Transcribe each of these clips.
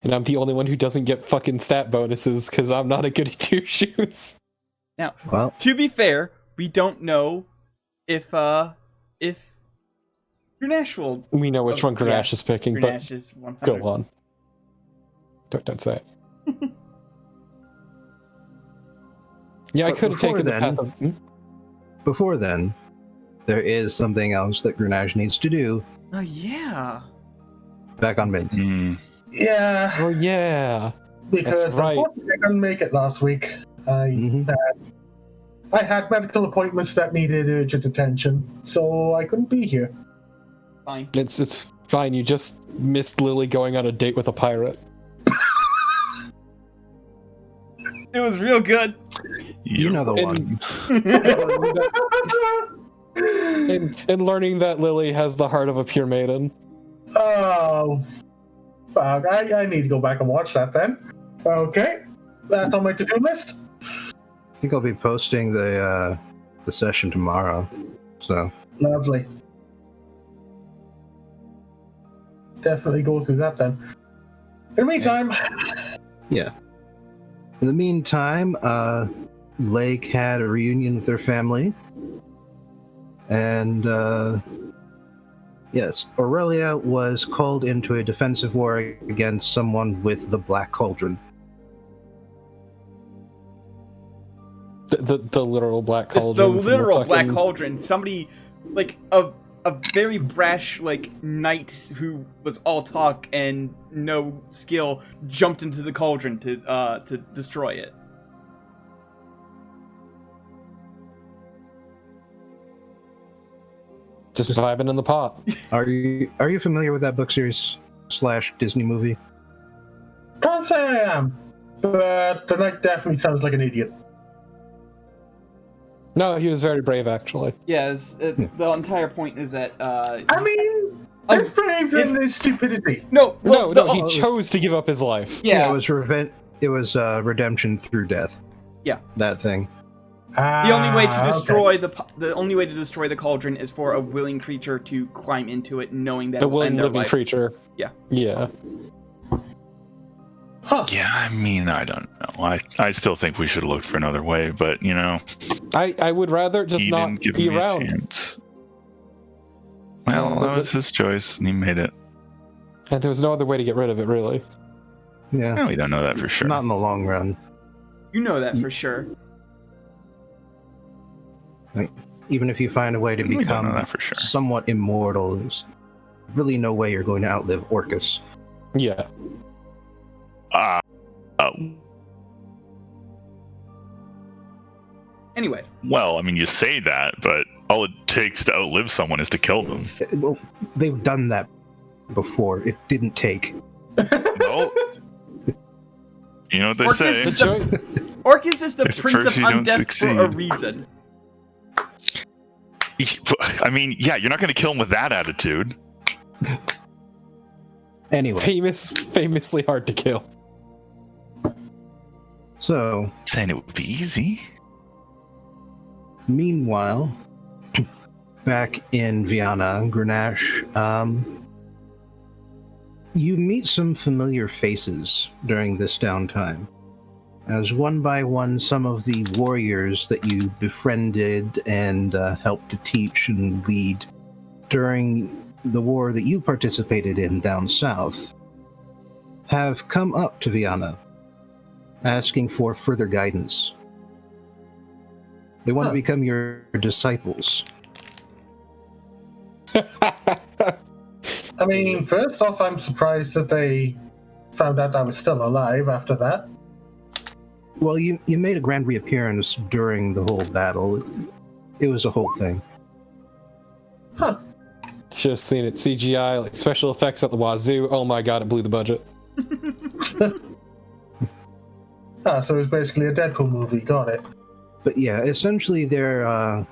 And I'm the only one who doesn't get fucking stat bonuses because I'm not a goody two-shoes. Now, Well, to be fair, we don't know if Grenache will... We know which one Grenache is picking, Grenache but is 100. go on. Don't say it. Yeah, I But could have before taken the then- path of... before then, there is something else that Grenache needs to do Yeah. back on Mynth. Yeah, Oh, yeah. because that's right. unfortunately I couldn't make it last week. I had medical appointments that needed urgent attention, so I couldn't be here. Fine. It's fine. You just missed Lily going on a date with a pirate. It was real good. You know the one. And learning that Lily has the heart of a pure maiden. Oh, fuck. I need to go back and watch that then. Okay, that's on my to-do list. I think I'll be posting the session tomorrow. So Lovely. Definitely go through that then. In the meantime, yeah. In the meantime, Lake had a reunion with their family, and yes, Aurelia was called into a defensive war against someone with the Black Cauldron. The literal black It's cauldron. the from literal fucking- Black Cauldron. Somebody, like, a very brash, like, knight who was all talk and no skill jumped into the cauldron to destroy it. Just vibing in the pot. Are you familiar with that book series / Disney movie? can't say I am, but the knight definitely sounds like an idiot. No, he was very brave, actually. Yeah, the entire point is that, I mean, there's braves in this stupidity. No, well, No, he chose to give up his life. yeah, it was redemption through death. Yeah. That thing. the only way to okay. destroy the only way to destroy the cauldron is for a willing creature to climb into it, knowing that The it will willing end their living life. creature. Yeah. Yeah. Huh. Yeah, I mean, I don't know. I still think we should look for another way, but, you know, I would rather just he not didn't give be me a around. chance. Well, that was his choice, and he made it. And there was no other way to get rid of it, really. Yeah. No, we don't know that for sure. Not in the long run. You know that for sure. Even if you find a way to We don't know become that for sure. somewhat immortal, there's really no way you're going to outlive Orcus. Yeah. Anyway, Well, I mean, you say that, but all it takes to outlive someone is to kill them. Well, they've done that before. It didn't take. Well, you know what they Orcus say. is Orcus is the If prince of first you don't undeath for a succeed. reason. I mean, yeah, you're not going to kill him with that attitude. Anyway, Famously hard to kill. so Saying it would be easy. meanwhile, back in Vienna, Grenache, you meet some familiar faces during this downtime. As one by one, some of the warriors that you befriended and helped to teach and lead during the war that you participated in down south have come up to Vienna, asking for further guidance. They want to become your disciples. I mean, first off, I'm surprised that they found out I was still alive after that. Well, you made a grand reappearance during the whole battle. It was a whole thing. Huh. Should have seen it. CGI, like special effects at the wazoo. Oh my god, it blew the budget. So it was basically a Deadpool movie. Got it. But yeah, essentially their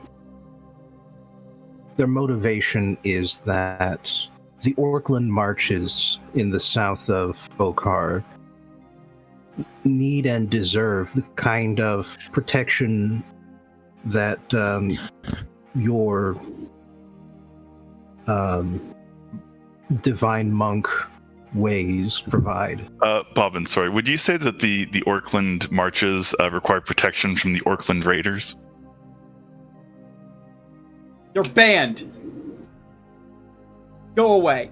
motivation is that the Orkland marches in the south of Okar need and deserve the kind of protection that your divine monk ways provide. Bobbin, sorry. Would you say that the Orkland marches require protection from the Orkland Raiders? You're banned. Go away.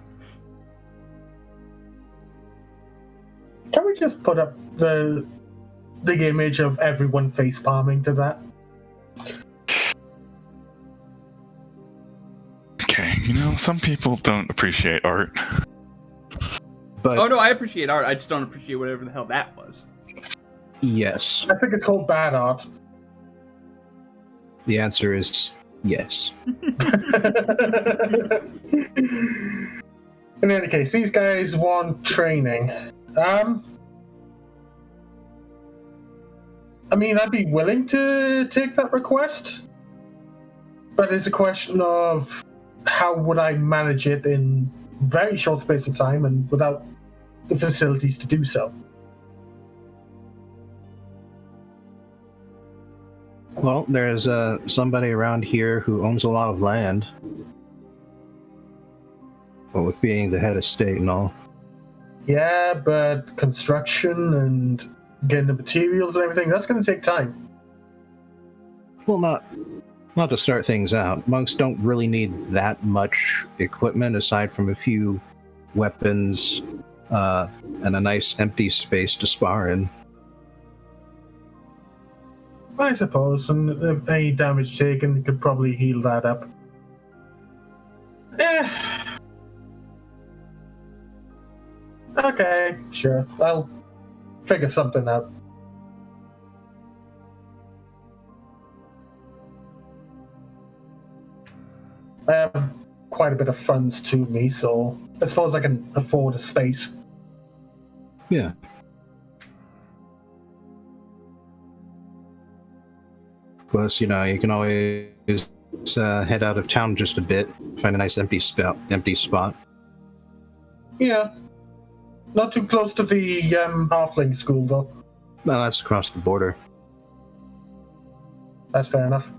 Can we just put up the image of everyone face palming to that? Okay, some people don't appreciate art. But Oh no, I appreciate art. I just don't appreciate whatever the hell that was. yes, I think it's called bad art. the answer is yes. In any case, these guys want training. I mean, I'd be willing to take that request, but it's a question of how would I manage it in very short space of time and without the facilities to do so. Well, there's somebody around here who owns a lot of land. Well, with being the head of state and all. Yeah, but construction and getting the materials and everything, that's going to take time. Well, not to start things out. Monks don't really need that much equipment aside from a few weapons and a nice empty space to spar in. I suppose, and if any damage taken, you could probably heal that up. Okay, sure. I'll figure something out. I have quite a bit of funds to me, so I suppose I can afford a space. Yeah. Plus, you can always head out of town just a bit, find a nice empty spot. Yeah. Not too close to the halfling school, though. Well, that's across the border. That's fair enough.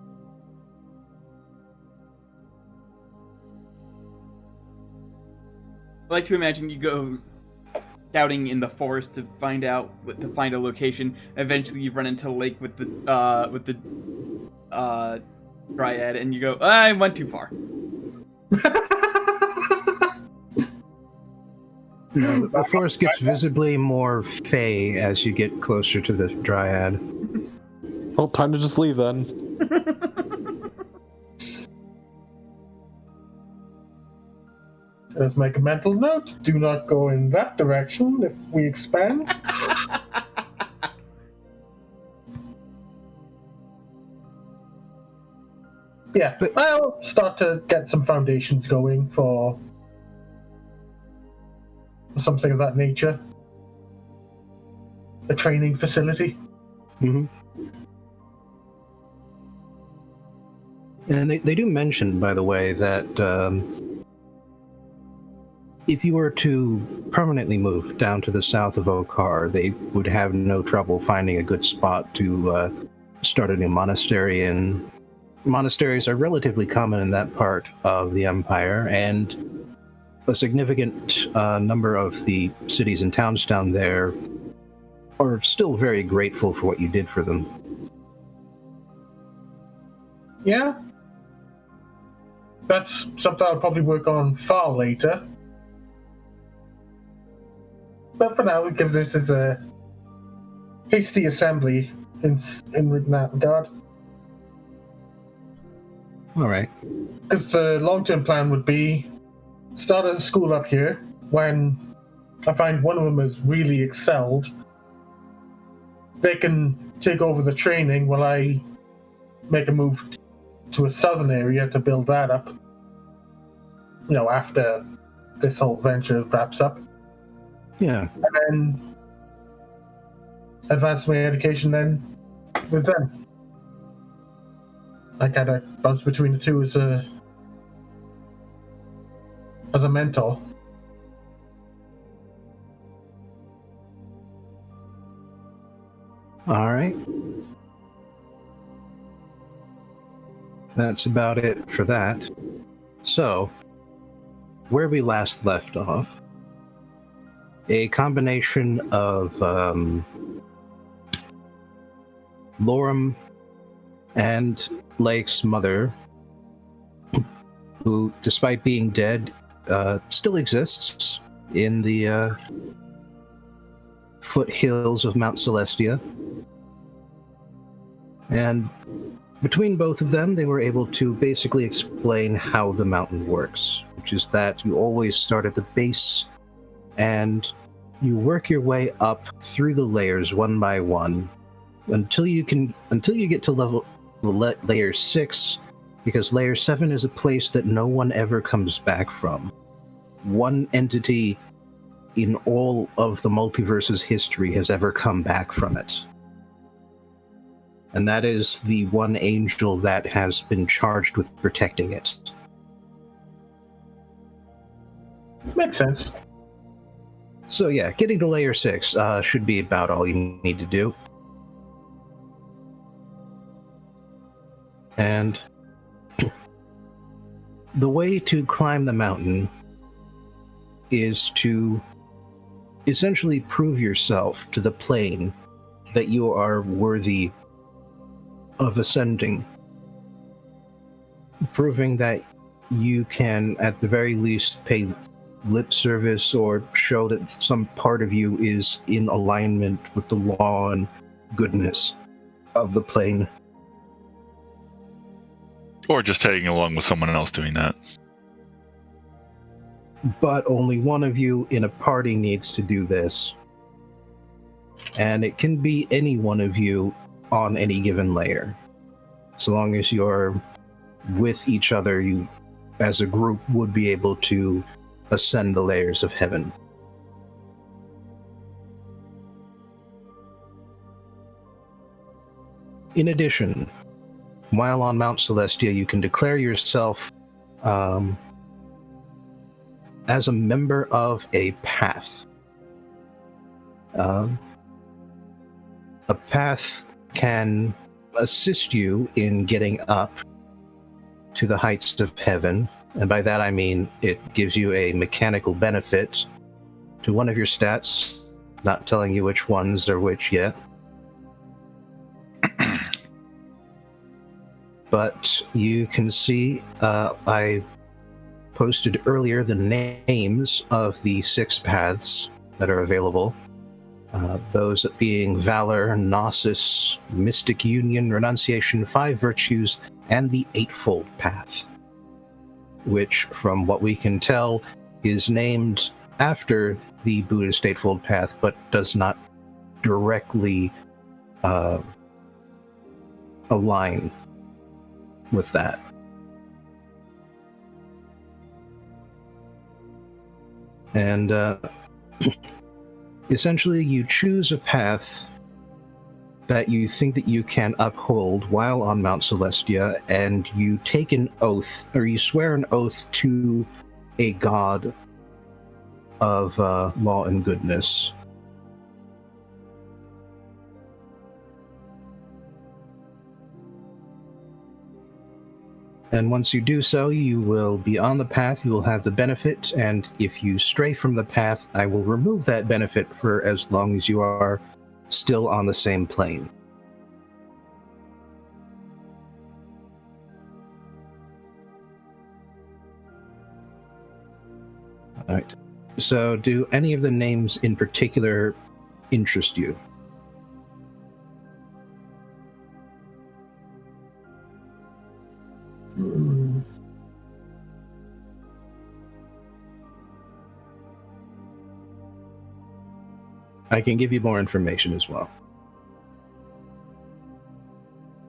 I like to imagine you go scouting in the forest to find a location. Eventually, you run into a lake with the dryad, and you go, I went too far. The forest gets visibly more fey as you get closer to the dryad. Well, time to just leave then. Let's make a mental note. Do not go in that direction if we expand. Yeah, I'll start to get some foundations going for something of that nature. A training facility. Mm-hmm. And they do mention, by the way, that if you were to permanently move down to the south of Okar, they would have no trouble finding a good spot to start a new monastery in. Monasteries are relatively common in that part of the Empire, and a significant number of the cities and towns down there are still very grateful for what you did for them. Yeah. That's something I'll probably work on far later. But for now, we give this as a hasty assembly in that regard. All right. Because the long-term plan would be start a school up here. When I find one of them has really excelled, they can take over the training while I make a move to a southern area to build that up. After this whole venture wraps up. Yeah. And then advance my education then with them. I kind of bounce between the two as a mentor. All right. That's about it for that. So, where we last left off, a combination of Lorem and Lake's mother, who, despite being dead, still exists in the foothills of Mount Celestia. And between both of them, they were able to basically explain how the mountain works, which is that you always start at the base and you work your way up through the layers one by one until you get to layer 6, because layer 7 is a place that no one ever comes back from. One entity in all of the multiverse's history has ever come back from it. And that is the one angel that has been charged with protecting it. Makes sense. So yeah, getting to layer 6 should be about all you need to do. And the way to climb the mountain is to essentially prove yourself to the plane that you are worthy of ascending. Proving that you can, at the very least, pay lip service or show that some part of you is in alignment with the law and goodness of the plane. Or just tagging along with someone else doing that. But only one of you in a party needs to do this. And it can be any one of you on any given layer. So long as you're with each other, you, as a group, would be able to ascend the layers of heaven. In addition, while on Mount Celestia, you can declare yourself as a member of a path. A path can assist you in getting up to the heights of heaven, and by that I mean it gives you a mechanical benefit to one of your stats, not telling you which ones are which yet. But you can see I posted earlier the names of the 6 paths that are available. Those being Valor, Gnosis, Mystic Union, Renunciation, 5 Virtues, and the Eightfold Path, which, from what we can tell, is named after the Buddhist Eightfold Path, but does not directly align with that. And essentially, you choose a path that you think that you can uphold while on Mount Celestia, and you take an oath, or you swear an oath to a god of law and goodness. And once you do so, you will be on the path, you will have the benefit, and if you stray from the path, I will remove that benefit for as long as you are still on the same plane. Alright. So, do any of the names in particular interest you? I can give you more information as well.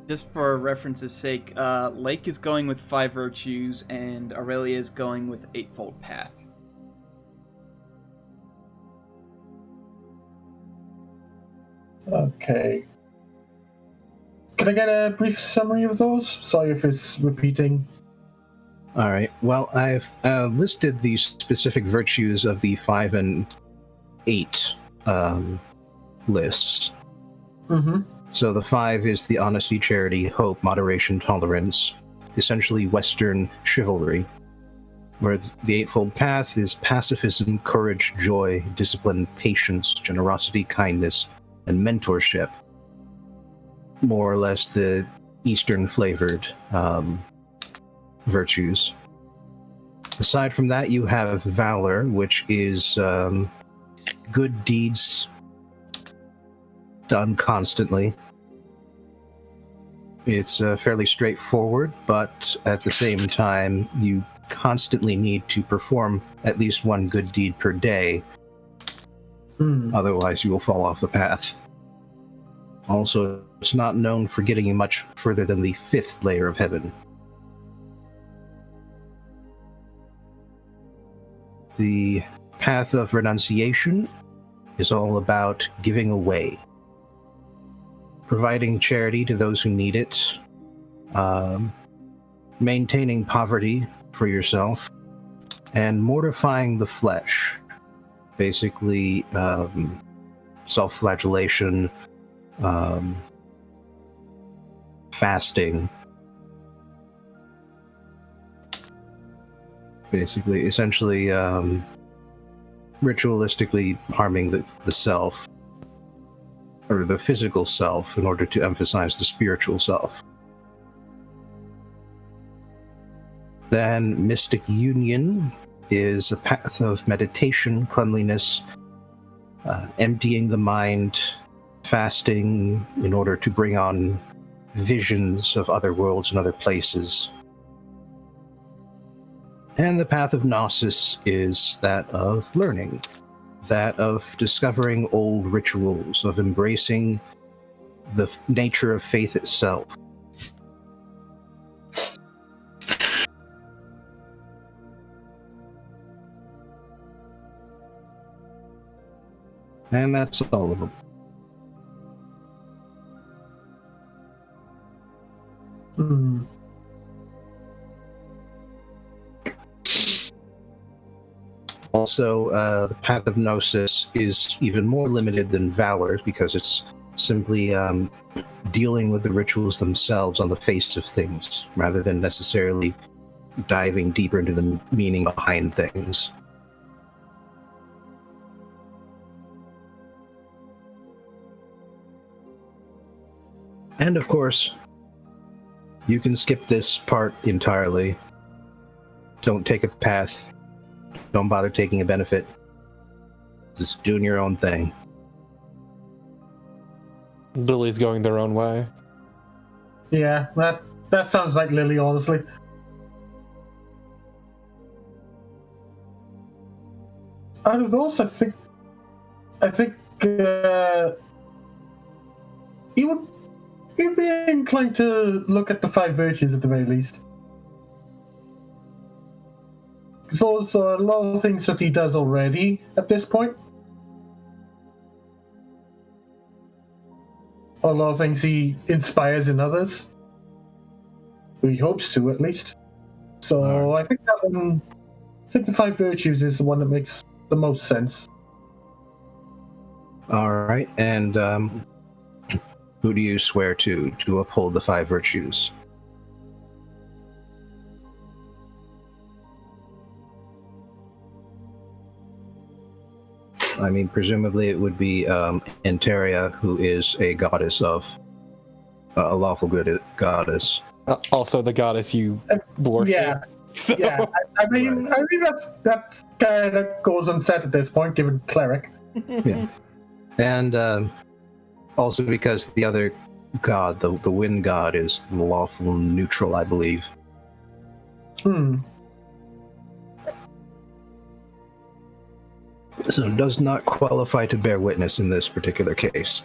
Just for reference's sake, Lake is going with 5 Virtues, and Aurelia is going with Eightfold Path. Okay. Can I get a brief summary of those? Sorry if it's repeating. Alright, well, I've listed the specific virtues of the 5 and 8 lists. Mm-hmm. So the 5 is the honesty, charity, hope, moderation, tolerance, essentially Western chivalry. where the Eightfold Path is pacifism, courage, joy, discipline, patience, generosity, kindness, and mentorship. More or less the Eastern-flavored virtues. Aside from that, you have Valor, which is good deeds done constantly. It's fairly straightforward, but at the same time, you constantly need to perform at least one good deed per day. Otherwise, you will fall off the path. Also, it's not known for getting you much further than the 5th layer of heaven. The path of renunciation is all about giving away, providing charity to those who need it, maintaining poverty for yourself, and mortifying the flesh. Basically, self-flagellation, fasting. Basically, essentially, ritualistically harming the self, or the physical self, in order to emphasize the spiritual self. Then Mystic Union is a path of meditation, cleanliness, emptying the mind, fasting in order to bring on visions of other worlds and other places. And the path of Gnosis is that of learning, that of discovering old rituals, of embracing the nature of faith itself. And that's all of them. Also, the Path of Gnosis is even more limited than Valor because it's simply dealing with the rituals themselves on the face of things, rather than necessarily diving deeper into the meaning behind things. And of course, you can skip this part entirely. Don't take a path. Don't bother taking a benefit. Just doing your own thing. Lily's going their own way. Yeah, that sounds like Lily, honestly. Out of those, I think you'd be inclined to look at the 5 virtues at the very least. Those are a lot of things that he does already at this point. A lot of things he inspires in others. He hopes to, at least. So I think that one, I think the 5 virtues is the one that makes the most sense. All right, and who do you swear to uphold the 5 virtues? I mean, presumably it would be Antaria, who is a goddess of a lawful good goddess. Also, the goddess you worship. Yeah, So, yeah. I mean that kind of goes unsaid at this point, given cleric. Yeah, and also because the other god, the wind god, is lawful neutral, I believe. So it does not qualify to bear witness in this particular case.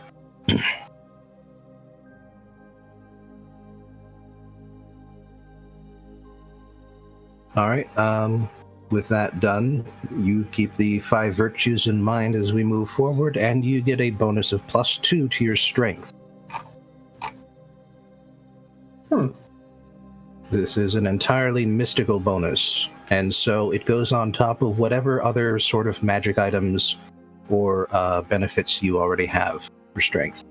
All right, with that done, you keep the 5 virtues in mind as we move forward, and you get a bonus of +2 to your strength. This is an entirely mystical bonus, and so it goes on top of whatever other sort of magic items or benefits you already have for strength.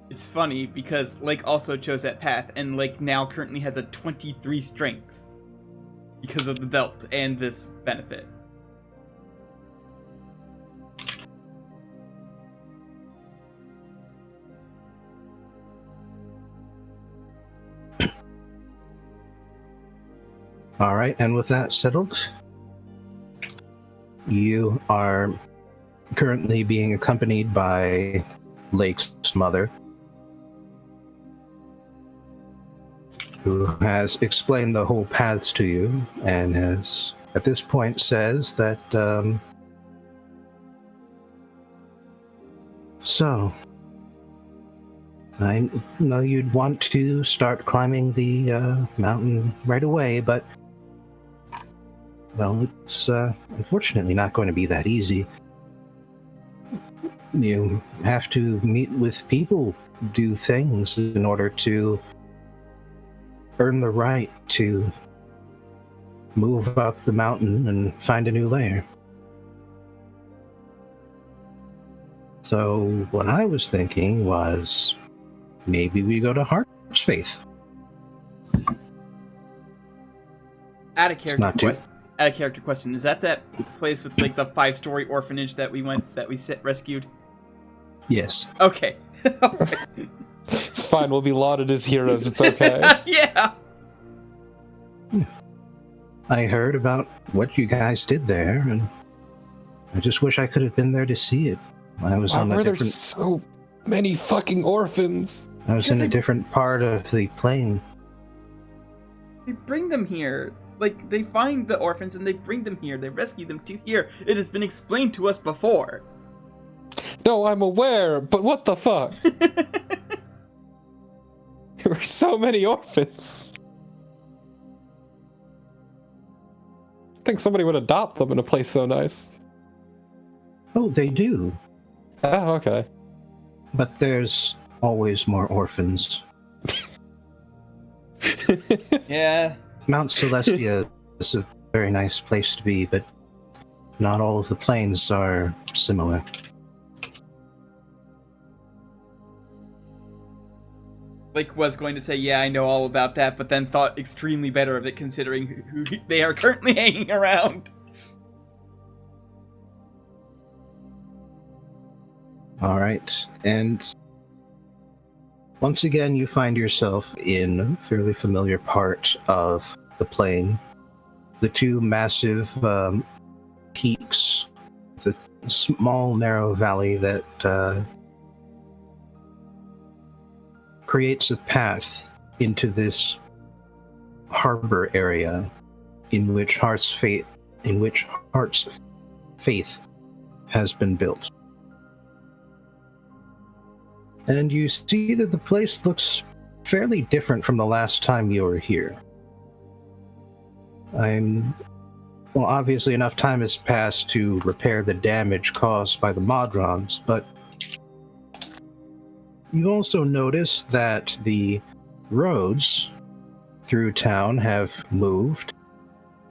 It's funny because Lake also chose that path, and Lake now currently has a 23 strength. because of the belt and this benefit. All right, and with that settled, you are currently being accompanied by Lake's mother, who has explained the whole paths to you and has, at this point, says that, so, I know you'd want to start climbing the mountain right away, but well, it's unfortunately not going to be that easy. You have to meet with people, do things in order to earn the right to move up the mountain and find a new lair. So what I was thinking was maybe we go to Heart's Faith. Out of not character question. Is that place with like the 5-story orphanage that we rescued? Yes. Okay. It's fine. We'll be lauded as heroes. It's okay. Yeah. I heard about what you guys did there, and I just wish I could have been there to see it. I was Why on a were there different. so many fucking orphans? I was in a different part of the plane. They bring them here. Like, they find the orphans and they bring them here. They rescue them to here. It has been explained to us before. No, I'm aware, but what the fuck? There were so many orphans. I think somebody would adopt them in a place so nice. Oh, they do. Oh, okay. But there's always more orphans. Yeah. Mount Celestia is a very nice place to be, but not all of the planes are similar. Like, was going to say, yeah, I know all about that, but then thought extremely better of it considering who they are currently hanging around. All right, and once again, you find yourself in a fairly familiar part of the plain. The two massive peaks, the small, narrow valley that creates a path into this harbor area in which Heart's Faith has been built. And you see that the place looks fairly different from the last time you were here. Well, obviously enough time has passed to repair the damage caused by the Modrons, but you also notice that the roads through town have moved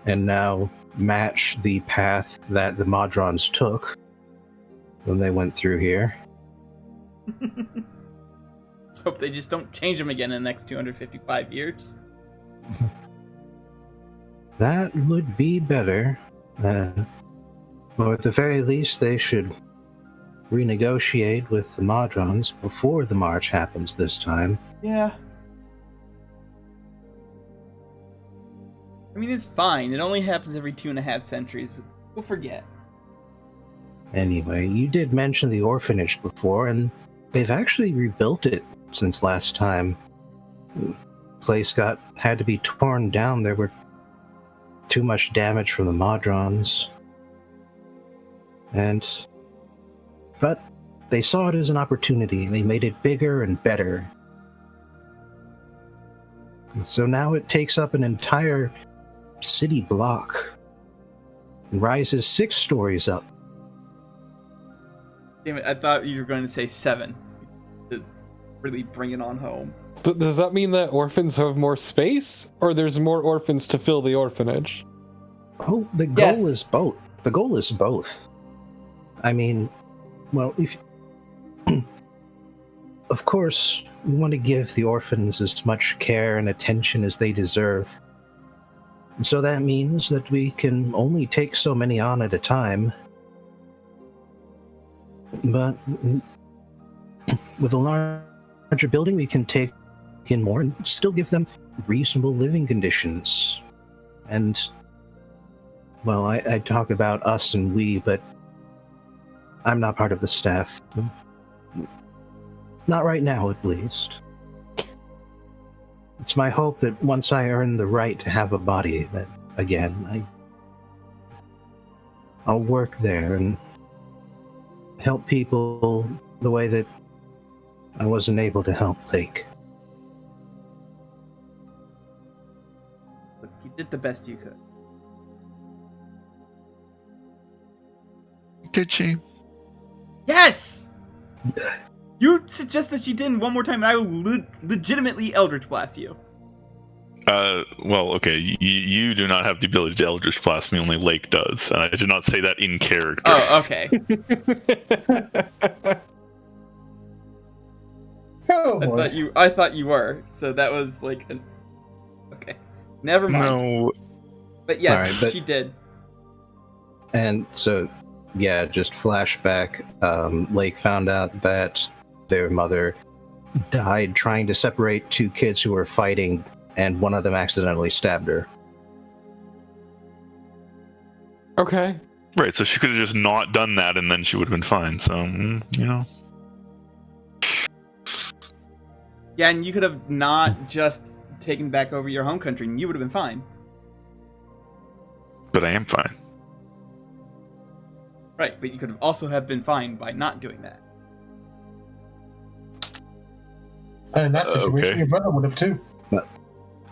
and now match the path that the Modrons took when they went through here. Hope they just don't change them again in the next 255 years. That would be better. Or at the very least, they should renegotiate with the Modrons before the march happens this time. Yeah. I mean, it's fine. It only happens every 2.5 centuries. We'll forget. Anyway, you did mention the orphanage before, and they've actually rebuilt it since last time. The place had to be torn down. There were too much damage from the Modrons. But they saw it as an opportunity. They made it bigger and better. And so now it takes up an entire city block and rises 6 stories up. Damn it, I thought you were going to say 7. To really bring it on home. Does that mean that orphans have more space, or there's more orphans to fill the orphanage? Oh, the goal is both. The goal is both. I mean, well, if of course, we want to give the orphans as much care and attention as they deserve. So that means that we can only take so many on at a time. But with a larger building, we can take in more and still give them reasonable living conditions. And, well, I talk about us and we, but I'm not part of the staff. Not right now, at least. It's my hope that once I earn the right to have a body, that, again, I'll work there and help people the way that I wasn't able to help Lake. Look, you did the best you could. Did she? Yes! You suggest that she didn't one more time, and I will legitimately Eldritch Blast you. Well, okay, you do not have the ability to Eldritch Blast me, only Lake does, and I did not say that in character. Oh, okay. Oh boy. I thought you were, so that was like an... Okay. Never mind. No. But yes, Alright, but- she did. And so, yeah, just flashback. Lake found out that their mother died trying to separate two kids who were fighting, and one of them accidentally stabbed her. Okay. Right, so she could have just not done that, and then she would have been fine, so, you know. Yeah, and you could have not just taken back over your home country, and you would have been fine. But I am fine. Right, but you could have also have been fine by not doing that. And in that situation, Okay. your brother would have too.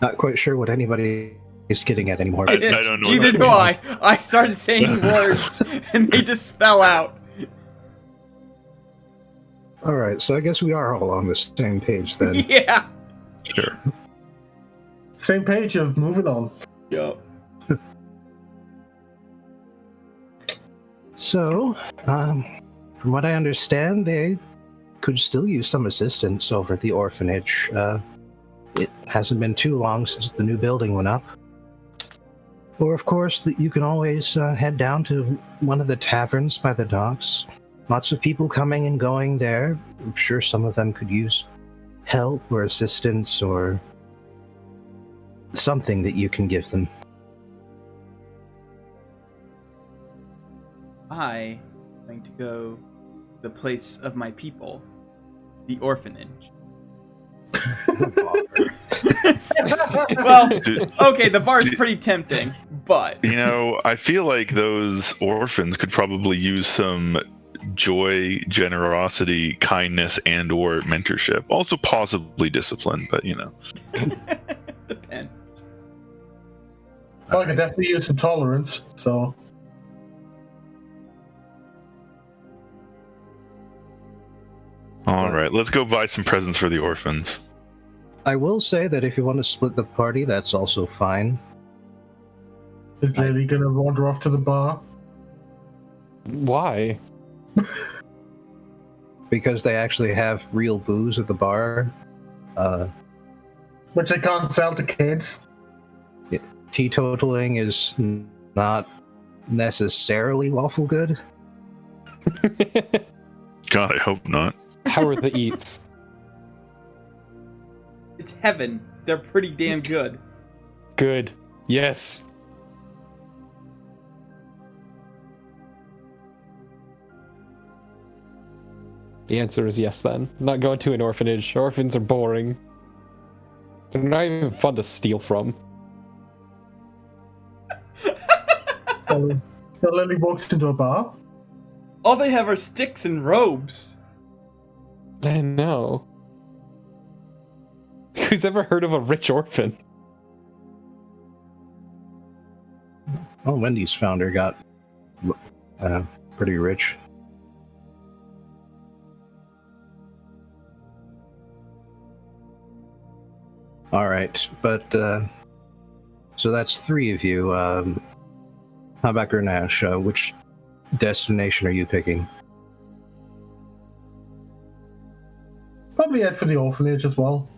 Not quite sure what anybody is getting at anymore. I don't know what Neither that do I. I started saying words, and they just fell out. All right, so I guess we are all on the same page then. Yeah. Sure. Same page of moving on. Yup. So, from what I understand, they could still use some assistance over at the orphanage. It hasn't been too long since the new building went up. Or, of course, you can always head down to one of the taverns by the docks. Lots of people coming and going there. I'm sure some of them could use help or assistance or something that you can give them. I am going to go to the place of my people, the orphanage. Well, okay, the bar's pretty tempting, but You know, I feel like those orphans could probably use some joy, generosity, kindness, and or mentorship. Also possibly discipline, but you know. depends. Well, I could definitely use some tolerance, so. Alright, let's go buy some presents for the orphans. I will say that if you want to split the party, that's also fine. Is Lily gonna wander off to the bar? Why? Because they actually have real booze at the bar. Which they can't sell to kids. Teetotaling is not necessarily lawful good. God, I hope not. How are the eats? It's heaven. They're pretty damn good. Good. Yes. The answer is yes then. I'm not going to an orphanage. Orphans are boring. They're not even fun to steal from. So Lily walks into a bar. All they have are sticks and robes. I know. Who's ever heard of a rich orphan? Well, Wendy's founder got pretty rich. All right, but so that's three of you. How about Grenache? Which destination are you picking? Probably head for the orphanage as well.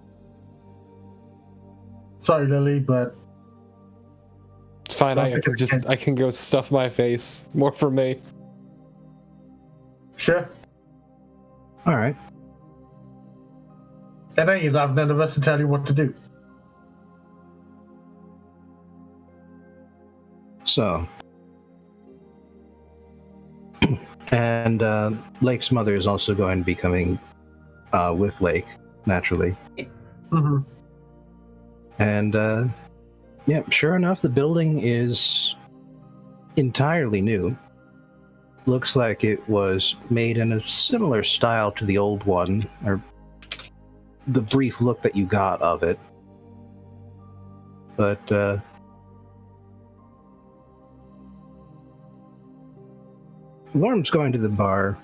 Sorry, Lily, but fine. I can go stuff my face. More for me. Sure. All right. And then you'll have none of us to tell you what to do. So, and Lake's mother is also going to be coming with Lake, naturally. Mm-hmm. And yeah, sure enough, the building is entirely new. Looks like it was made in a similar style to the old one, or the brief look that you got of it. But Lorm's going to the bar.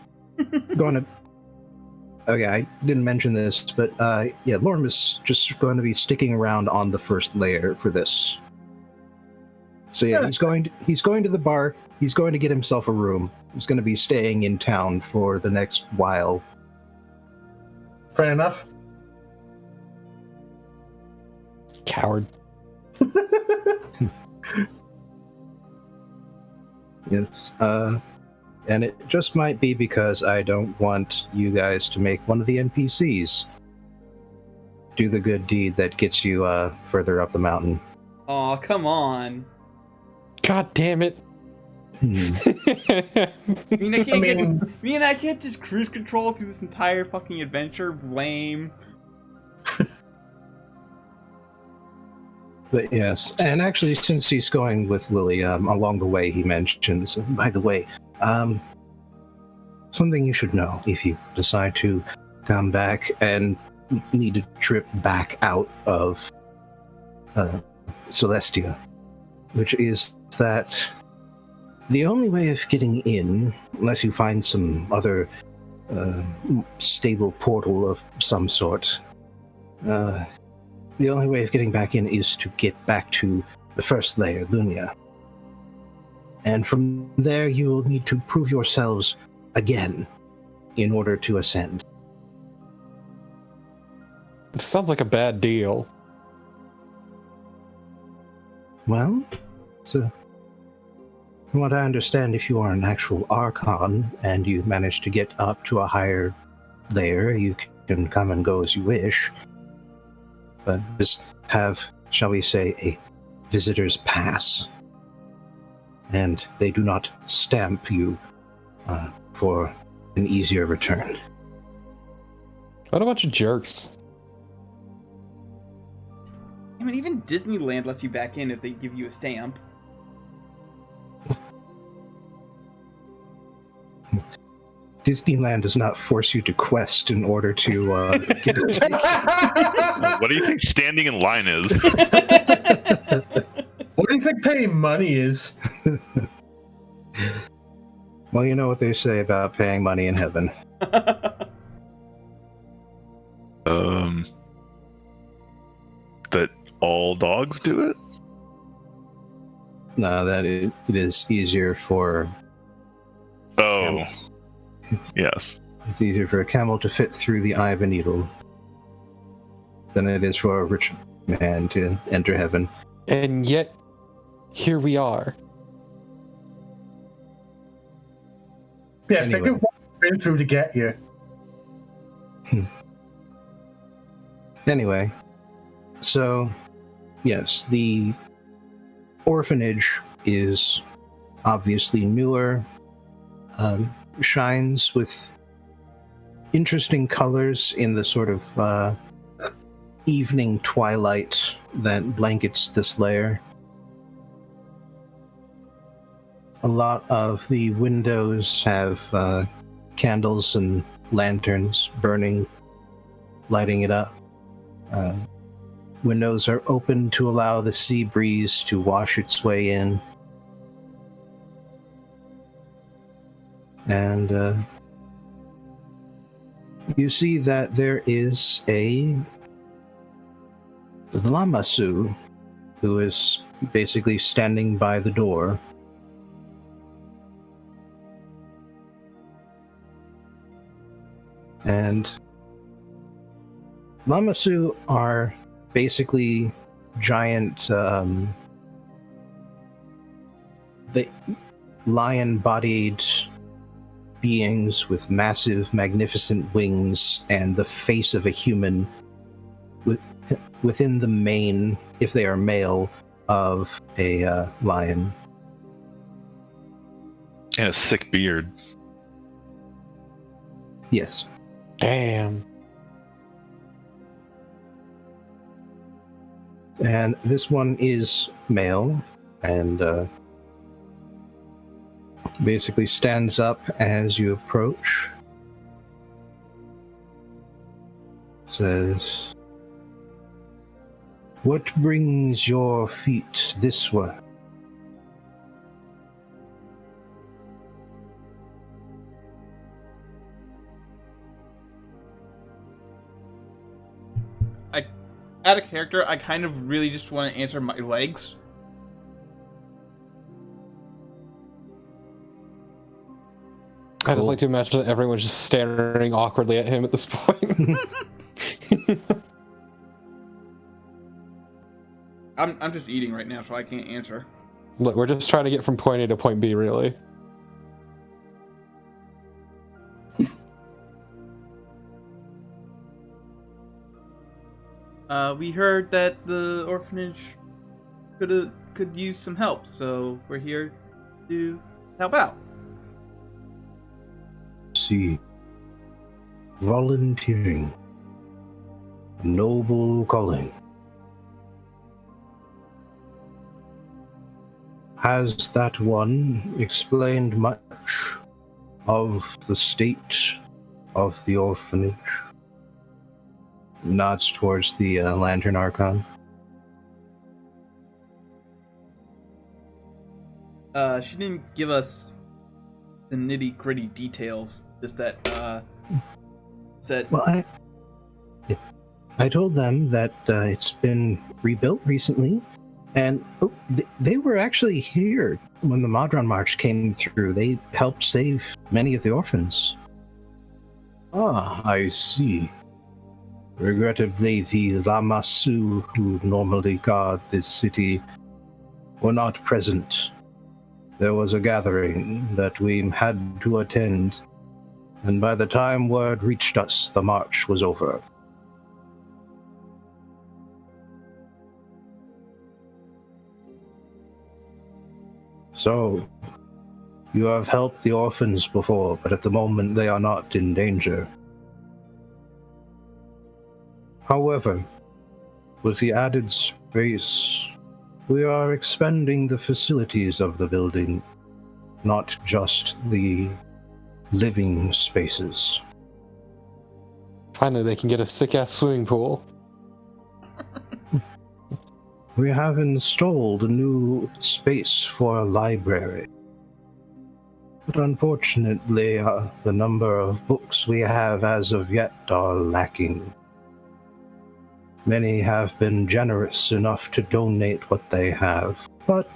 Okay, I didn't mention this, but yeah, Lorm is just going to be sticking around on the first layer for this. So yeah, he's going to the bar. He's going to get himself a room. He's going to be staying in town for the next while. Fair enough. Coward. Yes. And it just might be because I don't want you guys to make one of the NPCs do the good deed that gets you further up the mountain. Aw, come on. God damn it. I mean, I can't just cruise control through this entire fucking adventure. Lame. But yes, and actually, since he's going with Lily, along the way he mentions, by the way, something you should know if you decide to come back and need a trip back out of Celestia, which is that the only way of getting in, unless you find some other stable portal of some sort, the only way of getting back in is to get back to the first layer, Lunia. And from there, you will need to prove yourselves again in order to ascend. This sounds like a bad deal. Well, so from what I understand, if you are an actual Archon and you manage to get up to a higher layer, you can come and go as you wish. But just have, shall we say, a visitor's pass. And they do not stamp you for an easier return. What a bunch of jerks. I mean, even Disneyland lets you back in if they give you a stamp. Disneyland does not force you to quest in order to get a ticket. What do you think standing in line is? What do you think paying money is? Well, you know what they say about paying money in heaven. That all dogs do it? No, that it is easier for... Oh. Yes. It's easier for a camel to fit through the eye of a needle than it is for a rich man to enter heaven. And yet, here we are. Yeah, Anyway. think of what we've been through to get here. Anyway, so, yes, the orphanage is obviously newer, shines with interesting colors in the sort of evening twilight that blankets this layer. A lot of the windows have candles and lanterns burning, lighting it up. Windows are open to allow the sea breeze to wash its way in. And you see that there is a Lamasu who is basically standing by the door. And Lamasu are basically giant the lion-bodied beings with massive, magnificent wings and the face of a human within the mane, if they are male, of a lion. And a sick beard. Yes. Damn. And this one is male and basically stands up as you approach. Says, "What brings your feet this way?" Out of character, I kind of really just want to answer my legs. I just like to imagine that everyone's just staring awkwardly at him at this point. I'm just eating right now, so I can't answer. Look, we're just trying to get from point A to point B, really. We heard that the orphanage could use some help, so we're here to help out. See, volunteering, a noble calling. Has that one explained much of the state of the orphanage? Nods towards the Lantern Archon. She didn't give us the nitty-gritty details. Just that, Well, I told them that it's been rebuilt recently, and they were actually here when the Modron March came through. They helped save many of the orphans. Ah, I see. Regrettably, the Lamassu, who normally guard this city, were not present. There was a gathering that we had to attend, and by the time word reached us, the march was over. So, you have helped the orphans before, but at the moment they are not in danger. However, with the added space, we are expanding the facilities of the building, not just the living spaces. Finally, they can get a sick-ass swimming pool. We have installed a new space for a library. But unfortunately, the number of books we have as of yet are lacking. Many have been generous enough to donate what they have, but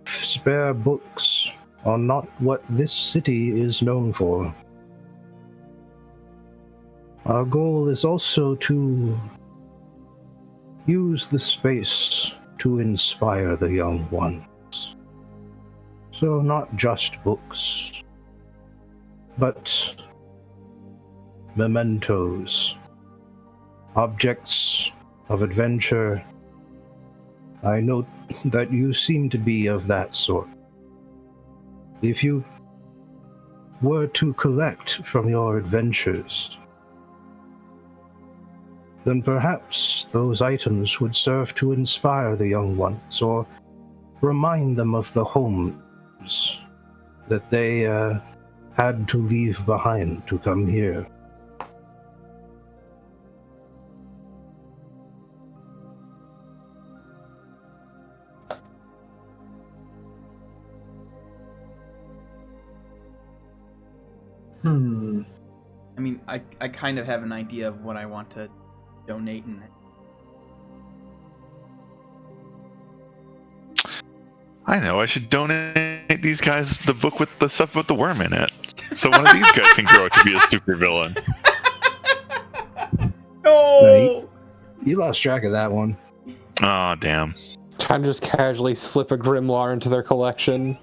spare books are not what this city is known for. Our goal is also to use the space to inspire the young ones. So not just books, but mementos, objects of adventure. I note that you seem to be of that sort. If you were to collect from your adventures, then perhaps those items would serve to inspire the young ones, or remind them of the homes that they had to leave behind to come here. I mean, I kind of have an idea of what I want to donate and I know, I should donate these guys the book with the stuff with the worm in it. So one of these guys can grow up to be a super villain. No! You lost track of that one. Oh, damn. kind of just casually slip a grimoire into their collection.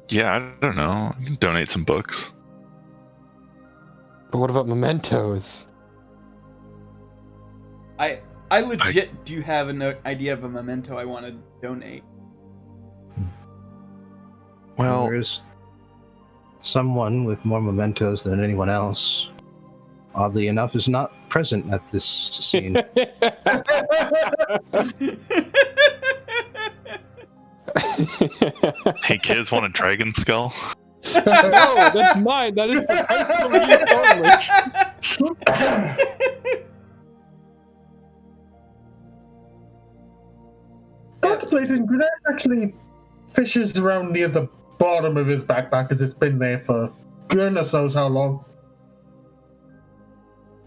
Yeah, I don't know. I can donate some books. But what about mementos? I legit do have an idea of a memento I want to donate. Well, There's someone with more mementos than anyone else, oddly enough, is not present at this scene. hey kids, want a dragon skull? No, that's mine. That is for personal use only. Contemplating, Greir actually fishes around near the bottom of his backpack as it's been there for goodness knows how long.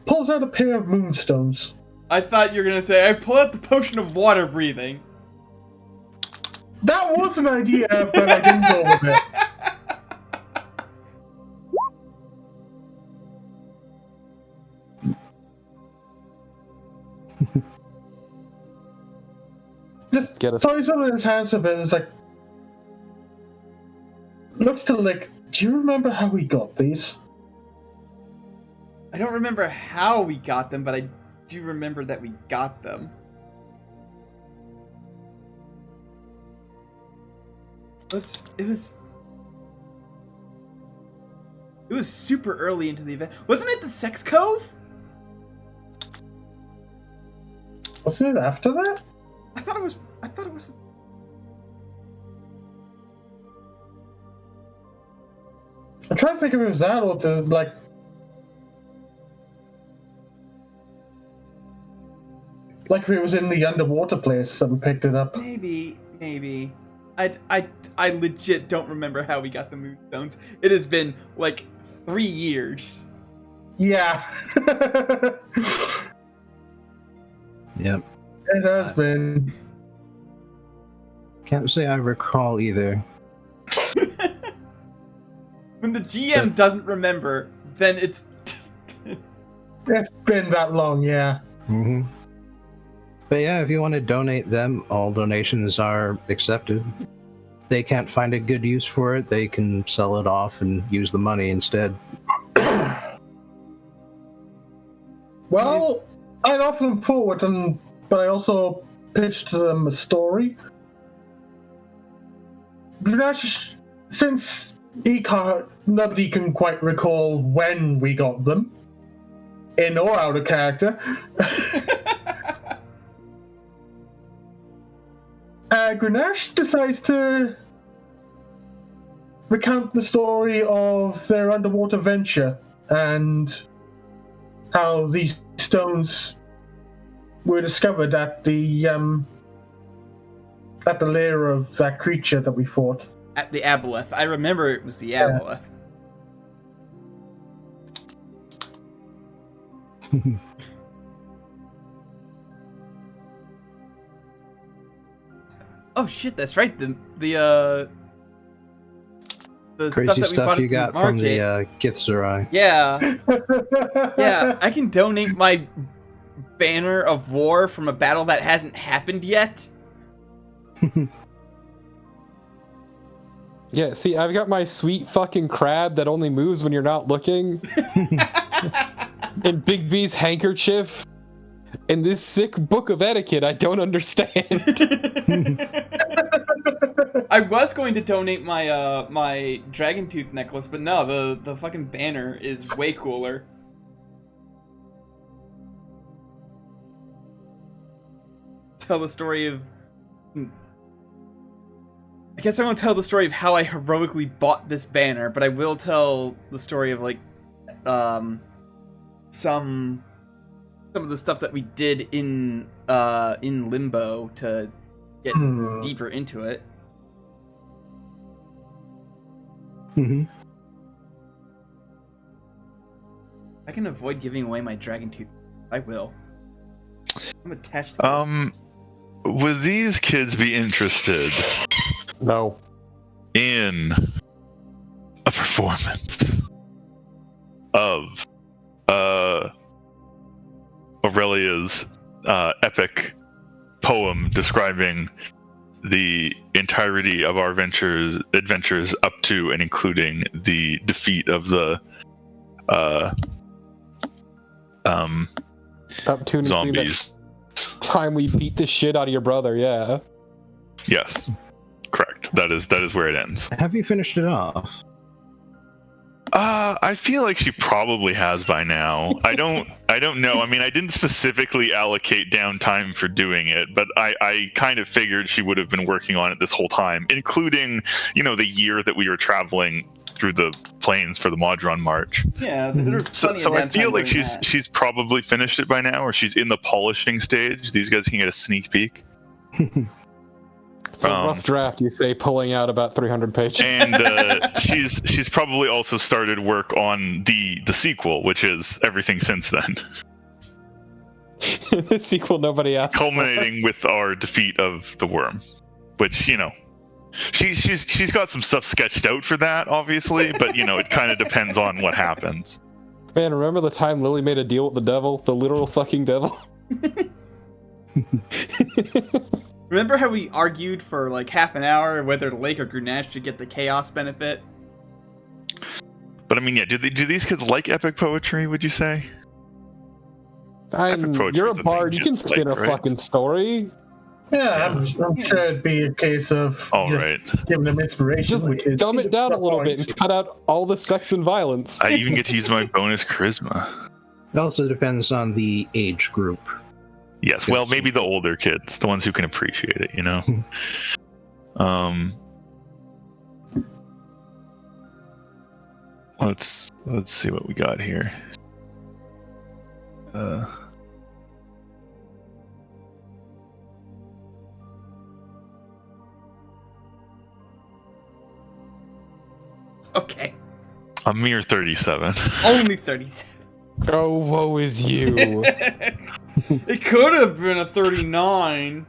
Pulls out a pair of moonstones. I thought you were gonna say I pull out the potion of water breathing. That was an idea, but I didn't go with it. Just Get us. throws it in his hands a bit and is like, looks to Lick, do you remember how we got these? I don't remember how we got them, but I do remember that we got them. It was super early into the event. Wasn't it the Sex Cove? Wasn't it after that? I thought it was. I'm trying to think if it was that or the, like if it was in the underwater place that we picked it up. Maybe. I legit don't remember how we got the moonstones. It has been like 3 years. Yeah. Yep. It has been. Can't say I recall either. When the GM doesn't remember, then it's just... It's been that long, yeah. Mm-hmm. But yeah, if you want to donate them, all donations are accepted. They can't find a good use for it, they can sell it off and use the money instead. Well, I'd offer them forward, but I also pitched to them a story. Since nobody can quite recall when we got them, in or out of character, Grenache decides to recount the story of their underwater venture and how these stones were discovered at the lair of that creature that we fought. At the Aboleth. I remember it was the Aboleth. Oh shit, that's right. The Crazy stuff that we stuff bought you at the got market. from the Githzerai. Yeah. Yeah, I can donate my banner of war from a battle that hasn't happened yet. Yeah, see, I've got my sweet fucking crab that only moves when you're not looking. And Big B's handkerchief. And this sick book of etiquette I don't understand. I was going to donate my my dragon tooth necklace, but no, the fucking banner is way cooler. Tell the story of... I guess I won't tell the story of how I heroically bought this banner, but I will tell the story of, like, some of the stuff that we did in Limbo to get deeper into it. Mm-hmm. I can avoid giving away my dragon tooth. I will. I'm attached to Would these kids be interested No. in a performance of Aurelia's epic poem describing the entirety of our adventures up to and including the defeat of the Up to and including zombies. that time we beat the shit out of your brother, yeah. Yes, correct. That is where it ends. Have you finished it off? I feel like she probably has by now. I don't know. I mean, I didn't specifically allocate downtime for doing it, but I kind of figured she would have been working on it this whole time, including, the year that we were traveling through the plains for the Modron March. Yeah, there's plenty So of I feel downtime like doing that. she's probably finished it by now, or she's in the polishing stage. These guys can get a sneak peek. It's a rough draft, you say, pulling out about 300 pages. And she's probably also started work on the sequel, which is everything since then, The sequel nobody asked culminating with our defeat of the worm, which she's got some stuff sketched out for that, obviously, but it kind of depends on what happens. Man, remember the time Lily made a deal with the devil? The literal fucking devil? Remember how we argued for like half an hour whether Lake or Grunash should get the chaos benefit? But I mean, yeah, do these kids like epic poetry, would you say? Epic poetry You're a is a bard, thing you can kids spin like, a right? fucking story. Yeah, I'm sure it'd be a case of All just right. giving them inspiration. Just which is dumb it down a little bit points. and cut out all the sex and violence. I even get to use my bonus charisma. It also depends on the age group. Yes, well, maybe the older kids, the ones who can appreciate it, Let's see what we got here. Okay. A mere 37. Only 37. Oh, woe is you. It could have been a 39.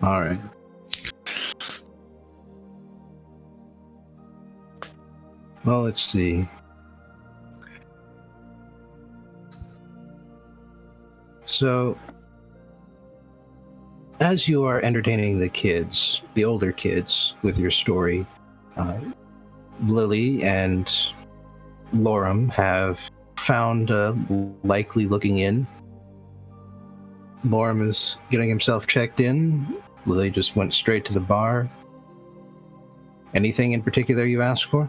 All right. Well, let's see. So, as you are entertaining the older kids, with your story, Lily and Lorem have found a likely looking inn. Lorem is getting himself checked in. Lily just went straight to the bar. Anything in particular you asked for?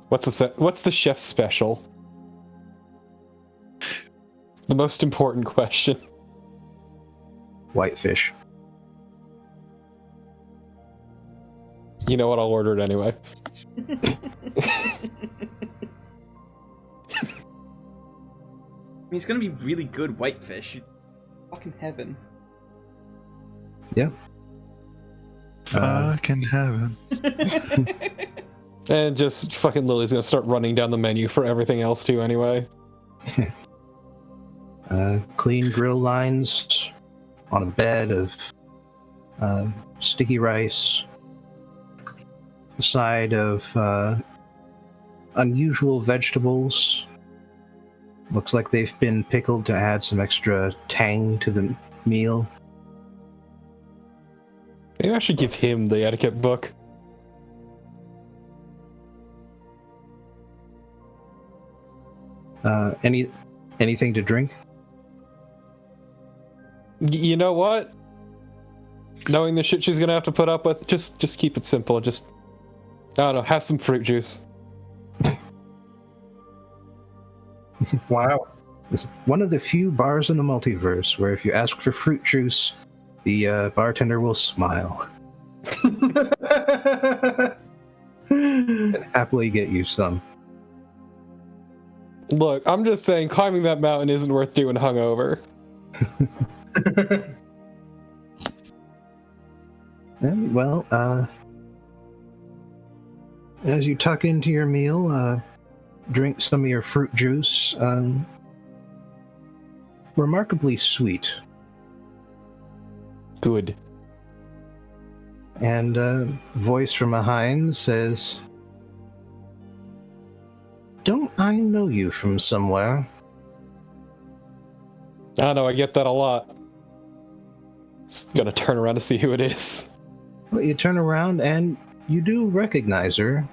What's the chef's special? The most important question. Whitefish. You know what? I'll order it anyway. I mean, it's gonna be really good whitefish. Fucking heaven. Yeah. Fucking heaven. And just fucking Lily's gonna start running down the menu for everything else too anyway. Clean grill lines on a bed of sticky rice. A side of unusual vegetables. Looks like they've been pickled to add some extra tang to the meal. Maybe I should give him the etiquette book. Anything to drink? You know what? Knowing the shit she's gonna have to put up with, just keep it simple. Just, I don't know, have some fruit juice. Wow. It's one of the few bars in the multiverse where if you ask for fruit juice, the bartender will smile and happily get you some. Look, I'm just saying, climbing that mountain isn't worth doing hungover. And, well, as you tuck into your meal, drink some of your fruit juice. Remarkably sweet. Good. And a voice from behind says, "Don't I know you from somewhere?" I know, I get that a lot. Just gonna turn around to see who it is. Well, you turn around and you do recognize her.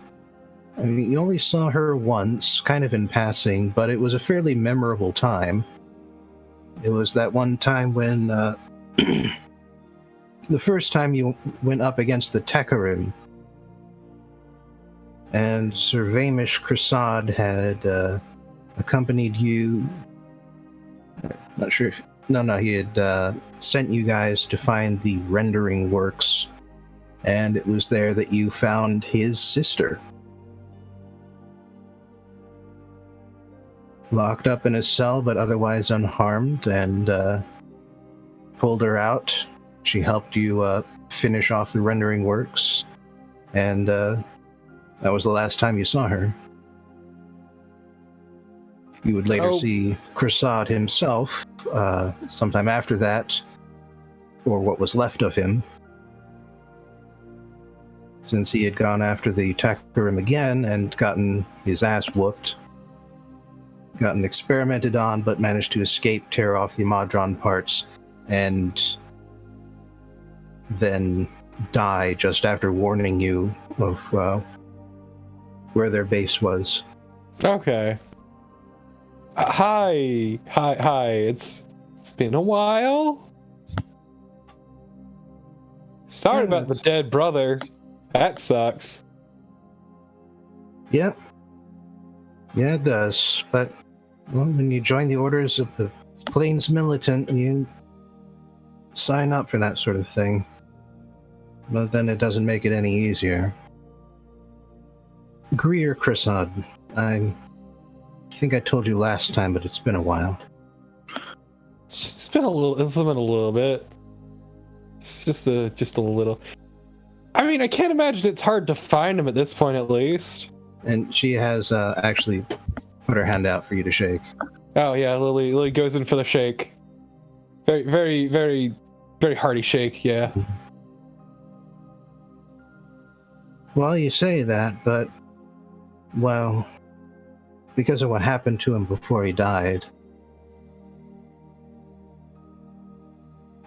I mean, you only saw her once, kind of in passing, but it was a fairly memorable time. It was that one time when, the first time you went up against the Tekarim, and Sir Vaimish Crasad had accompanied you. Not sure if... No, he had sent you guys to find the rendering works, and it was there that you found his sister. Locked up in a cell, but otherwise unharmed, and pulled her out. She helped you finish off the rendering works, and that was the last time you saw her. You would later see Crasad himself sometime after that, or what was left of him, since he had gone after the Takarim again and gotten his ass whooped. Gotten experimented on, but managed to escape, tear off the Modron parts, and then die just after warning you of where their base was. Okay. Hi. It's been a while. Sorry about the dead brother. That sucks. Yep. Yeah, it does. But well, when you join the orders of the Plains Militant, you sign up for that sort of thing. But then it doesn't make it any easier. Greir Crasad, I think I told you last time, but it's been a while. It's been a little bit. It's just a little. I mean, I can't imagine it's hard to find him at this point, at least. And she has actually put her hand out for you to shake. Oh yeah, Lily goes in for the shake. Very, very, very, very hearty shake. Yeah. Well, you say that, but well, because of what happened to him before he died,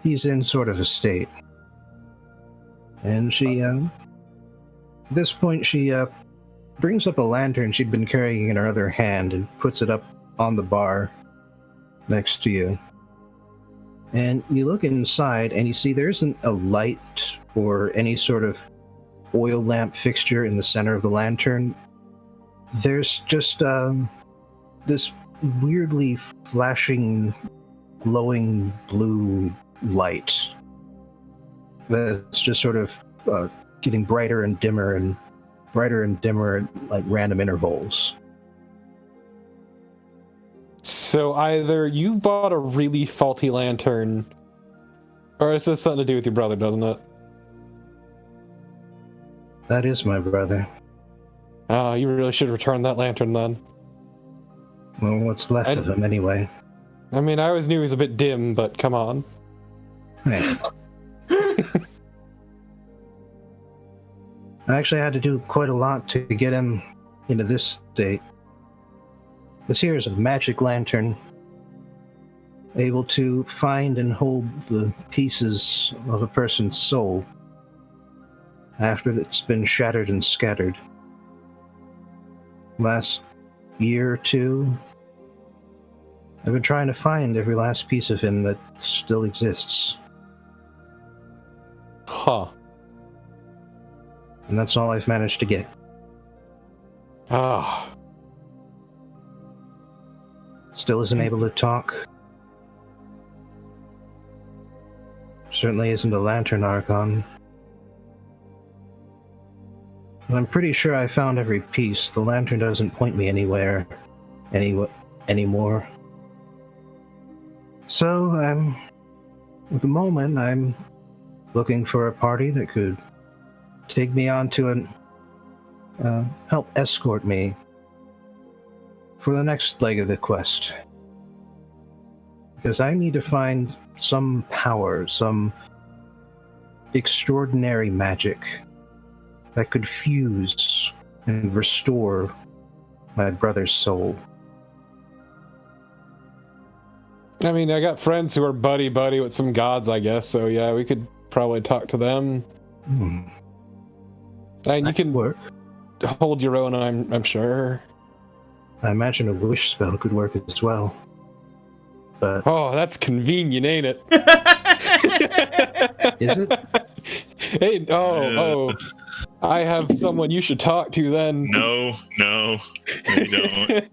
he's in sort of a state. And she, at this point, she brings up a lantern she'd been carrying in her other hand and puts it up on the bar next to you. And you look inside and you see there isn't a light or any sort of oil lamp fixture in the center of the lantern. There's just this weirdly flashing, glowing blue light that's just sort of getting brighter and dimmer at like random intervals. So either you bought a really faulty lantern, or is this something to do with your brother, doesn't it? That is my brother. Oh, you really should return that lantern then. Well, what's left of him anyway? I mean, I always knew he was a bit dim, but come on. Hey. I actually had to do quite a lot to get him into this state. This here is a magic lantern, able to find and hold the pieces of a person's soul after it's been shattered and scattered. Last year or two, I've been trying to find every last piece of him that still exists. Huh. And that's all I've managed to get. Ah. Still isn't able to talk. Certainly isn't a lantern archon. And I'm pretty sure I found every piece. The lantern doesn't point me anywhere anymore. So, at the moment, I'm looking for a party that could take me on to help escort me for the next leg of the quest. Because I need to find some power, some extraordinary magic that could fuse and restore my brother's soul. I mean, I got friends who are buddy-buddy with some gods, I guess, so yeah, we could probably talk to them. And you can work. hold your own, I'm sure. I imagine a wish spell could work as well. But oh, that's convenient, ain't it? is it? Hey, I have someone you should talk to then. No, I don't.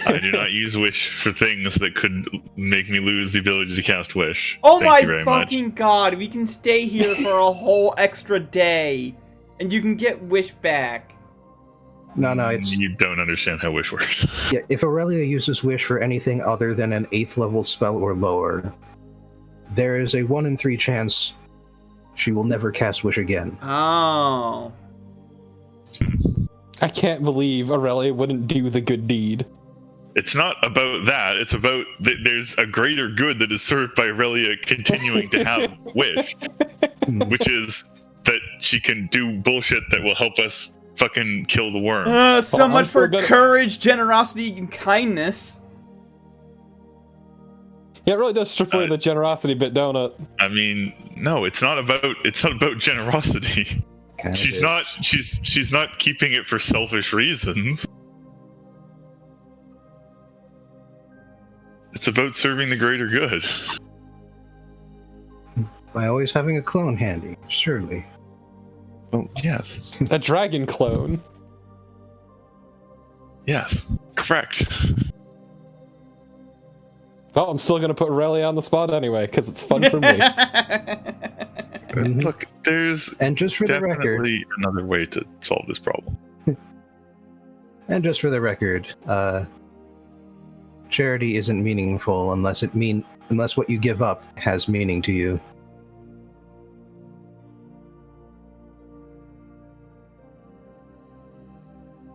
I do not use wish for things that could make me lose the ability to cast wish. Oh Thank my you very fucking much. god, we can stay here for a whole extra day, and you can get wish back. No, it's... You don't understand how wish works. Yeah, if Aurelia uses wish for anything other than an 8th level spell or lower, there is a 1 in 3 chance she will never cast wish again. Oh. I can't believe Aurelia wouldn't do the good deed. It's not about that. It's about that there's a greater good that is served by Aurelia continuing to have wish, which is that she can do bullshit that will help us fucking kill the worm. So much for courage, generosity, and kindness. Yeah, it really does strip away the generosity bit, don't it? I mean, no, it's not about generosity. She's not keeping it for selfish reasons. It's about serving the greater good. By always having a clone handy, surely. Well, yes. A dragon clone. Yes, correct. Well, I'm still gonna put Aurelia on the spot anyway, because it's fun for me. Look, there's and just for the record, definitely another way to solve this problem. And just for the record, charity isn't meaningful unless what you give up has meaning to you.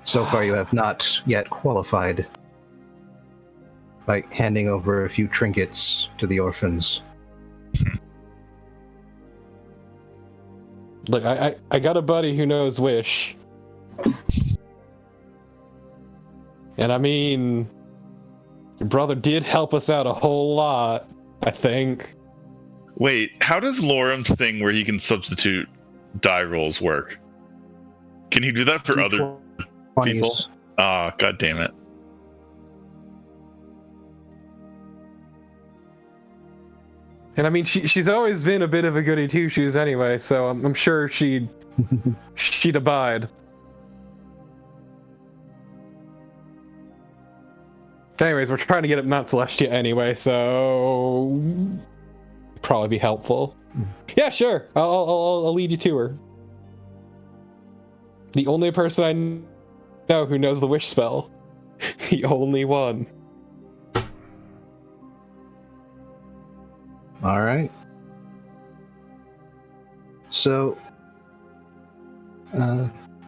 So far, you have not yet qualified by handing over a few trinkets to the orphans. Look, I got a buddy who knows wish. And I mean, your brother did help us out a whole lot, I think. Wait, how does Lorem's thing where he can substitute die rolls work? Can he do that for other people? Ah, god damn it. And I mean, she's always been a bit of a goody two-shoes anyway, so I'm sure she'd abide. Anyways, we're trying to get at Mount Celestia anyway, so probably be helpful. Yeah, sure. I'll lead you to her. The only person I know who knows the wish spell. The only one. All right. So,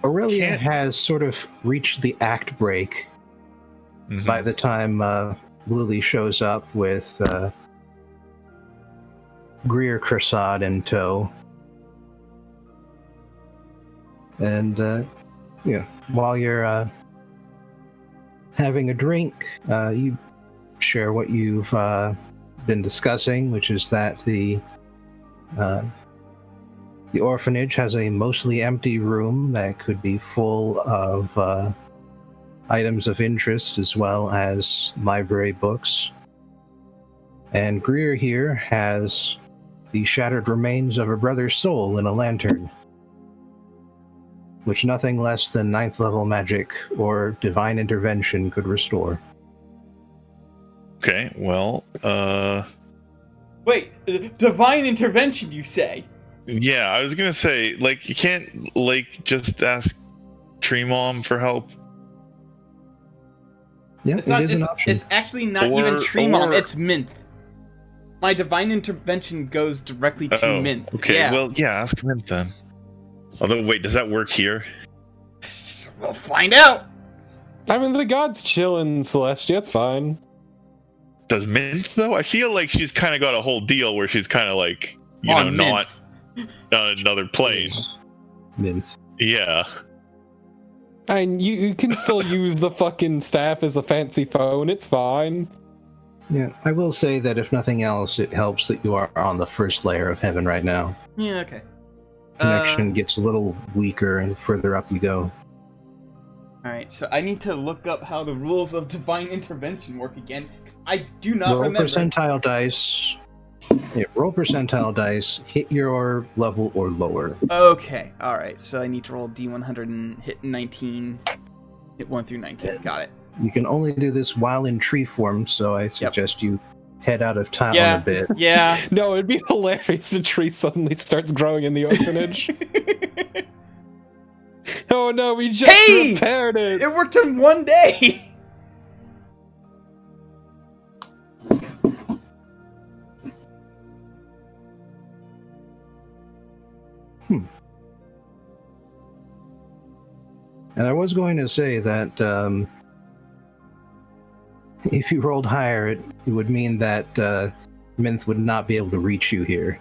Aurelia has sort of reached the act break by the time Lily shows up with Greir Crasad in tow. And, while you're having a drink, you share what you've been discussing, which is that the orphanage has a mostly empty room that could be full of items of interest as well as library books. And Greir here has the shattered remains of a brother's soul in a lantern, which nothing less than 9th level magic or divine intervention could restore. Okay, well, Wait, divine intervention, you say? yeah, I was gonna say, like, you can't, like, just ask Tree Mom for help. Yeah, It's not. it is an option. It's actually not even Tree Mom. It's Mynth. My divine intervention goes directly to Mynth. Okay, yeah. well, yeah, ask Mynth then. Although, wait, does that work here? We'll find out. I mean, the gods chill in Celestia, it's fine. Does Mynth, though? I feel like she's kind of got a whole deal where she's kind of like, you On know, Mynth. not... another plane. Mynth. Yeah. And you can still use the fucking staff as a fancy phone. It's fine. Yeah, I will say that if nothing else, it helps that you are on the first layer of heaven right now. Yeah, okay. Connection gets a little weaker and further up you go. Alright, so I need to look up how the rules of Divine Intervention work again. I do not Roll remember. percentile dice. Yeah, roll percentile dice, hit your level or lower. Okay, alright, so I need to roll D100 and hit 19. Hit 1 through 19, got it. You can only do this while in tree form, so I suggest you head out of town a bit. Yeah. No, it'd be hilarious if a tree suddenly starts growing in the orphanage. Oh no, we just repaired it! It worked in one day! And I was going to say that if you rolled higher, it would mean that Mynth would not be able to reach you here.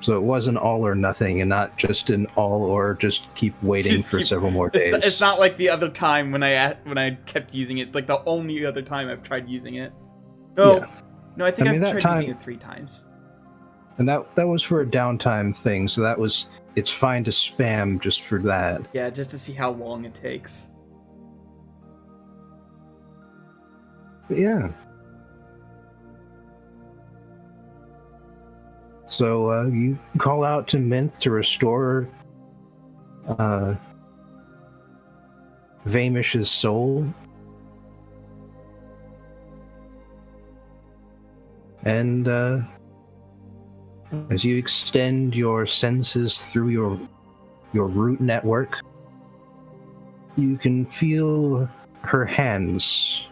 So it was an all or nothing, and not just an all or just keep waiting for several more days. It's not like the other time when I kept using it. Like the only other time I've tried using it. No, Yeah. no, I think I've that tried using it 3 times. And that was for a downtime thing, so it's fine to spam just for that. Yeah, just to see how long it takes. But yeah. So you call out to Mynth to restore Vaimish's soul. And as you extend your senses through your root network, you can feel her hands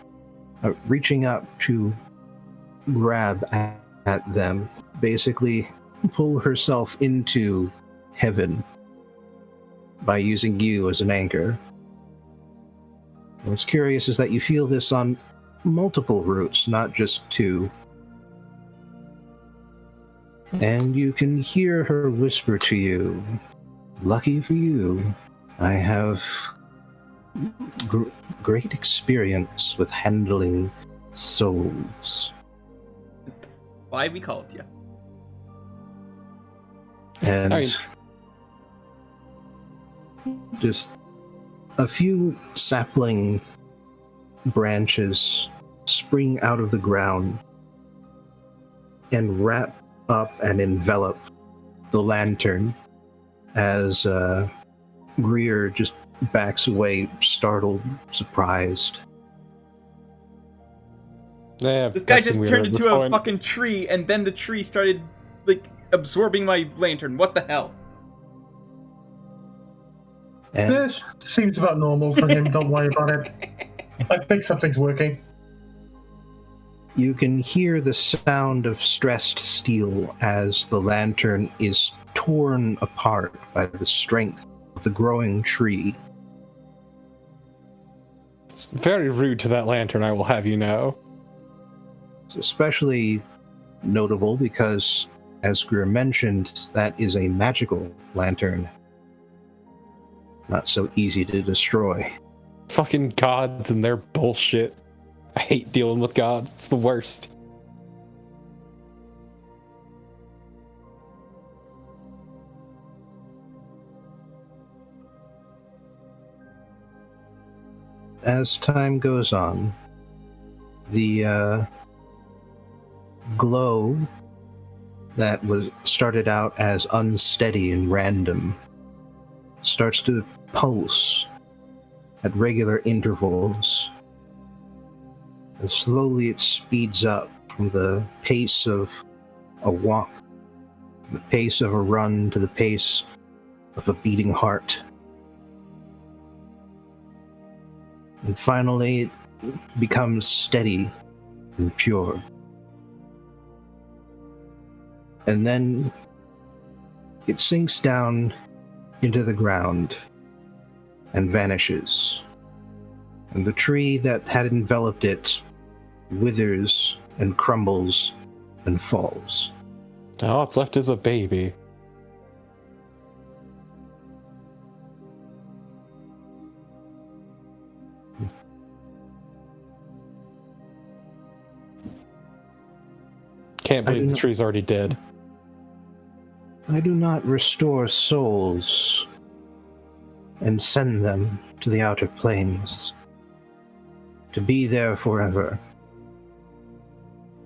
reaching up to grab at them, basically pull herself into heaven by using you as an anchor. What's curious is that you feel this on multiple roots, not just 2. And you can hear her whisper to you, "Lucky for you, I have great experience with handling souls." Why we called you? And just a few sapling branches spring out of the ground and wrap up and envelop the lantern as Greir just backs away, startled, surprised. Yeah, This guy just turned into a fucking tree, and then the tree started, like, absorbing my lantern. What the hell? And This seems about normal for him, don't worry about it. I think something's working. you can hear the sound of stressed steel as the lantern is torn apart by the strength of the growing tree. It's very rude to that lantern, I will have you know. It's especially notable because, as Greir mentioned, that is a magical lantern. Not so easy to destroy. Fucking gods and their bullshit. I hate dealing with gods. It's the worst. As time goes on, the glow that was started out as unsteady and random starts to pulse at regular intervals. And slowly it speeds up from the pace of a walk, the pace of a run, to the pace of a beating heart. And finally it becomes steady and pure. And then it sinks down into the ground and vanishes. And the tree that had enveloped it withers and crumbles and falls. All that's left is a baby. Can't believe the tree's already dead. I do not restore souls and send them to the outer planes to be there forever.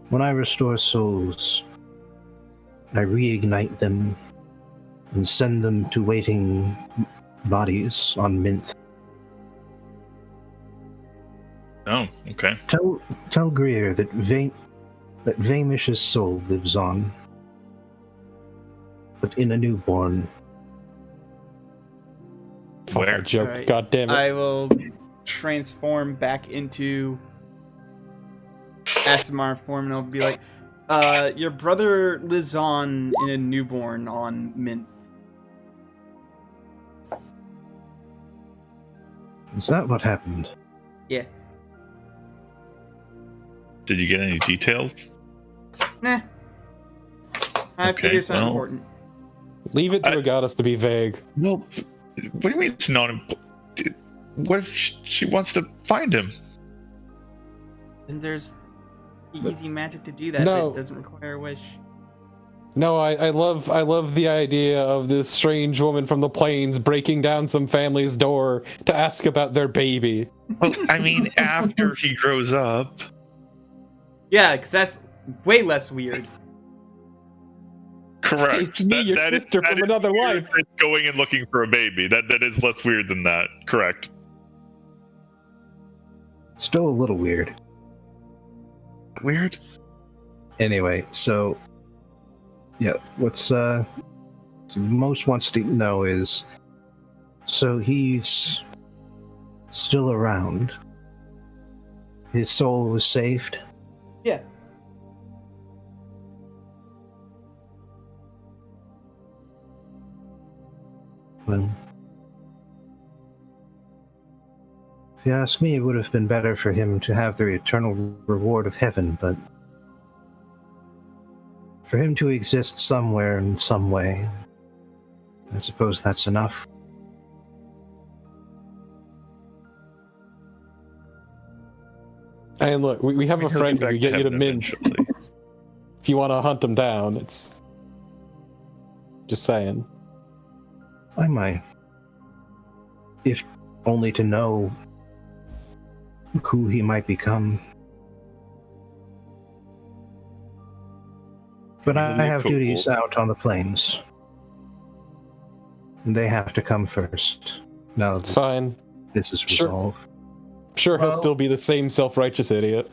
When I restore souls, I reignite them and send them to waiting bodies on Mynth. Oh, okay. Tell Greir that Vaimish's soul lives on, but in a newborn. Where? Joke. Alright, God damn it. I will transform back into Asimar form, and I'll be like, your brother lives on in a newborn on Mynth. Is that what happened? Yeah. Did you get any details? Nah. I Okay, figure it's not well- important. Leave it to a goddess to be vague. Well, what do you mean it's not important? What if she wants to find him? And there's easy magic to do that No. that doesn't require a wish. No, I love the idea of this strange woman from the plains breaking down some family's door to ask about their baby. Well, I mean, after he grows up. Yeah, because that's way less weird. Correct. It's me, your sister from another weird life. than going and looking for a baby. That is less weird than that. Correct. Still a little weird. Weird? Anyway, so yeah, what's most wants to know is, so he's still around. His soul was saved. Yeah. Well, if you ask me, it would have been better for him to have the eternal reward of heaven, but for him to exist somewhere in some way, I suppose that's enough. And look, we have a He'll friend get who back can get you to heaven Mynth eventually. if you want to hunt him down. It's just saying. I might. If only to know who he might become. But I Really have cool. duties out on the plains. And they have to come first. Now It's that fine. this is Sure. resolved. Sure, he'll Well- still be the same self-righteous idiot.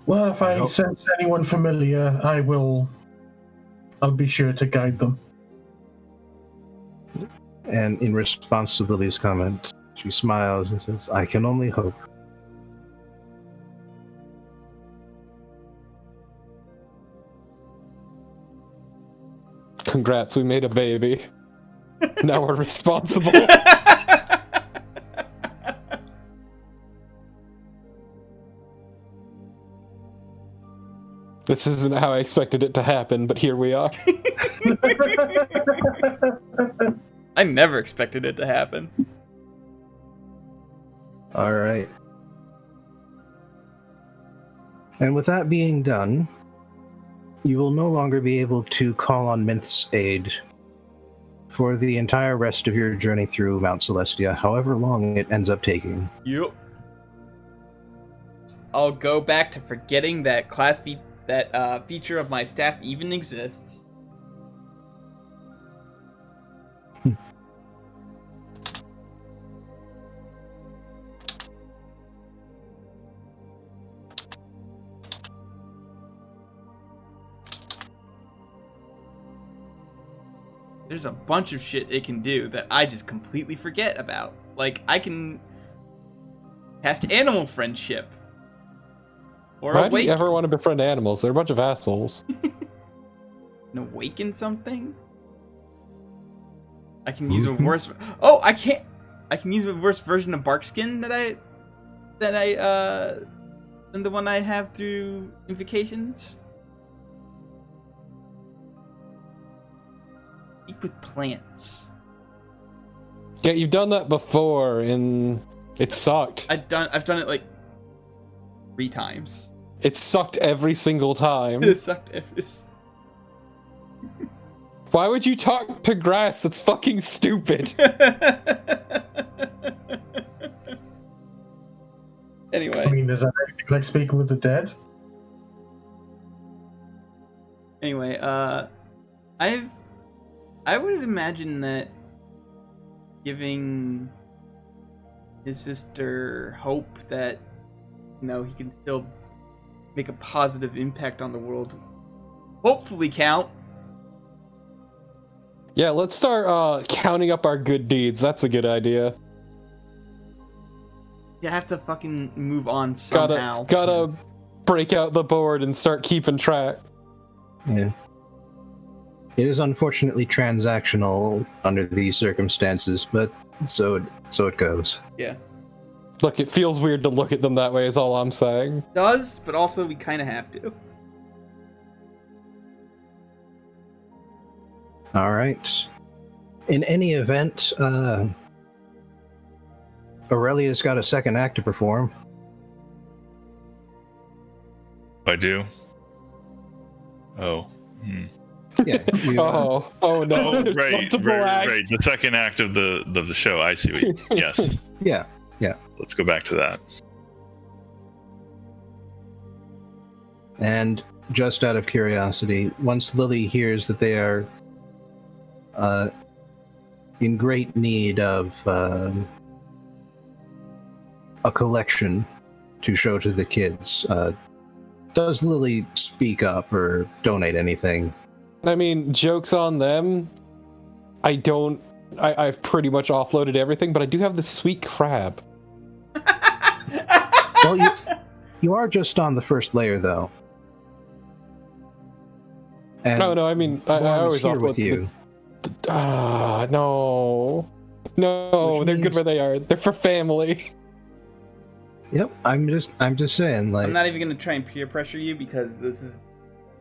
Well, if I Nope. sense anyone familiar, I'll be sure to guide them. And in response to Lily's comment, she smiles and says, I can only hope. Congrats, we made a baby. Now we're responsible. This isn't how I expected it to happen, but here we are. I never expected it to happen. Alright. And with that being done, you will no longer be able to call on Mynth's aid for the entire rest of your journey through Mount Celestia, however long it ends up taking. Yep. I'll go back to forgetting that feature of my staff even exists. There's a bunch of shit it can do that I just completely forget about. Like, I can cast animal friendship. Or Why do you awaken, ever want to befriend animals? They're a bunch of assholes. and awaken something. I can use a worse. Oh, I can't. I can use a worse version of Barkskin than the one I have through invocations. speak with plants. Yeah, you've done that before, and it sucked. I've done it like 3 times. It sucked every single time. It sucked every. Why would you talk to grass? That's fucking stupid. Anyway. I mean, is that anything like speaking with the dead? Anyway, I would imagine that giving his sister hope that, you know, he can still make a positive impact on the world hopefully count. Yeah, let's start counting up our good deeds. That's a good idea. You have to fucking move on somehow. Gotta break out the board and start keeping track. Yeah. It is unfortunately transactional under these circumstances, but so it goes. Yeah. Look, it feels weird to look at them that way is all I'm saying. Does, but also we kind of have to. All right. In any event, Aurelia's got a second act to perform. I do. Oh. Yeah. Oh no. Oh, There's right. multiple acts. The second act of the show. I see. What you, yes. Yeah. Let's go back to that. And just out of curiosity, once Lily hears that they are in great need of a collection to show to the kids, does Lily speak up or donate anything? I mean, joke's on them. I've pretty much offloaded everything, but I do have this sweet crab. Well, you are just on the first layer, though. And No, I mean, I always here offload with you. No, Which they're good means- where they are. They're for family. Yep, I'm just saying, like, I'm not even gonna try and peer pressure you because this is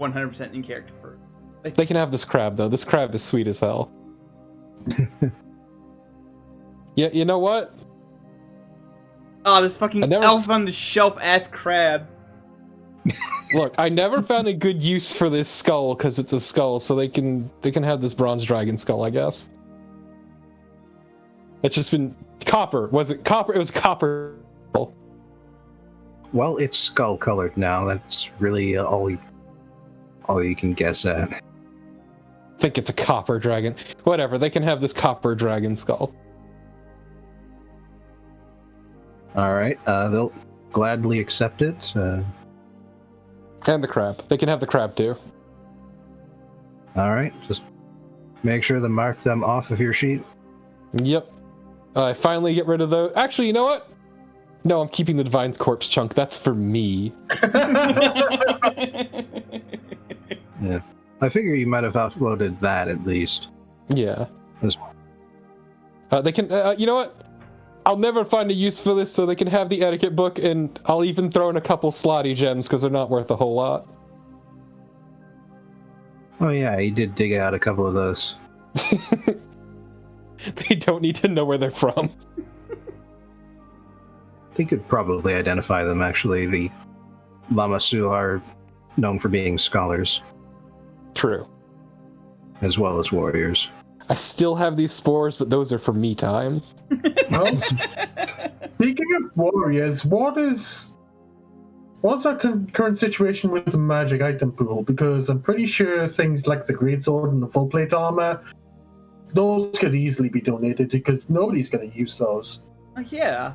100% in character for. They can have this crab though. This crab is sweet as hell. Yeah, you know what? Oh, this fucking I never- elf on the shelf ass crab. Look, I never found a good use for this skull because it's a skull, so they can have this bronze dragon skull, I guess. It's just been copper. Was it copper? It was copper. well, it's skull colored now. That's really all you can guess at. I think it's a copper dragon. Whatever, they can have this copper dragon skull. All right, they'll gladly accept it. And the crab. They can have the crab too. All right, just make sure to mark them off of your sheet. Yep. I finally get rid of those. Actually, you know what? No, I'm keeping the Divine's Corpse chunk. That's for me. Yeah, I figure you might have uploaded that at least. Yeah. That's- They can. You know what? I'll never find a use for this, so they can have the etiquette book, and I'll even throw in a couple slotty gems because they're not worth a whole lot. Oh yeah, you did dig out a couple of those. They don't need to know where they're from. They could probably identify them. Actually, the Lamasu are known for being scholars True. as well as warriors. I still have these spores, but those are for me time. Well, speaking of warriors, what's our current situation with the magic item pool? Because I'm pretty sure things like the greatsword and the full plate armor, those could easily be donated because nobody's going to use those. Yeah.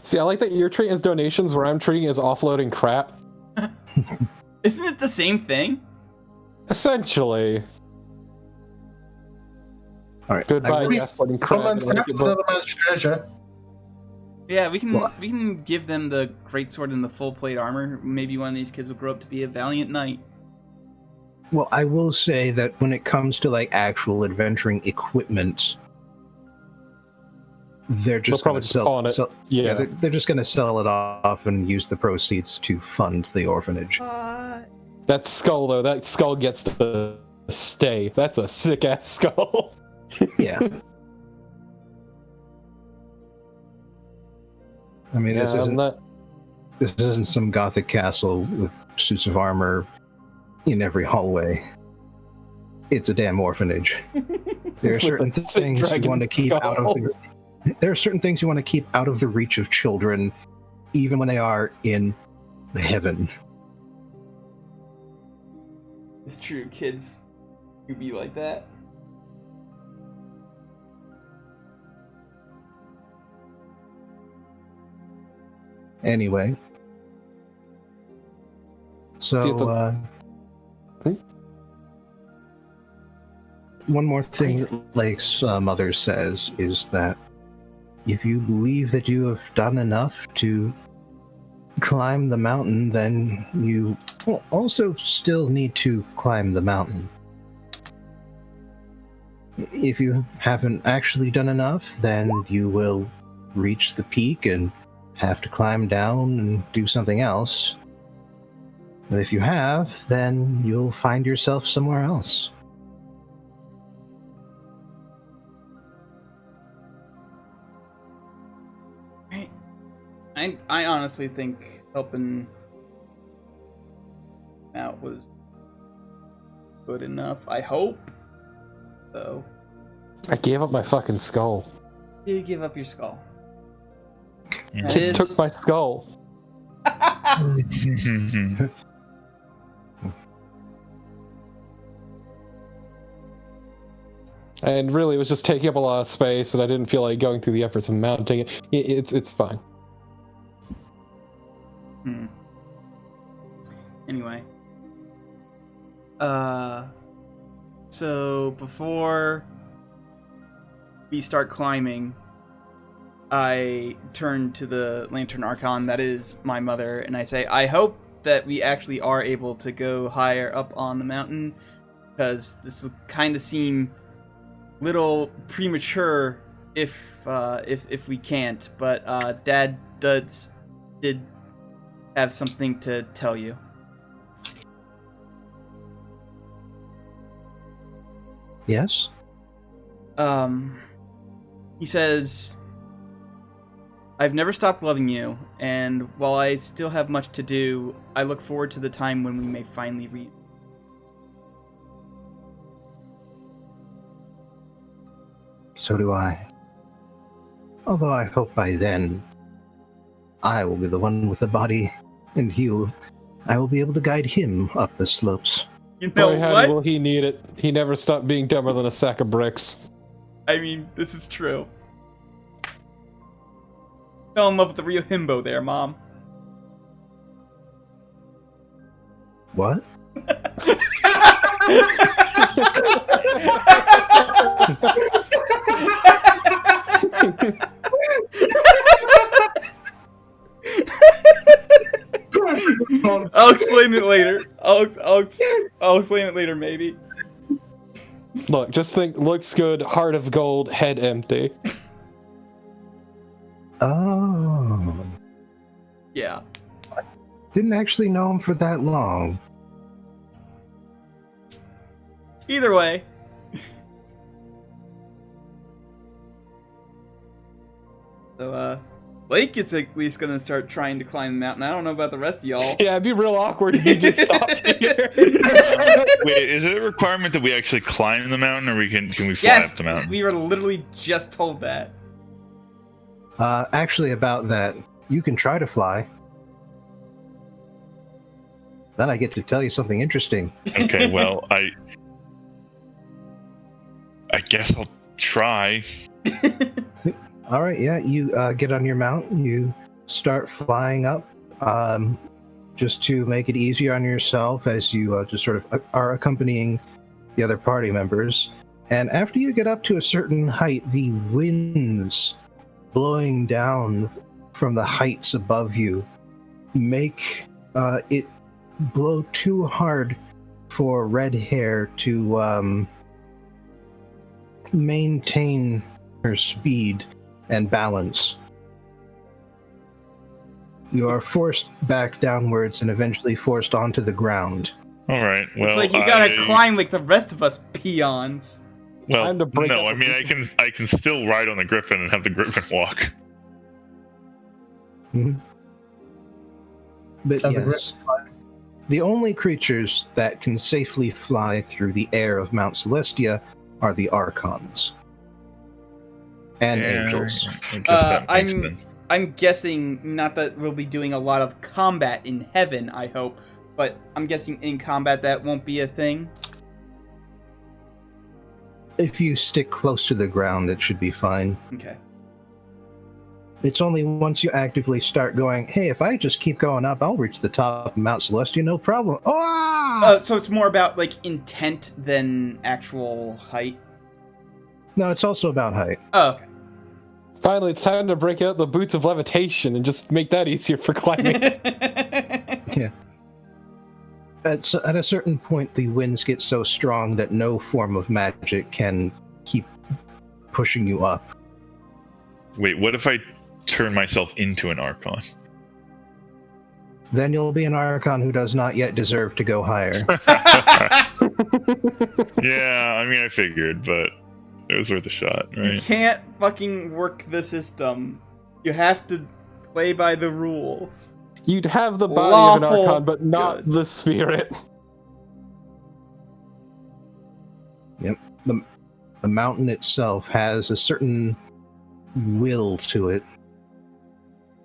See, I like that you're treating as donations where I'm treating as offloading crap. Isn't it the same thing? Essentially. All right, Goodbye, I will- gaslighting crap. Someone's and etiquette crap is book. another man's treasure. Yeah, we can Well- we can give them the greatsword and the full plate armor. Maybe one of these kids will grow up to be a valiant knight. Well, I will say that when it comes to like actual adventuring equipment, they're just probably going to just sell, pawn it. sell- Yeah. they're just going to sell it off and use the proceeds to fund the orphanage. That skull, though, that skull gets to stay. That's a sick-ass skull. Yeah. I mean, this isn't some gothic castle with suits of armor in every hallway. It's a damn orphanage. There are certain things you want to keep out of there are certain things you want to keep out of the reach of children, even when they are in heaven. It's true, kids who be like that. Anyway. So, one more thing that Lake's mother says is that if you believe that you have done enough to climb the mountain, then you also still need to climb the mountain. If you haven't actually done enough, then you will reach the peak and have to climb down and do something else. But if you have, then you'll find yourself somewhere else. I honestly think helping out was good enough. I hope, though. I gave up my fucking skull. You give up your skull. Kids took my skull. And really, it was just taking up a lot of space, and I didn't feel like going through the efforts of mounting it. It's fine. Anyway. So before we start climbing, I turn to the Lantern Archon, that is my mother, and I say, I hope that we actually are able to go higher up on the mountain, because this will kind of seem little premature if we can't, but Dad did have something to tell you. Yes? He says, I've never stopped loving you, and while I still have much to do, I look forward to the time when we may finally reach. So do I. Although I hope by then, I will be the one with the body, and I will be able to guide him up the slopes. You know Boy, what? Will he need it? He never stopped being dumber than a sack of bricks. I mean, this is true. Fell in love with the real himbo there, Mom. What? I'll explain it later. I'll explain it later, maybe. Look, just think, looks good, heart of gold, head empty. Oh. Yeah. Didn't actually know him for that long. Either way. So, Blake is at least gonna start trying to climb the mountain. I don't know about the rest of y'all. Yeah, it'd be real awkward if you just stopped here. Wait, is it a requirement that we actually climb the mountain, or can we fly up the mountain? We were literally just told that. Actually, about that, you can try to fly. Then I get to tell you something interesting. Okay, well, I guess I'll try. All right, yeah, you get on your mount, you start flying up, just to make it easier on yourself as you just sort of are accompanying the other party members. And after you get up to a certain height, the winds blowing down from the heights above you make it blow too hard for Red Hair to maintain her speed and balance. You are forced back downwards and eventually forced onto the ground. All right. Well, It's like you gotta climb like the rest of us peons. Well, Time to break no. up I mean, I can still ride on the griffin and have the griffin walk. Mhm. But As a yes, the only creatures that can safely fly through the air of Mount Celestia are the Archons and angels. I guess that makes sense. I'm guessing not that we'll be doing a lot of combat in heaven, I hope, but I'm guessing in combat that won't be a thing. If you stick close to the ground, it should be fine. Okay. It's only once you actively start going, hey, if I just keep going up, I'll reach the top of Mount Celestia, no problem. So it's more about like intent than actual height. No, it's also about height. Oh, okay. Finally, it's time to break out the boots of levitation and just make that easier for climbing. Yeah. At a certain point, the winds get so strong that no form of magic can keep pushing you up. Wait, what if I turn myself into an Archon? Then you'll be an Archon who does not yet deserve to go higher. Yeah, I mean, I figured, but it was worth a shot, You right? can't fucking work the system. You have to play by the rules. You'd have the body of an Lawful Archon, but not good. the spirit. Yep. The mountain itself has a certain will to it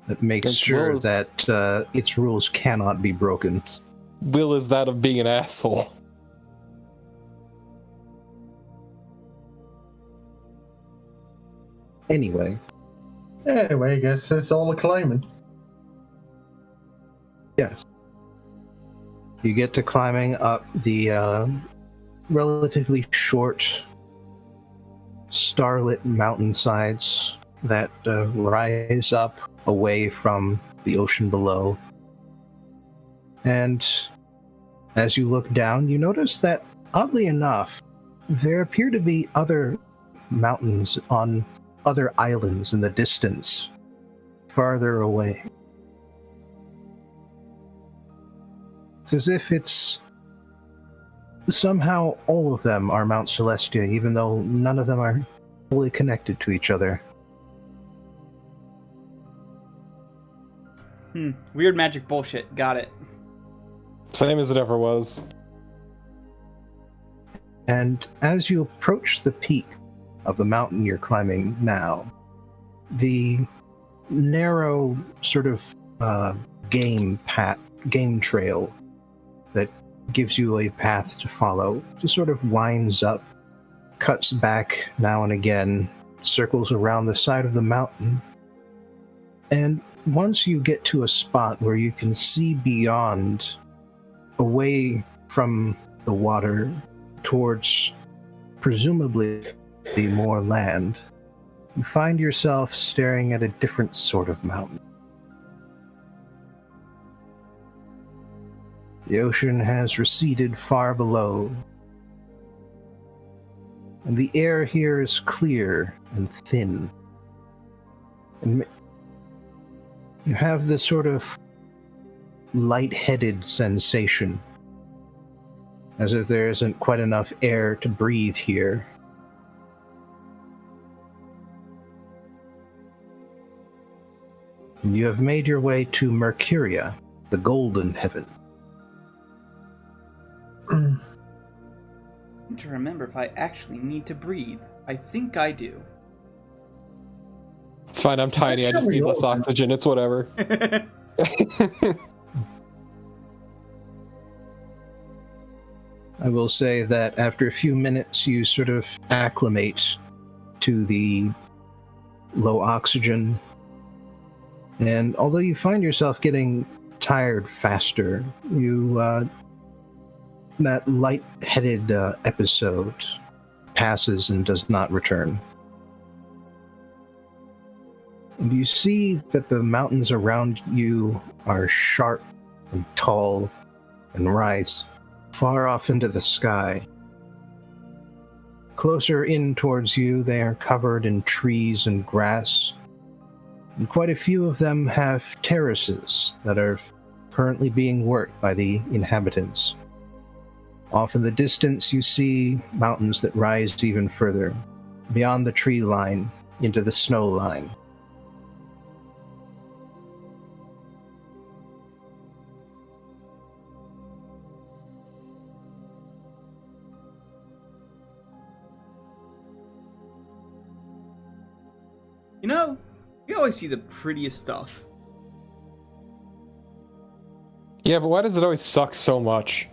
that makes Its sure rules. that its rules cannot be broken. Will is that of being an asshole. Anyway, Anyway, I guess it's all the climbing. yes. You get to climbing up the relatively short, starlit mountainsides that rise up away from the ocean below. And as you look down, you notice that, oddly enough, there appear to be other mountains on other islands in the distance, farther away. It's as if it's somehow all of them are Mount Celestia, even though none of them are fully connected to each other. Weird magic bullshit. Got it. Same as it ever was. And as you approach the peak of the mountain you're climbing now, the narrow sort of game trail that gives you a path to follow just sort of winds up, cuts back now and again, circles around the side of the mountain, and once you get to a spot where you can see beyond, away from the water, towards presumably more land, you find yourself staring at a different sort of mountain. The ocean has receded far below, and the air here is clear and thin. And you have this sort of lightheaded sensation, as if there isn't quite enough air to breathe here. You have made your way to Mercuria, the Golden Heaven. I need to remember if I actually need to breathe. I think I do. It's fine, I'm tiny, I just need less oxygen, it's whatever. I will say that after a few minutes, you sort of acclimate to the low oxygen. And although you find yourself getting tired faster, that light-headed episode passes and does not return. And you see that the mountains around you are sharp and tall and rise far off into the sky. Closer in towards you, they are covered in trees and grass, and quite a few of them have terraces that are currently being worked by the inhabitants. Off in the distance, you see mountains that rise even further, beyond the tree line, into the snow line. You know, we always see the prettiest stuff. Yeah, but why does it always suck so much?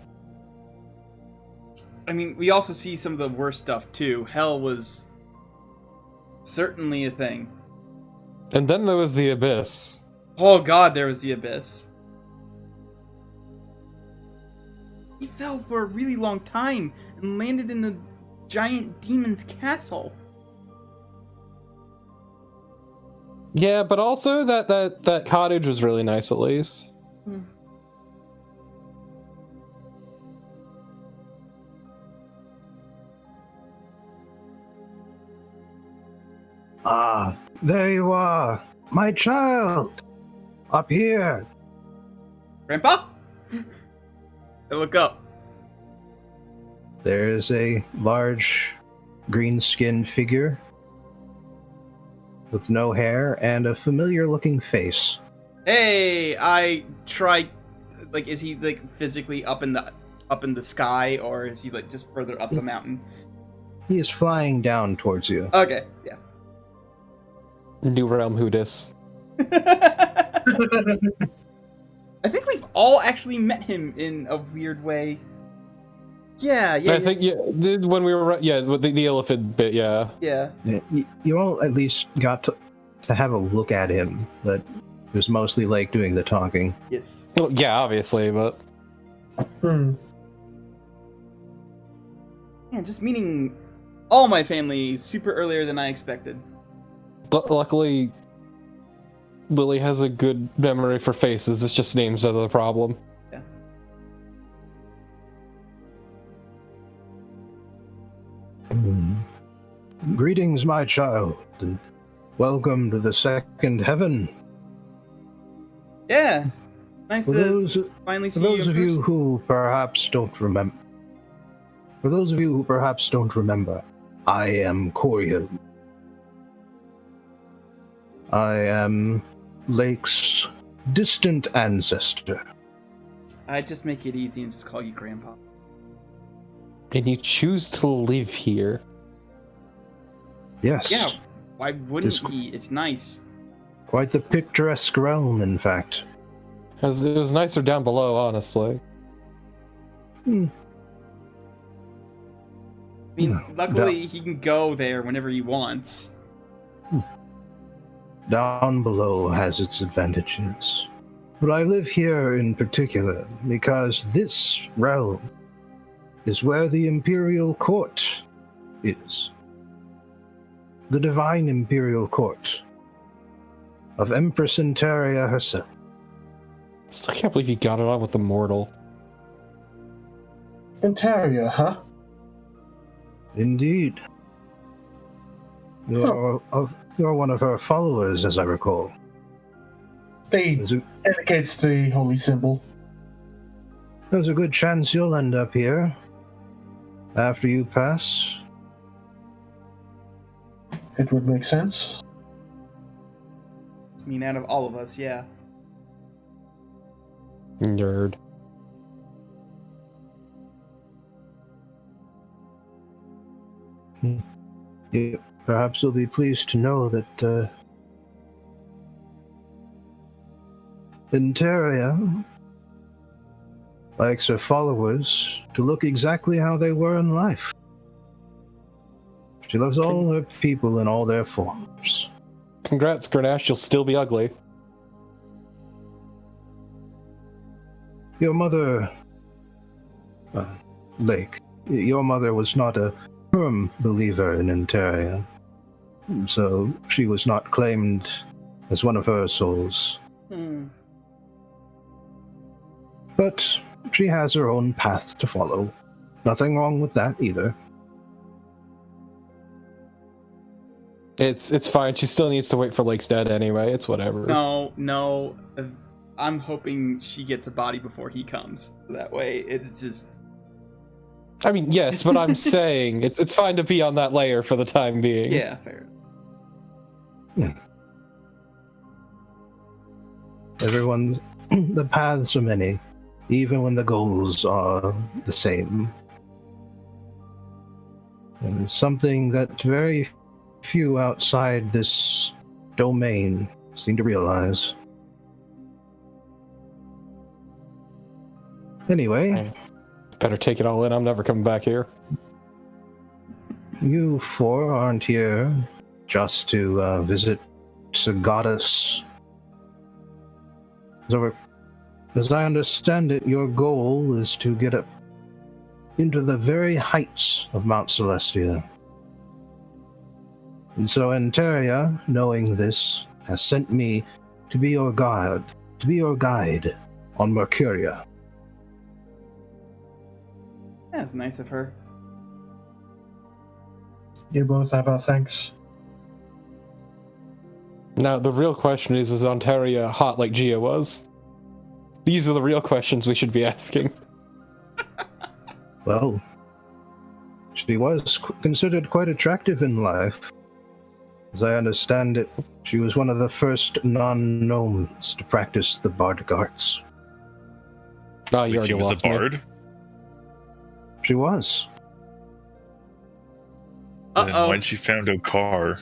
I mean, we also see some of the worst stuff too. Hell was certainly a thing. And then there was the Abyss. Oh god, there was the Abyss. He fell for a really long time and landed in a giant demon's castle. Yeah, but also that cottage was really nice at least. Ah, there you are, my child, up here. Grandpa? I look up. There is a large green-skinned figure with no hair and a familiar-looking face. Hey, I try. Like, is he like physically up in the sky, or is he like just further up the mountain? He is flying down towards you. Okay, yeah. New Realm Who Dis. I think we've all actually met him in a weird way. Yeah. I think when we were with the elephant bit, yeah. Yeah. You all at least got to have a look at him, but it was mostly Lake doing the talking. Yes. Well, yeah, obviously, but Man, just meeting all my family super earlier than I expected. luckily Lily has a good memory for faces. It's just names that are the problem. Yeah. Greetings, my child, and welcome to the second heaven. Yeah. It's nice For to those, finally for see those you. of you who perhaps don't remember, I am Coriel. I am Lake's distant ancestor. I'd just make it easy and just call you Grandpa. And you choose to live here. Yes. Yeah. Why wouldn't he? It's nice. Quite the picturesque realm, in fact. It was nicer down below, honestly. I mean, luckily he can go there whenever he wants. Down below has its advantages. But I live here in particular because this realm is where the Imperial Court is. The Divine Imperial Court of Empress Interia herself. I can't believe you got it on with the mortal. Interia, huh? Indeed. You're one of her followers, as I recall. They indicates the holy symbol. There's a good chance you'll end up here after you pass. It would make sense. I mean, out of all of us, yeah. Nerd. Yeah, perhaps you'll be pleased to know that Interia likes her followers to look exactly how they were in life. She loves all her people in all their forms. Congrats, Grenache, you'll still be ugly. Your mother, Lake, your mother was not a firm believer in Interia, so she was not claimed as one of her souls. But she has her own path to follow. Nothing wrong with that either. It's fine. She still needs to wait for Lake's dead anyway. It's whatever. No. I'm hoping she gets a body before he comes. That way, it's just... I mean, yes, but I'm saying it's fine to be on that layer for the time being. Yeah, fair. Everyone, the paths are many, even when the goals are the same. And something that very few outside this domain seem to realize. Anyway, Better take it all in. I'm never coming back here. you four aren't here just to visit a goddess. So, as I understand it, your goal is to get up into the very heights of Mount Celestia. And so Antaria, knowing this, has sent me to be your guide on Mercuria. That's nice of her. You both have our thanks. Now, the real question is Ontaria hot like Gia was? These are the real questions we should be asking. Well, she was considered quite attractive in life. As I understand it, she was one of the first non-gnomes to practice the bardic arts. Oh, you Wait, already she was a lost me. bard? She was. Then Uh-oh. why'd she found Okar?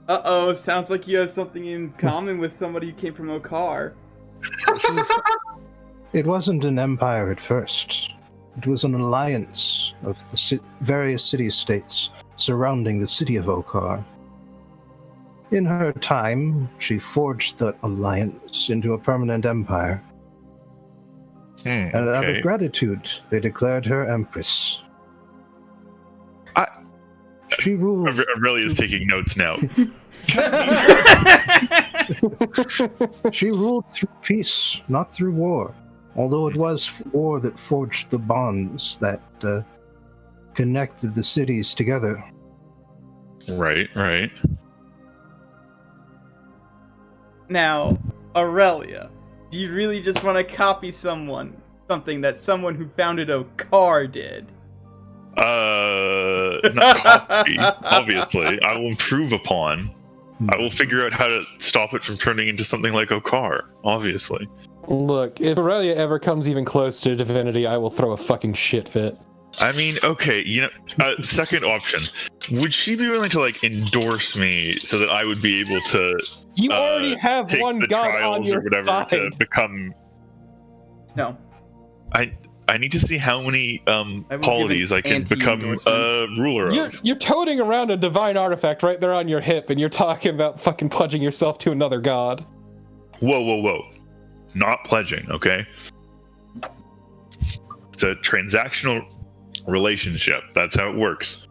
Uh-oh, sounds like you have something in common with somebody who came from Okar. It wasn't an empire at first. It was an alliance of the various city-states surrounding the city of Okar. In her time, she forged that alliance into a permanent empire. And out of gratitude, they declared her empress. She ruled. Aurelia is taking notes now. She ruled through peace, not through war. Although it was war that forged the bonds that connected the cities together. Right. Now, Aurelia, do you really just want to copy something that someone who founded Okar did? Not copy, obviously. I will improve upon. I will figure out how to stop it from turning into something like Okar, obviously. Look, if Aurelia ever comes even close to divinity, I will throw a fucking shit fit. I mean, okay, second option. Would she be willing to, endorse me so that I would be able to You already have take one the god on trials your or whatever side. to become... No. I need to see how many will polities give I an can become anti-endorsement. ruler of. You're toting around a divine artifact right there on your hip, and you're talking about fucking pledging yourself to another god. Whoa. Not pledging, okay? It's a transactional relationship. That's how it works.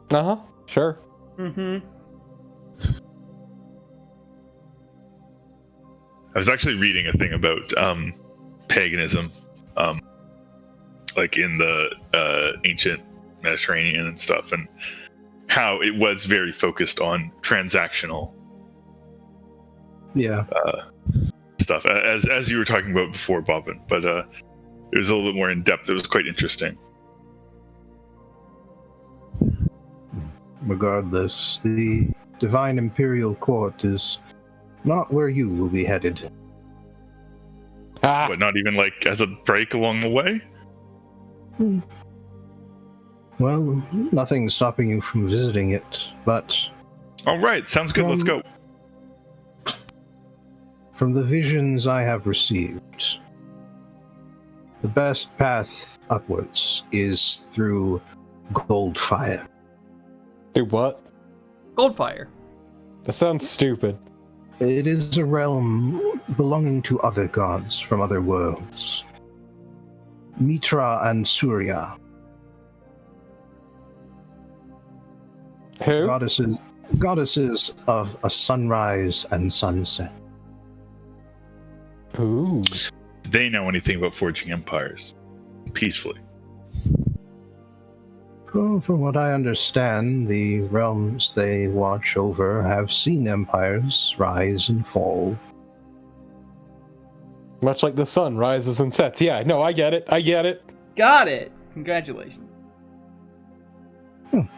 Uh-huh, sure. Mm-hmm. I was actually reading a thing about paganism, in the ancient Mediterranean and stuff, and how it was very focused on transactional stuff, as you were talking about before, Bobbin. But it was a little bit more in depth. It was quite interesting. Regardless, the Divine Imperial Court is not where you will be headed. But not even as a break along the way? Well, nothing's stopping you from visiting it, but... All right, sounds good. Let's go. From the visions I have received, the best path upwards is through Goldfire. Do what? Goldfire. That sounds stupid. It is a realm belonging to other gods from other worlds. Mitra and Surya. Who? Goddesses of a sunrise and sunset. Ooh. Do they know anything about forging empires peacefully? Well, from what I understand, the realms they watch over have seen empires rise and fall. Much like the sun rises and sets. Yeah, no, I get it. Got it. Congratulations.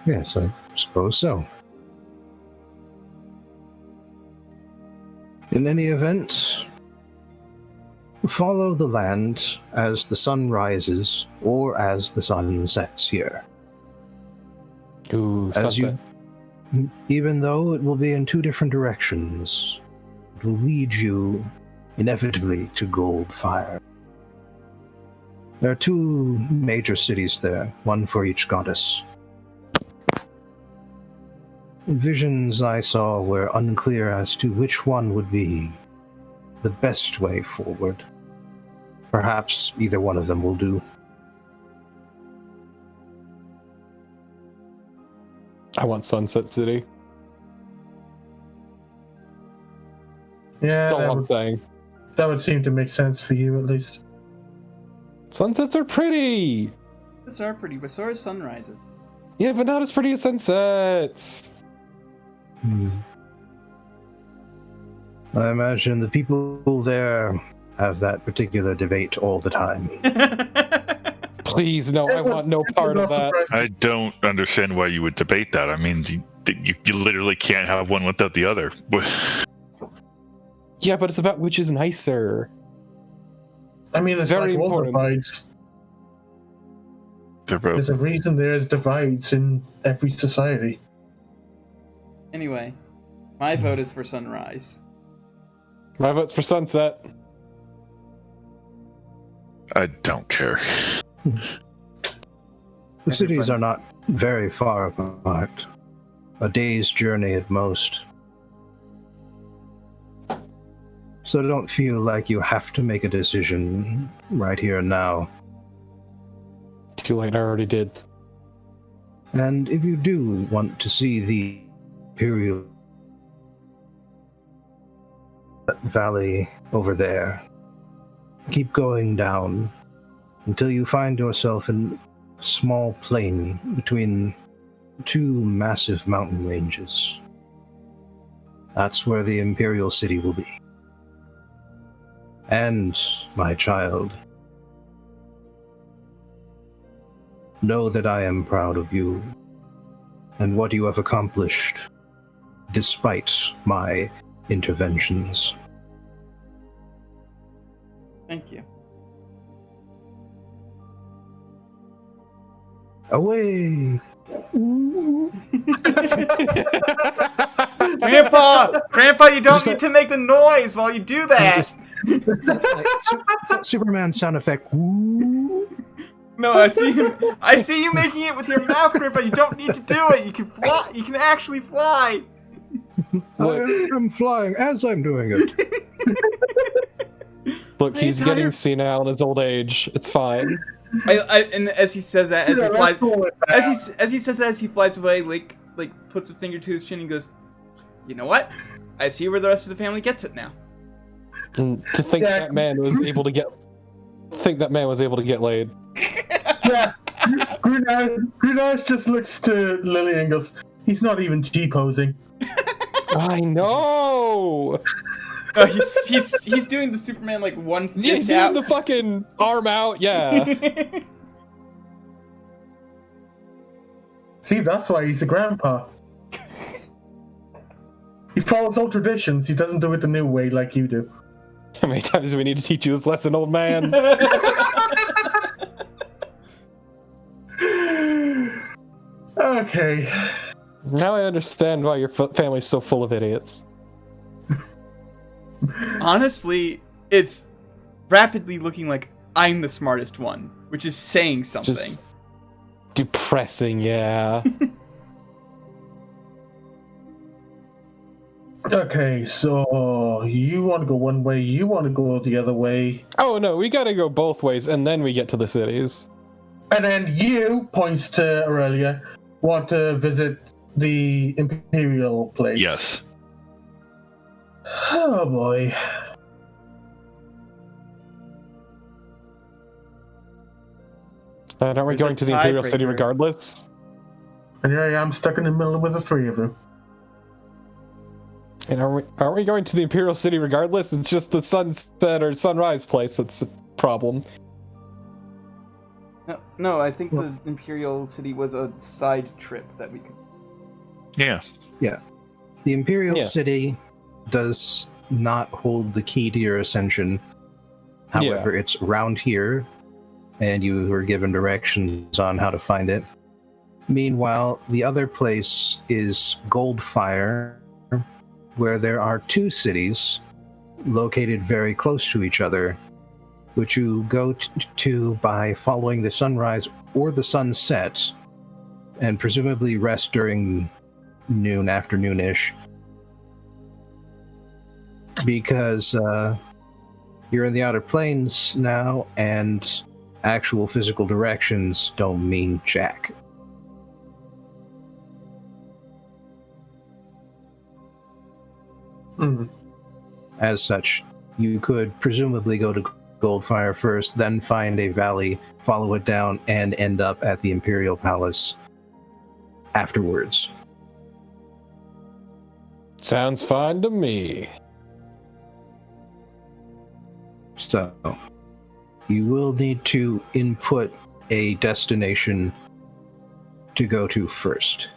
Yes, I suppose so. In any event, follow the land as the sun rises or as the sun sets here. Ooh, As sunset. Even though it will be in two different directions, it will lead you inevitably to Goldfire. There are two major cities there, one for each goddess. Visions I saw were unclear as to which one would be the best way forward. Perhaps either one of them will do. I want Sunset City. Yeah, That's all I'm saying. that would seem to make sense for you, at least. Sunsets are pretty! These are pretty, but so are sunrises. Yeah, but not as pretty as sunsets! I imagine the people there have that particular debate all the time. Please, no, I want no part of that. I don't understand why you would debate that. I mean, you literally can't have one without the other. Yeah, but it's about which is nicer. I mean, It's it's very like all important. divides. They're both. There's a reason there's divides in every society. Anyway, my vote is for sunrise. My vote's for sunset. I don't care. The cities are not very far apart. A day's journey at most. So don't feel like you have to make a decision right here and now. Too late, I already did. And if you do want to see the Imperial Valley over there, keep going down until you find yourself in a small plain between two massive mountain ranges. That's where the Imperial City will be. And, my child, know that I am proud of you and what you have accomplished despite my interventions. Thank you. Away! Grandpa, you don't need to make the noise while you do that. It's that Superman sound effect. Woo. No, I see you making it with your mouth, Grandpa. You don't need to do it. You can fly. You can actually fly. I'm flying as I'm doing it. Look, he's getting senile in his old age. It's fine. And as he says that, as he Yeah, flies, let's go with that. as he says that, as he flies away, like puts a finger to his chin and goes, "You know what? I see where the rest of the family gets it now." And to think that man was able to get laid. Yeah, Green Eyes just looks to Lily and goes, "He's not even G-posing." I know. Oh, he's doing the Superman like one Yeah, he's fist doing out. the fucking arm out. Yeah. See, that's why he's a grandpa. He follows old traditions. He doesn't do it the new way like you do. How many times do we need to teach you this lesson, old man? Okay. Now I understand why your family's so full of idiots. Honestly, it's rapidly looking like I'm the smartest one, which is saying something. Just depressing, yeah. Okay, so you want to go one way, you want to go the other way, Oh no, we gotta go both ways, and then we get to the cities. and then you, points to Aurelia, want to visit the Imperial place. Yes. Oh boy. Aren't we There's a going to the Imperial City tiebreaker. regardless? And here I am stuck in the middle with the three of them. And aren't we going to the Imperial City regardless? It's just the sunset or sunrise place that's the problem. No, I think the Imperial City was a side trip that we could... Yeah. The Imperial City does not hold the key to your ascension. However, it's around here, and you were given directions on how to find it. Meanwhile, the other place is Goldfire, where there are two cities located very close to each other, which you go to by following the sunrise or the sunset, and presumably rest during noon, afternoonish, because you're in the Outer Planes now, and actual physical directions don't mean jack. As such, you could presumably go to Goldfire first, then find a valley, follow it down, and end up at the Imperial Palace afterwards. Sounds fine to me. So, you will need to input a destination to go to first.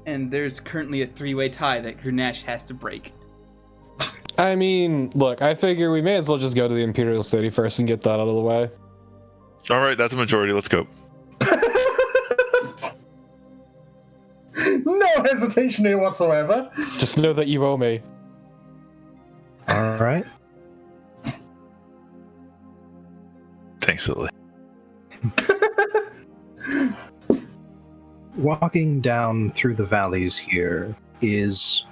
And there's currently a three-way tie that Grenache has to break. I mean, look, I figure we may as well just go to the Imperial City first and get that out of the way. All right, that's a majority. Let's go. No hesitation here whatsoever. Just know that you owe me. All right. Thanks, Lily. Walking down through the valleys here is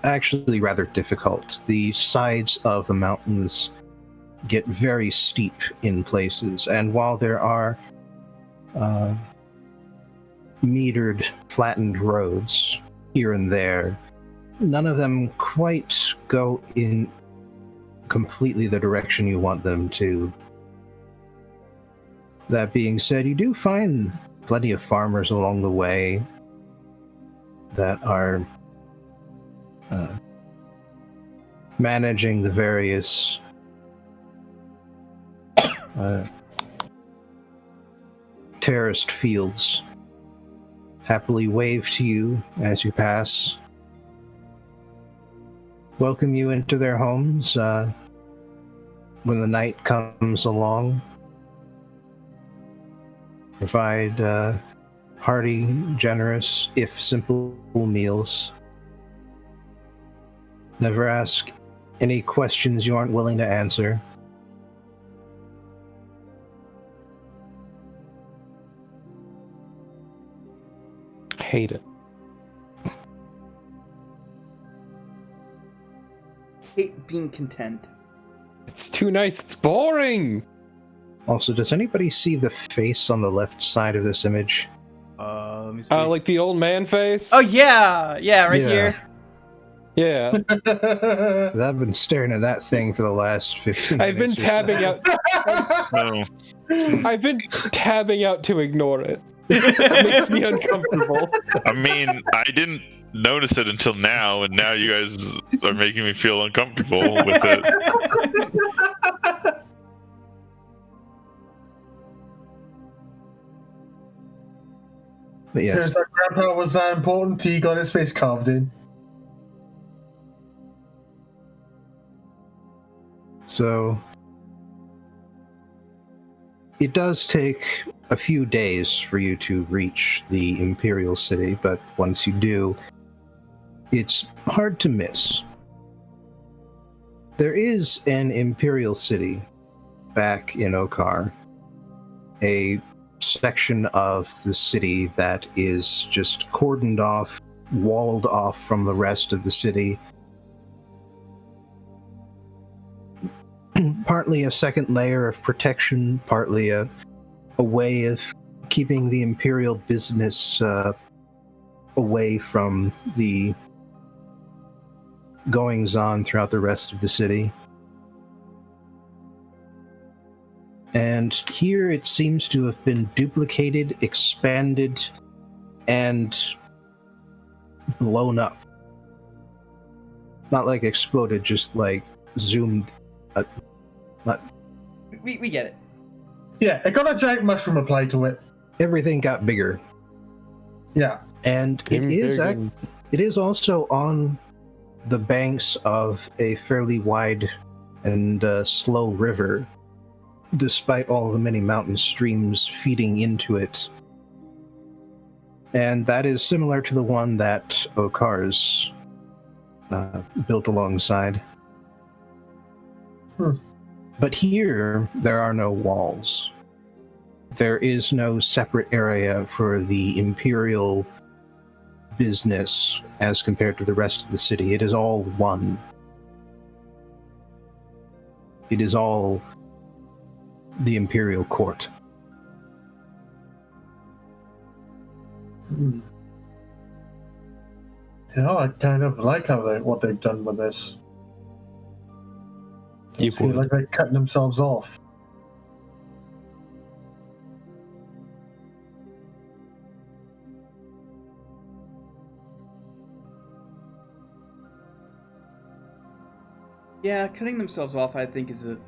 actually rather difficult. The sides of the mountains get very steep in places, and while there are metered, flattened roads here and there, none of them quite go in completely the direction you want them to. That being said, you do find plenty of farmers along the way that are managing the various terraced fields. Happily wave to you as you pass. Welcome you into their homes when the night comes along. Provide hearty, generous, if simple meals. Never ask any questions you aren't willing to answer. Hate it. Hate being content. It's too nice. It's boring. Also, does anybody see the face on the left side of this image? Let me see. Like the old man face? Oh, yeah! Yeah, right here. Yeah. I've been staring at that thing for the last 15 minutes. I've been tabbing out. No. I've been tabbing out to ignore it. It makes me uncomfortable. I mean, I didn't notice it until now, and now you guys are making me feel uncomfortable with it. But yes. Turns out Grandpa was that important, he got his face carved in. So, it does take a few days for you to reach the Imperial City, but once you do, it's hard to miss. There is an Imperial City back in Okar, a section of the city that is just cordoned off, walled off from the rest of the city. Partly a second layer of protection, partly a way of keeping the Imperial business away from the goings-on throughout the rest of the city. And here it seems to have been duplicated, expanded, and blown up. Not like exploded, just like zoomed. We get it. Yeah, it got a giant mushroom applied to it. Everything got bigger. Yeah. And it is also on the banks of a fairly wide and slow river, despite all the many mountain streams feeding into it. And that is similar to the one that Okar's built alongside. But here, there are no walls. There is no separate area for the Imperial business as compared to the rest of the city. It is all one. It is all the Imperial court. Yeah, I kind of like what they've done with this. I feel like they're cutting themselves off. Yeah, cutting themselves off, I think, is a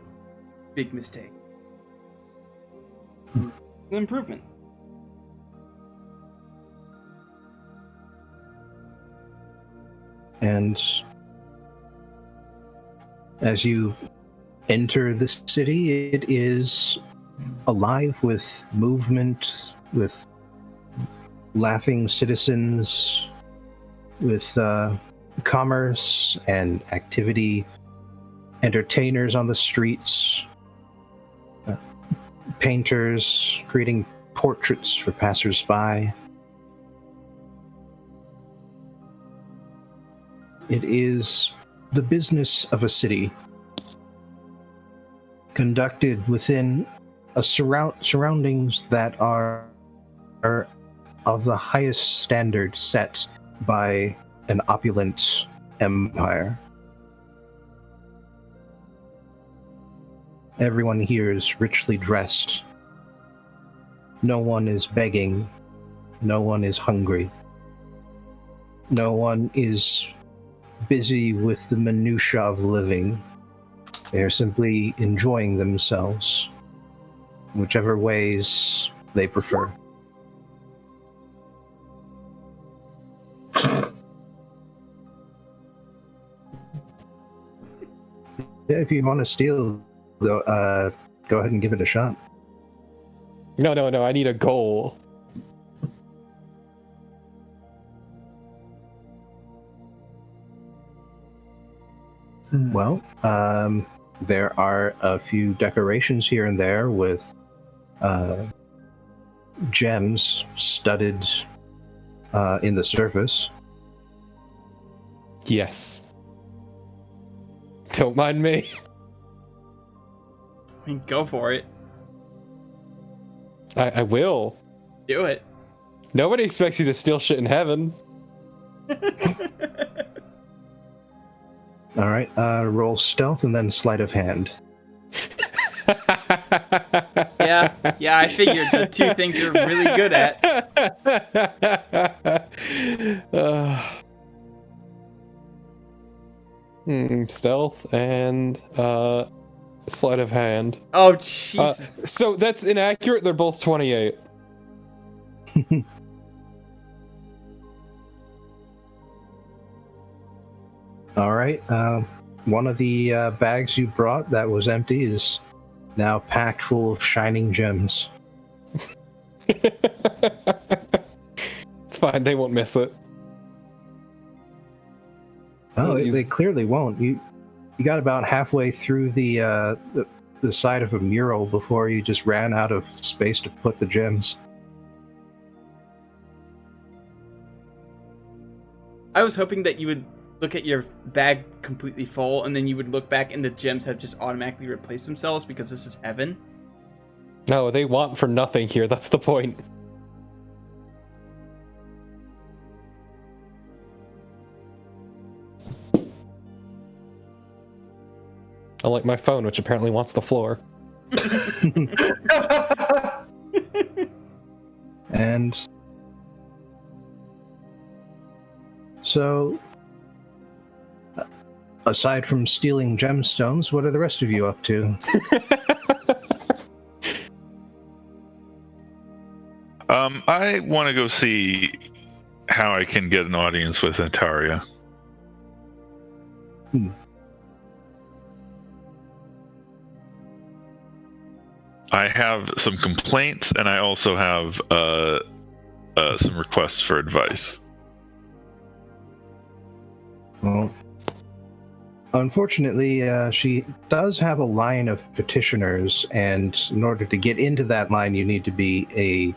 big mistake. An improvement. And as you enter the city, it is alive with movement, with laughing citizens, with commerce and activity, entertainers on the streets, painters creating portraits for passers-by. It is the business of a city conducted within a surroundings that are of the highest standard set by an opulent empire. Everyone here is richly dressed. No one is begging. No one is hungry. No one is busy with the minutiae of living. They are simply enjoying themselves, whichever ways they prefer. Yeah, if you want to steal, go ahead and give it a shot. No, I need a goal. Well, there are a few decorations here and there with gems studded in the surface. Yes. Don't mind me. I mean, go for it. I will. Do it. Nobody expects you to steal shit in heaven. All right, roll stealth and then sleight of hand. Yeah, I figured the two things you're really good at. Stealth and sleight of hand. Oh, Jesus. So that's inaccurate. They're both 28. All right. One of the bags you brought that was empty is now packed full of shining gems. It's fine. They won't miss it. Oh, they clearly won't. You got about halfway through the side of a mural before you just ran out of space to put the gems. I was hoping that you would look at your bag completely full, and then you would look back and the gems have just automatically replaced themselves because this is heaven. No, they want for nothing here. That's the point. Unlike my phone, which apparently wants the floor. And so, aside from stealing gemstones, what are the rest of you up to? I want to go see how I can get an audience with Antaria. I have some complaints, and I also have some requests for advice. Well, unfortunately, she does have a line of petitioners, and in order to get into that line, you need to be a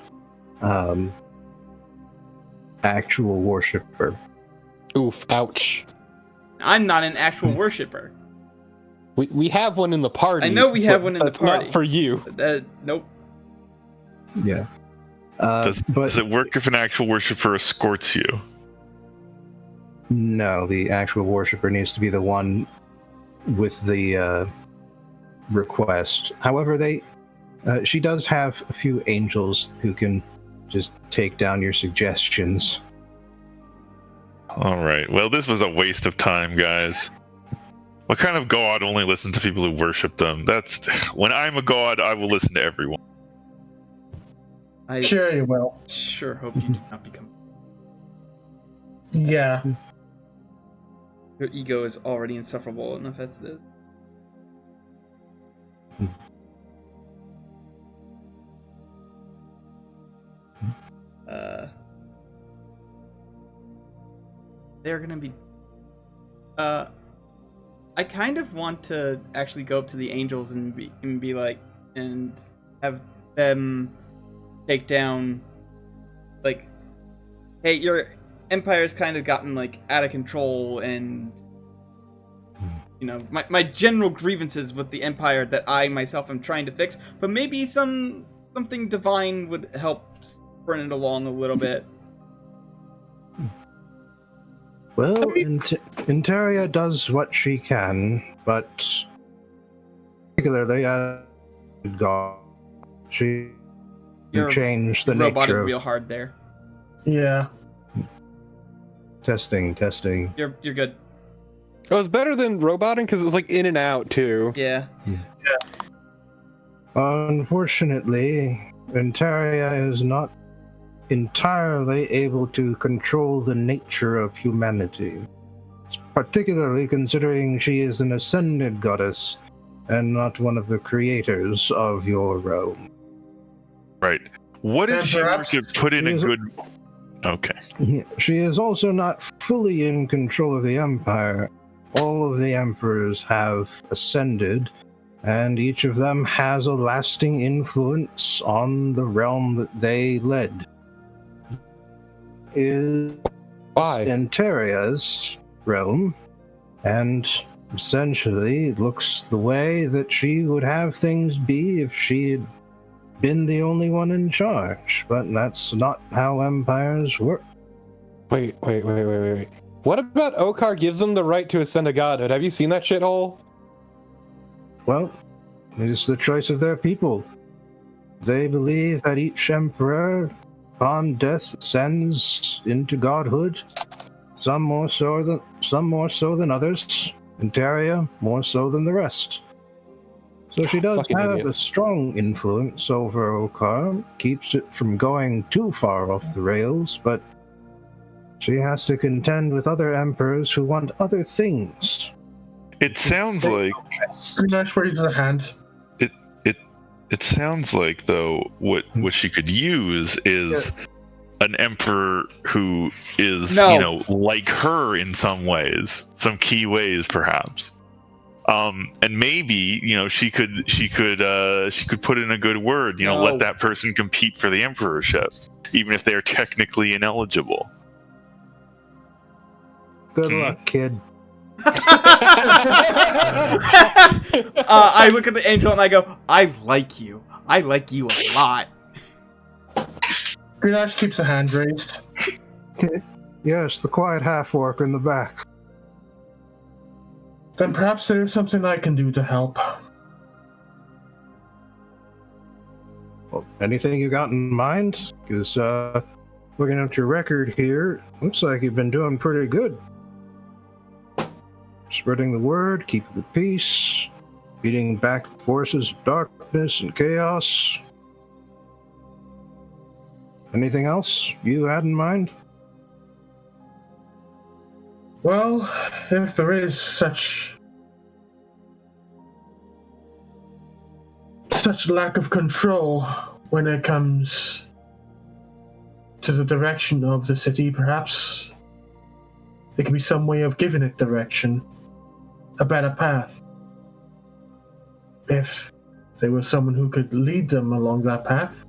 actual worshiper. Oof, ouch. I'm not an actual worshiper. We have one in the party. I know we have one in the that's party. not for you. Nope. Yeah. Does it work if an actual worshiper escorts you? No, the actual worshiper needs to be the one with the request. However, she does have a few angels who can just take down your suggestions. All right. Well, this was a waste of time, guys. What kind of god only listens to people who worship them? When I'm a god, I will listen to everyone. I Sure you will. sure hope you do not become. Yeah. Your ego is already insufferable enough as it is. They're gonna be. I kind of want to actually go up to the angels and be like, and have them take down, like, hey, your empire's kind of gotten like out of control, and you know, my general grievances with the empire that I myself am trying to fix, but maybe something divine would help sprint it along a little bit. Well, Interia does what she can, but particularly God, she changed the nature of real hard there. Yeah. testing. You're good. It was better than roboting because it was like in and out too. Yeah. Unfortunately, Interia is not entirely able to control the nature of humanity, particularly considering she is an ascended goddess and not one of the creators of your realm. Right. What if she were to put in a good... Okay. She is also not fully in control of the Empire. All of the emperors have ascended, and each of them has a lasting influence on the realm that they led. Is Anteria's realm, and essentially it looks the way that she would have things be if she had been the only one in charge, but that's not how empires work. Wait. What about Okar gives them the right to ascend to godhood? Have you seen that shithole? Well, it's the choice of their people. They believe that each emperor upon death ascends into godhood, some more so than others. Interia more so than the rest. So she does Fucking have idiots. a strong influence over Okar, keeps it from going too far off the rails, but she has to contend with other emperors who want other things. It sounds like... Grenache raises a hand. It sounds like, though, what she could use is an emperor who is, like her in some ways, some key ways, perhaps. And maybe, she could put in a good word, let that person compete for the emperorship, even if they are technically ineligible. Good luck, kid. I look at the angel and I go, I like you. I like you a lot. Grenache keeps a hand raised. Yes, the quiet half-orc in the back. Then perhaps there's something I can do to help. Well, anything you got in mind? Because looking at your record here, looks like you've been doing pretty good. Spreading the word, keeping the peace, beating back the forces of darkness and chaos. Anything else you had in mind? Well, if there is such lack of control when it comes to the direction of the city, perhaps there could be some way of giving it direction, a better path. If there was someone who could lead them along that path,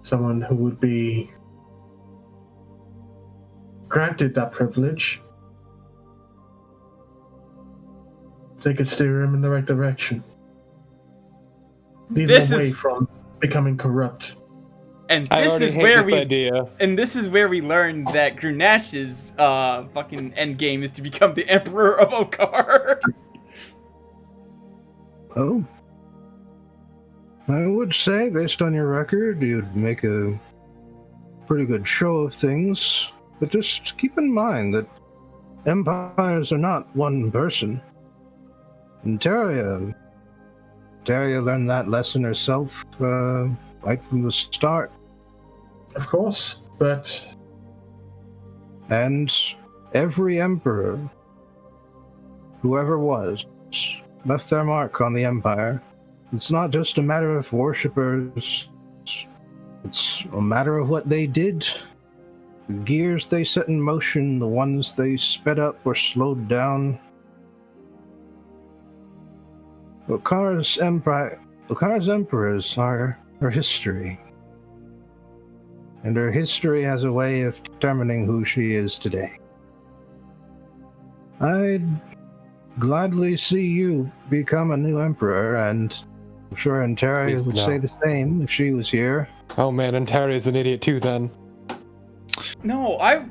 someone who would be granted that privilege, they could steer him in the right direction. Lead him away from becoming corrupt. And I this already is hate where this idea. And this is where we learned that Grunash's fucking end game is to become the Emperor of Okar. Oh. I would say, based on your record, you'd make a pretty good show of things. But just keep in mind that empires are not one person. And Teria learned that lesson herself right from the start. Of course, but... And every emperor, whoever was, left their mark on the empire. It's not just a matter of worshippers. It's a matter of what they did. The gears they set in motion, the ones they sped up or slowed down. Okar's emperors are her history. And her history has a way of determining who she is today. I'd gladly see you become a new emperor, and I'm sure Antaria would say the same if she was here. Oh man, Antaria's an idiot too then. No, I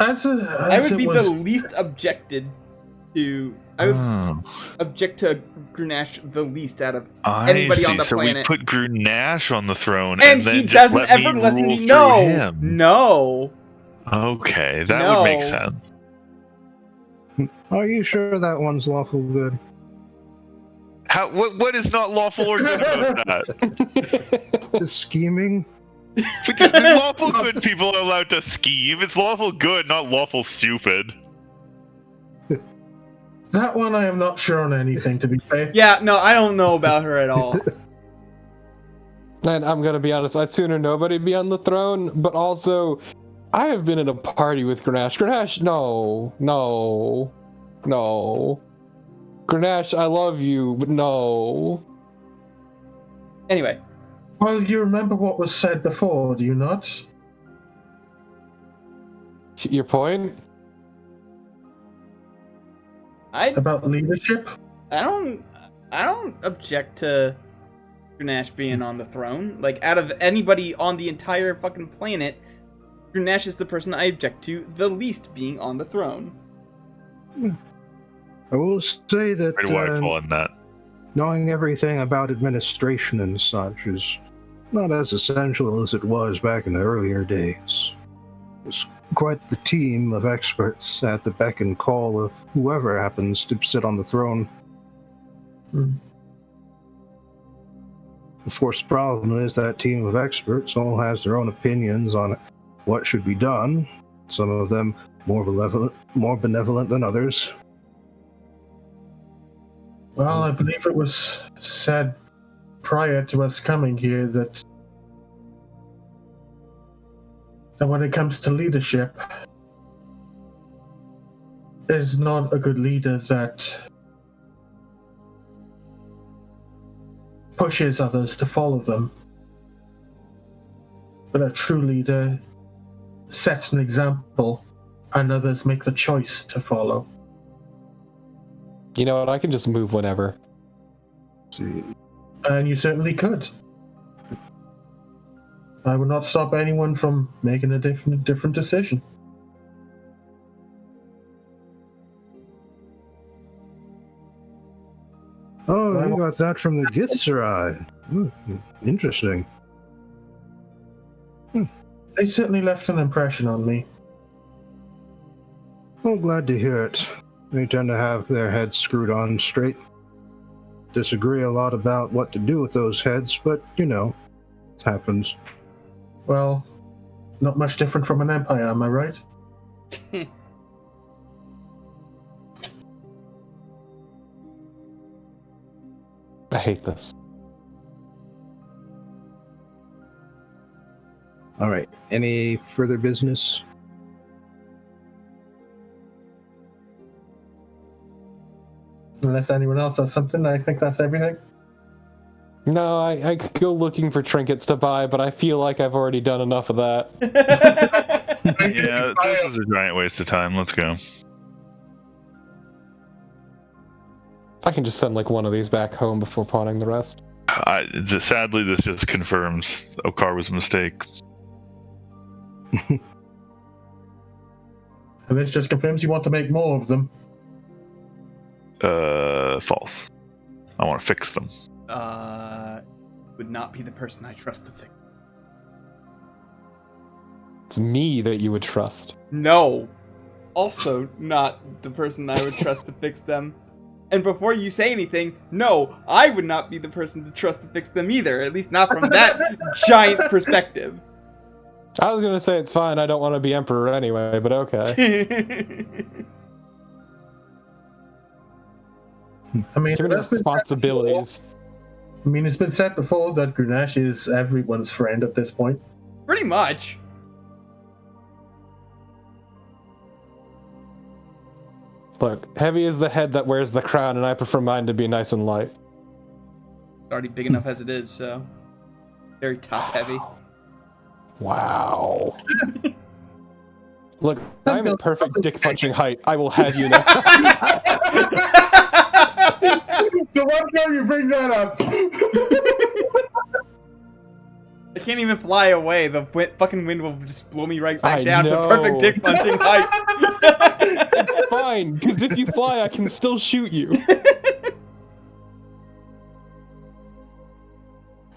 would be the least objected to. I would object to Grunash the least out of anybody on the planet. So we put Grunash on the throne, and then he doesn't ever listen to me. No. Okay, that would make sense. Are you sure that one's lawful good? What is not lawful or good about that? The scheming? Because the lawful good people are allowed to scheme. It's lawful good, not lawful stupid. That one I am not sure on anything, to be fair. Yeah, no, I don't know about her at all. And I'm gonna be honest, I'd sooner nobody be on the throne, but also, I have been in a party with Grenache. Grenache, no. Grenache, I love you, but no. Anyway. Well, you remember what was said before, do you not? Your point? About leadership? I don't object to Grenache being on the throne. Like, out of anybody on the entire fucking planet, Grenache is the person I object to the least being on the throne. I will say that where do I fall in that? Knowing everything about administration and such is not as essential as it was back in the earlier days. It's quite the team of experts at the beck and call of whoever happens to sit on the throne. Of course, the problem is that team of experts all has their own opinions on what should be done, some of them more benevolent than others. Well, I believe it was said prior to us coming here that when it comes to leadership, there's not a good leader that pushes others to follow them, but a true leader sets an example and others make the choice to follow. You know what, I can just move whenever. And you certainly could. I would not stop anyone from making a different decision. Oh, you got that from the Githzerai. Interesting. They certainly left an impression on me. Well, glad to hear it. They tend to have their heads screwed on straight. Disagree a lot about what to do with those heads, but, you know, it happens. Well, not much different from an empire, am I right? I hate this. All right. Any further business? Unless anyone else has something, I think that's everything. No, I could go looking for trinkets to buy, but I feel like I've already done enough of that. Yeah, this is a giant waste of time. Let's go. I can just send like one of these back home before pawning the rest. Sadly, this just confirms Okar was a mistake. And this just confirms you want to make more of them. False. I want to fix them. Would not be the person I trust to fix. It's me that you would trust. No. Also not the person I would trust to fix them. And before you say anything, no, I would not be the person to trust to fix them either. At least not from that giant perspective. I was gonna say it's fine, I don't want to be emperor anyway, but okay. I mean, Give me responsibilities. I mean, it's been said before that Grenache is everyone's friend at this point. Pretty much. Look, heavy is the head that wears the crown, and I prefer mine to be nice and light. Already big enough as it is, so very top heavy. Wow. Look, I'm a perfect dick punching height. I will have you know. The one time you bring that up. I can't even fly away. The fucking wind will just blow me right back down know. to perfect dick punching height. It's fine, because if you fly, I can still shoot you.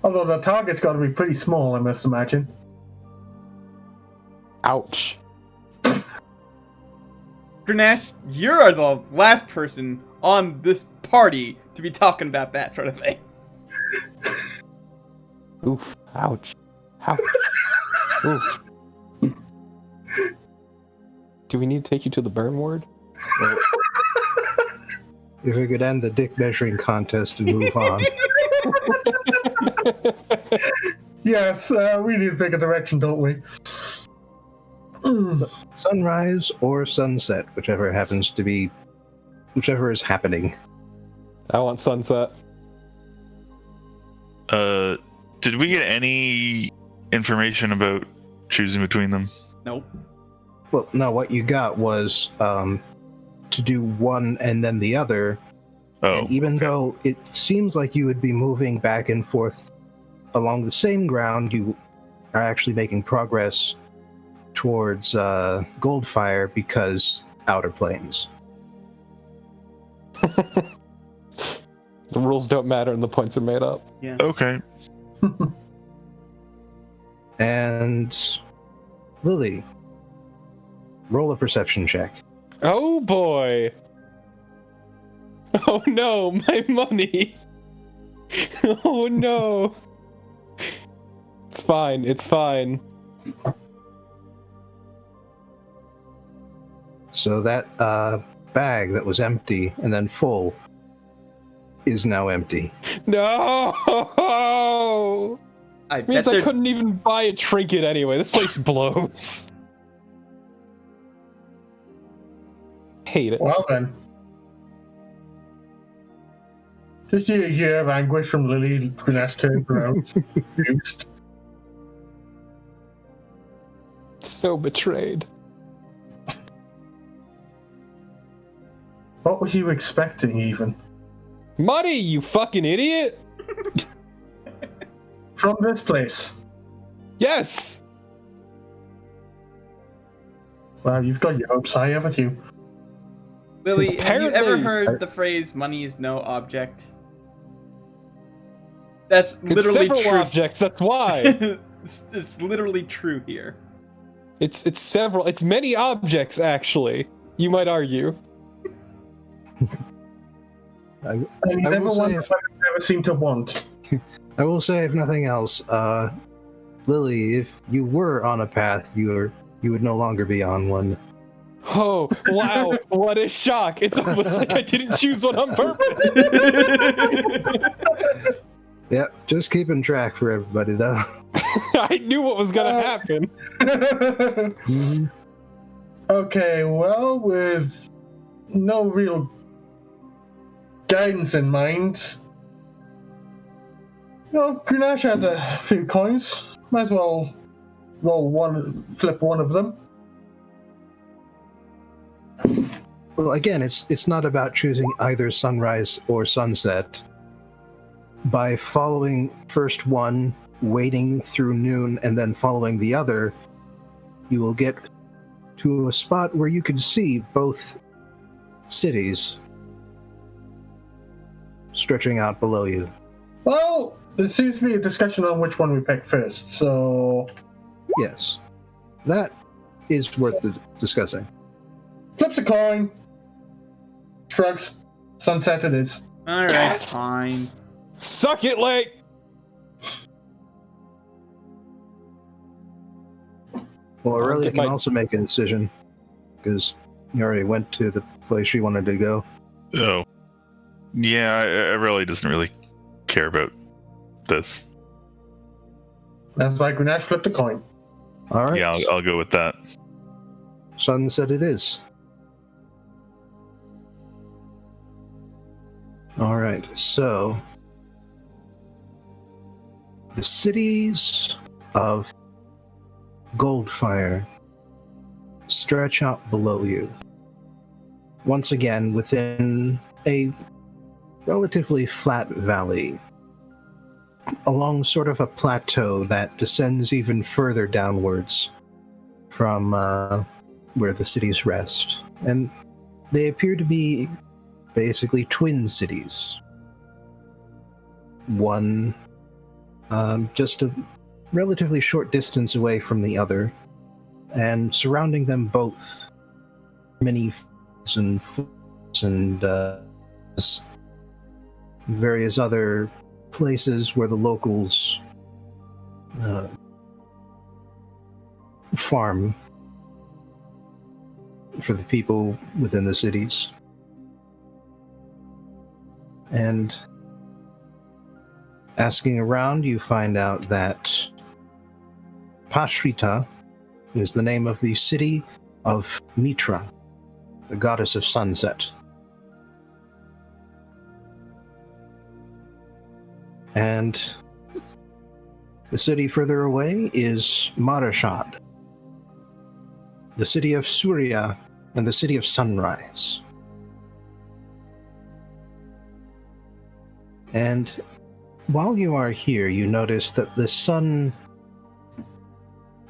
Although the target's got to be pretty small, I must imagine. Ouch. Grenache, you're the last person on this party to be talking about that sort of thing. Oof. Ouch. Ouch. Oof. Do we need to take you to the burn ward? Well, if we could end the dick measuring contest and move on. Yes, we need to pick a direction, don't we? Sunrise or sunset, whichever is happening. I want sunset. Did we get any information about choosing between them? Nope. Well, no, what you got was to do one and then the other. Oh. And even though it seems like you would be moving back and forth along the same ground, you are actually making progress towards Goldfire because Outer Planes. The rules don't matter and the points are made up. Yeah. Okay. And Lily, roll a perception check. Oh boy! Oh no, my money! Oh no! It's fine, it's fine. So that bag that was empty and then full is now empty. No! I bet Means I they're... couldn't even buy a trinket anyway. This place blows. Hate it. Well then. To see a year of anguish from Lily, Grenache turned around. Confused. So betrayed. What were you expecting, even? Money, you fucking idiot! From this place? Yes! Well, you've got your hopes high, haven't you? Lily, have you ever Apparently- heard the phrase "money is no object"? That's It's literally several true. objects, that's why. It's literally true here. It's several, it's many objects, actually. You might argue. And you I never will say want if- what you never seem to want. I will say, if nothing else, Lily, if you were on a path, you would no longer be on one. Oh, wow, what a shock. It's almost like I didn't choose one on purpose. Yep, just keeping track for everybody, though. I knew what was going to happen. Mhm. Okay, well, with no real guidance in mind, Grenache has a few coins. Might as well flip one of them. Well, again, it's not about choosing either sunrise or sunset. By following first one, waiting through noon, and then following the other, you will get to a spot where you can see both cities stretching out below you. Well, there seems to be a discussion on which one we pick first, so... Yes, that is worth discussing. Flips a coin. Shrugs. Sunset it is. Alright, Yes. fine. Suck it, Lake. Well, Aurelia get can my- also make a decision, because you already went to the place she wanted to go. Oh. Yeah, I really doesn't really care about this. That's why Grenache flipped a coin. All right. Yeah, I'll go with that. Sunset it is. All right, so the cities of Goldfire stretch out below you. Once again, within a relatively flat valley, along sort of a plateau that descends even further downwards from where the cities rest. And they appear to be basically twin cities. One just a relatively short distance away from the other, and surrounding them both many and various other places where the locals farm for the people within the cities. And asking around, you find out that Pashrita is the name of the city of Mitra, the goddess of sunset. And the city further away is Marashad, the city of Surya, and the city of sunrise. And while you are here, you notice that the sun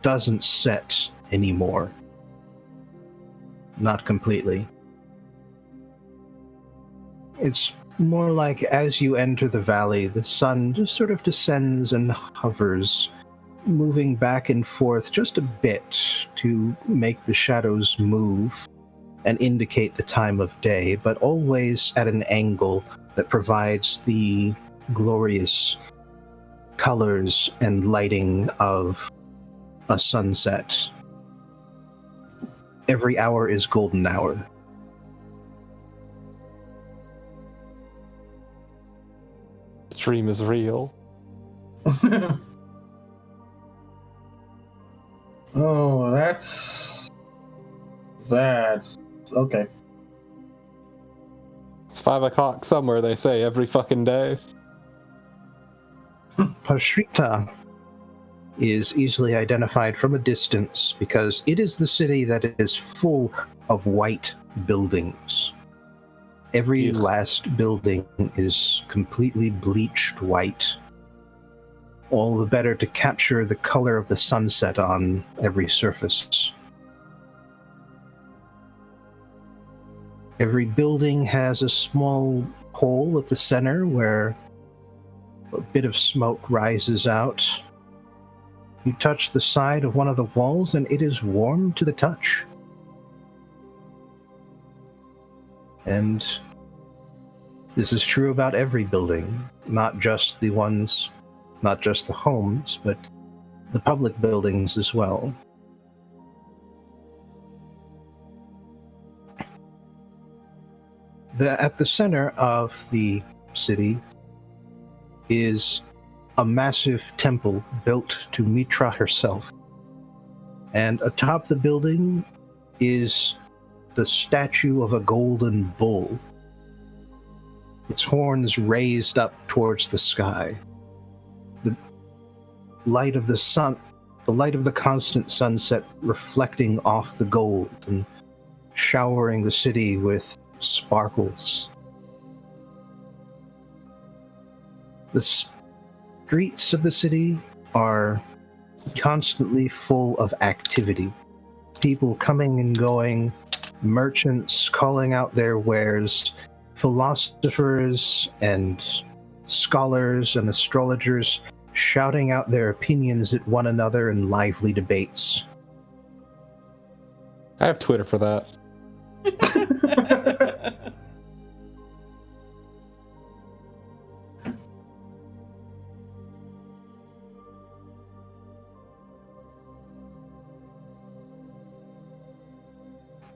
doesn't set anymore. Not completely. It's more like as you enter the valley, the sun just sort of descends and hovers, moving back and forth just a bit to make the shadows move and indicate the time of day, but always at an angle that provides the glorious colors and lighting of a sunset. Every hour is golden hour. The dream is real. Oh, that's okay. It's 5 o'clock somewhere, they say, every fucking day. Pashrita is easily identified from a distance because it is the city that is full of white buildings. Every Ugh. last building is completely bleached white. All the better to capture the color of the sunset on every surface. Every building has a small hole at the center where a bit of smoke rises out. You touch the side of one of the walls and it is warm to the touch. And this is true about every building, not just the homes, but the public buildings as well. At the center of the city is a massive temple built to Mitra herself. And atop the building is the statue of a golden bull, its horns raised up towards the sky. The light of the sun, the light of the constant sunset reflecting off the gold and showering the city with sparkles. The streets of the city are constantly full of activity. People coming and going, merchants calling out their wares, philosophers and scholars and astrologers shouting out their opinions at one another in lively debates. I have Twitter for that.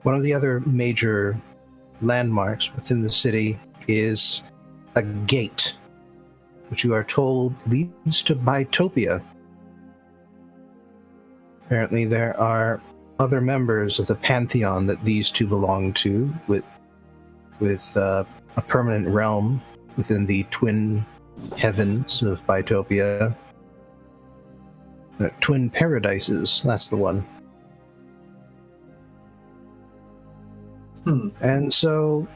One of the other major landmarks within the city is a gate, which you are told leads to Bitopia. Apparently there are other members of the pantheon that these two belong to, with a permanent realm within the twin heavens of Bitopia. Twin paradises, that's the one. And so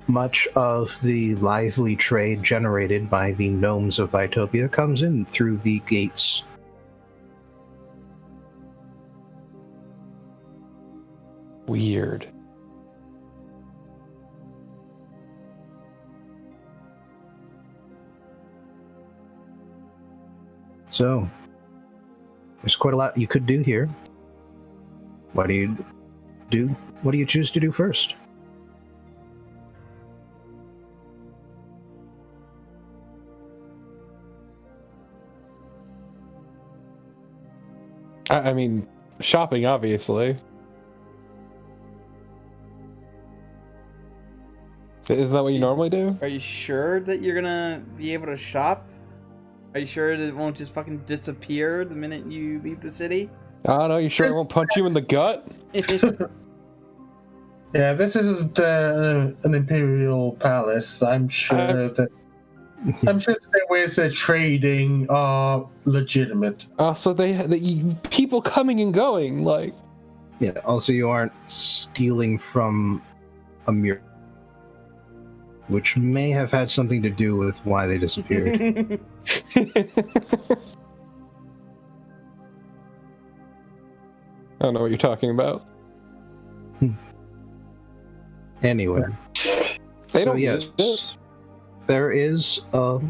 much of the lively trade generated by the gnomes of Bitopia comes in through the gates. Weird. So, there's quite a lot you could do here. What do you do? What do you choose to do first? I mean, shopping, obviously. Isn't that what you normally do? Are you sure that you're gonna be able to shop? Are you sure that it won't just fucking disappear the minute you leave the city? I don't know, you sure it won't punch you in the gut? Yeah, this isn't an imperial palace. I'm sure that the ways they're trading are legitimate. So people coming and going, like. Yeah, also you aren't stealing from a mirror, which may have had something to do with why they disappeared. I don't know what you're talking about. Anyway, so yes, there is a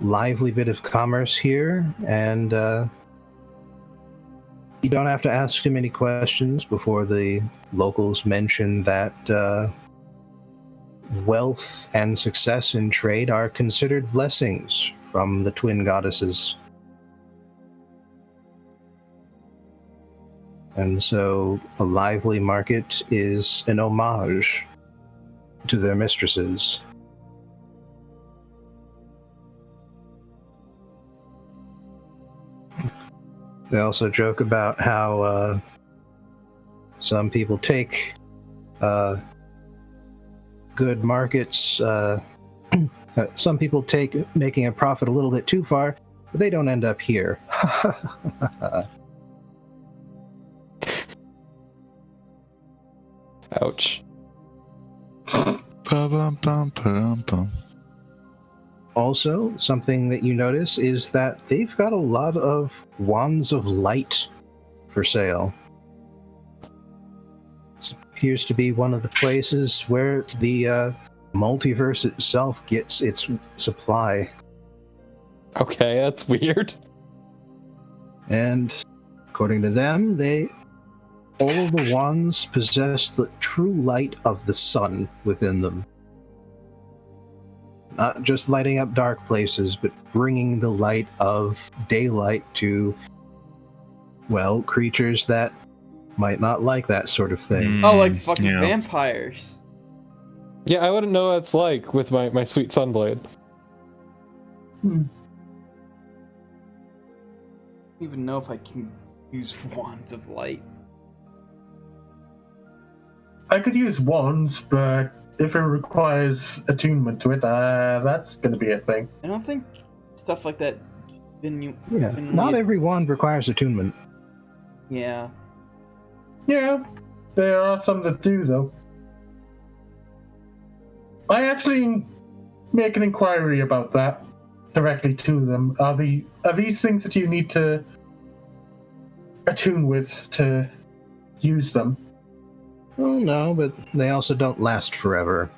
lively bit of commerce here, and you don't have to ask too many questions before the locals mention that wealth and success in trade are considered blessings from the twin goddesses. And so a lively market is an homage to their mistresses. They also joke about how some people take good markets, some people take making a profit a little bit too far, but they don't end up here. Ouch. Also, something that you notice is that they've got a lot of wands of light for sale. This appears to be one of the places where the multiverse itself gets its supply. Okay, that's weird. And according to them, all of the wands possess the true light of the sun within them. Not just lighting up dark places, but bringing the light of daylight to well, creatures that might not like that sort of thing. Oh, like fucking yeah. vampires. Yeah, I wouldn't know what it's like with my sweet sunblade. I don't even know if I can use wands of light. I could use wands, but if it requires attunement to it, that's going to be a thing. I don't think stuff like that. Yeah, not every wand requires attunement. Yeah. Yeah, there are some that do, though. I actually make an inquiry about that directly to them. Are these things that you need to attune with to use them? Oh, no, but they also don't last forever.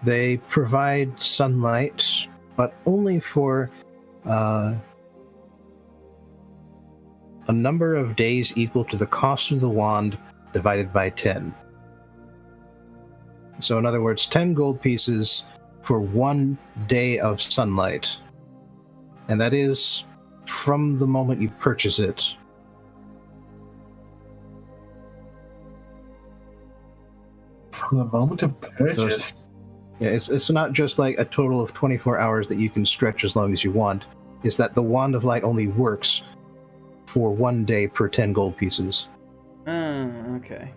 They provide sunlight, but only for a number of days equal to the cost of the wand divided by 10. So in other words, 10 gold pieces for 1 day of sunlight. And that is from the moment you purchase it. From the moment of purchase? Yeah, it's not just like a total of 24 hours that you can stretch as long as you want. It's that the Wand of Light only works for 1 day per 10 gold pieces. Okay.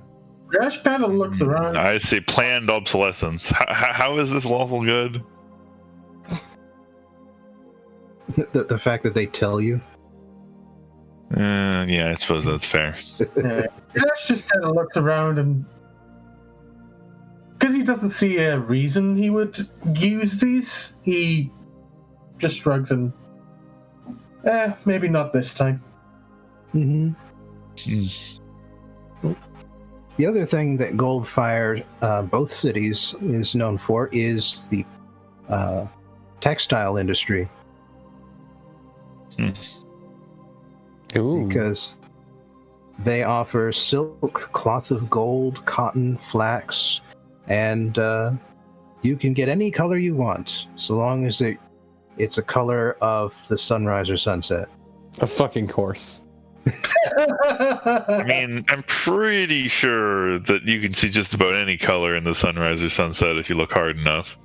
Grash kind of looks around. I say planned obsolescence. How is this lawful good? The fact that they tell you. Yeah, I suppose that's fair. Grash just kind of looks around and... because he doesn't see a reason he would use these, he just shrugs and... maybe not this time. Mm-hmm. The other thing that Goldfire, both cities, is known for is the textile industry. Ooh. Because they offer silk, cloth of gold, cotton, flax, and you can get any color you want, so long as it's a color of the sunrise or sunset. A fucking course. I mean, I'm pretty sure that you can see just about any color in the sunrise or sunset if you look hard enough.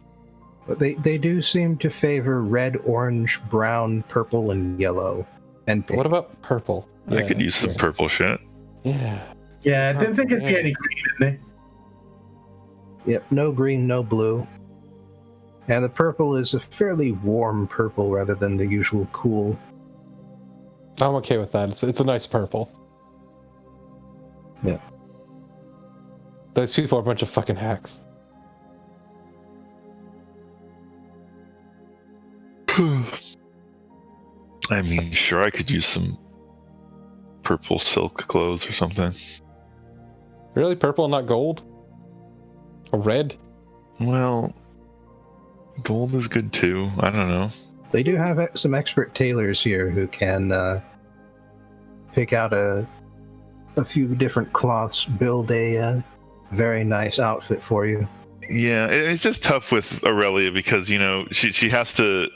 But they do seem to favor red, orange, brown, purple, and yellow, and pink. What about purple? I could use some purple shit. Yeah. Yeah, I didn't think it'd be any green in there. Yep, no green, no blue. And the purple is a fairly warm purple rather than the usual cool. I'm okay with that. It's a nice purple. Yeah. Those people are a bunch of fucking hacks. I mean, sure, I could use some purple silk clothes or something. Really? Purple and not gold? Or red? Well, gold is good too. I don't know. They do have some expert tailors here who can pick out a few different cloths, build a very nice outfit for you. Yeah, it's just tough with Aurelia because she has to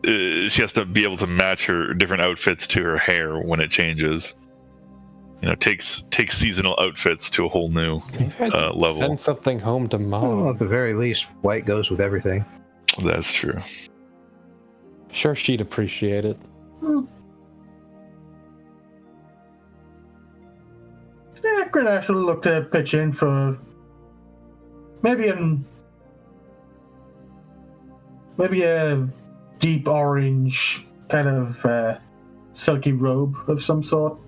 be able to match her different outfits to her hair when it changes. Takes seasonal outfits to a whole new level. Send something home to mom. Well, at the very least, white goes with everything. That's true. Sure, she'd appreciate it. Yeah, Grenache will look to pitch in for maybe a deep orange kind of silky robe of some sort.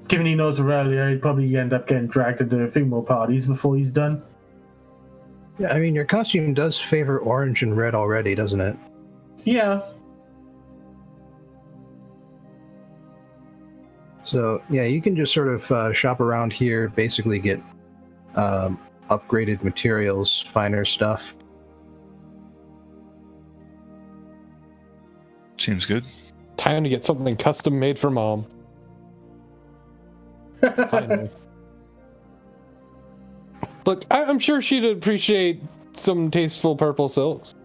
Given he knows Aurelia, he'd probably end up getting dragged into a few more parties before he's done. Yeah, I mean, your costume does favor orange and red already, doesn't it? Yeah. So, yeah, you can just sort of shop around here, basically get upgraded materials, finer stuff. Seems good. Time to get something custom made for mom. Finally. Look, I'm sure she'd appreciate some tasteful purple silks.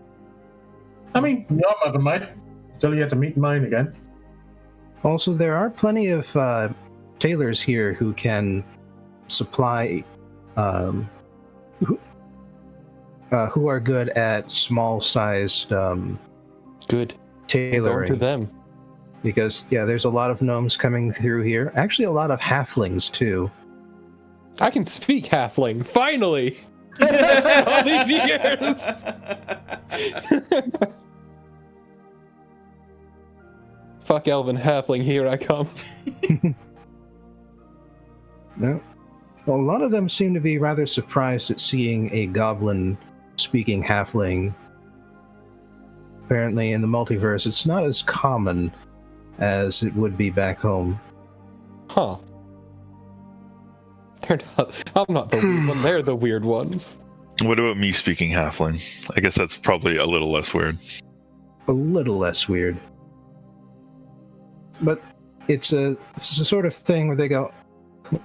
I mean, your mother might. Still yet to meet mine again. Also, there are plenty of tailors here who can supply, who are good at small-sized Good. tailoring. Going to them. Because, yeah, there's a lot of gnomes coming through here. Actually, a lot of halflings, too. I can speak halfling, finally! After all these years! Fuck elven halfling, here I come. No. Well, a lot of them seem to be rather surprised at seeing a goblin speaking halfling. Apparently, in the multiverse, it's not as common as it would be back home. Huh. They're not, I'm not the weird one, they're the weird ones. What about me speaking halfling? I guess that's probably a little less weird. A little less weird. But it's a sort of thing where they go,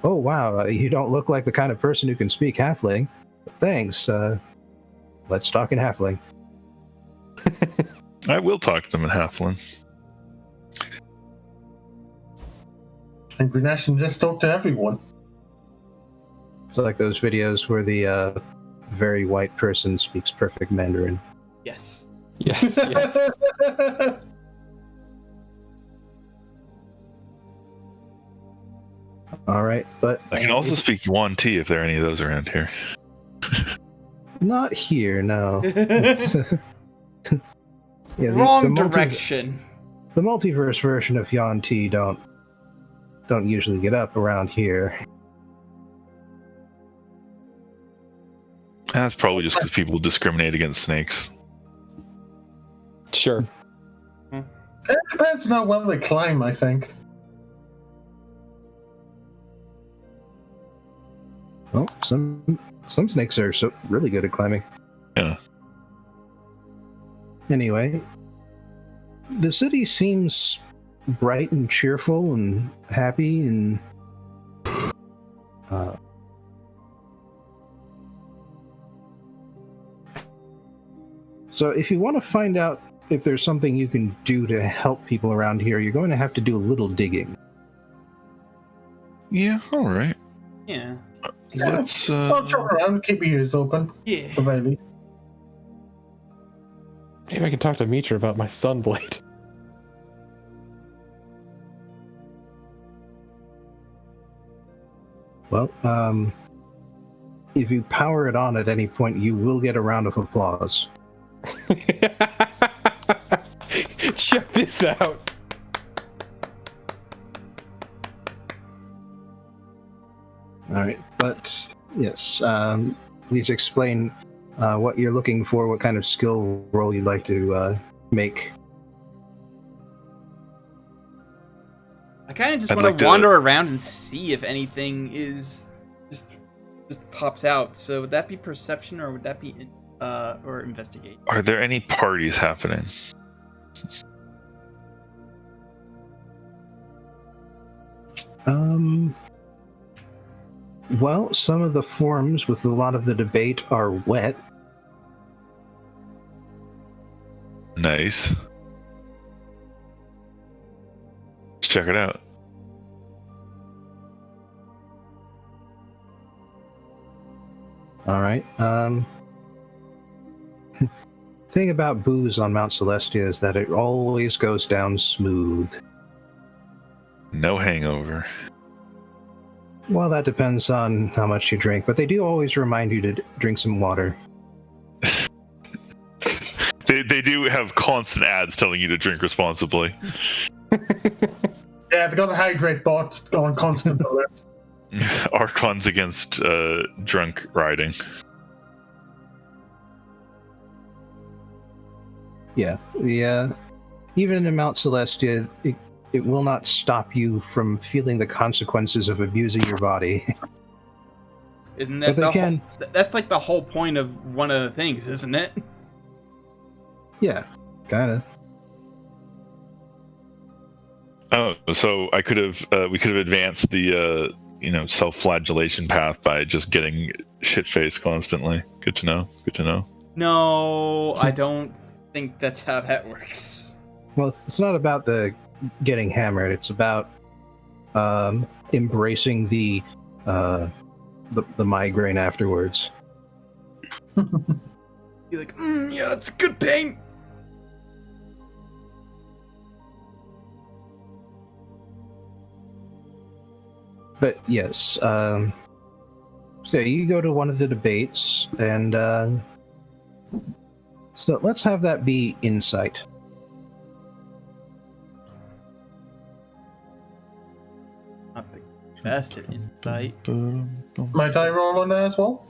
oh wow, you don't look like the kind of person who can speak halfling. Thanks, let's talk in halfling. I will talk to them in halfling. And Grenache can just talk to everyone. It's like those videos where the very white person speaks perfect Mandarin. Yes. Yes, yes. All right, but I can also speak Yuan Ti if there are any of those around here. not here. No. It's, yeah, Wrong direction. The multiverse version of Yuan Ti don't usually get up around here. That's probably just because people discriminate against snakes. Sure. It depends on how well they climb, I think. Well, some snakes are really good at climbing. Yeah. Anyway, the city seems bright and cheerful and happy and so if you want to find out if there's something you can do to help people around here, you're going to have to do a little digging. Yeah, alright. Yeah. Let's I'll check around, keep your ears open. Yeah. For Bailey. Maybe I can talk to Mitra about my sunblade. Well, if you power it on at any point, you will get a round of applause. Check this out. All right, but yes, please explain what you're looking for, what kind of skill roll you'd like to make. I kind of just I'd want like to to wander around and see if anything is just pops out. So would that be perception or would that be or investigate? Are there any parties happening? Well, some of the forums with a lot of the debate are wet. Nice. Let's check it out. All right. Thing about booze on Mount Celestia is that it always goes down smooth. No hangover. Well, that depends on how much you drink, but they do always remind you to drink some water. They do have constant ads telling you to drink responsibly. Yeah, they got the hydrate bot on constant alert. Archons against drunk riding. Yeah, even in Mount Celestia, it will not stop you from feeling the consequences of abusing your body. Isn't that But they can. That's like the whole point of one of the things, isn't it? Yeah, kinda. Oh, so I could have we could have advanced the self-flagellation path by just getting shit-faced constantly. Good to know. Good to know. No, I don't think that's how that works. Well, it's not about the getting hammered. It's about embracing the migraine afterwards. Be like, yeah, it's good pain. But yes, so you go to one of the debates, and so let's have that be insight. Not the best at insight. Might I roll on that as well?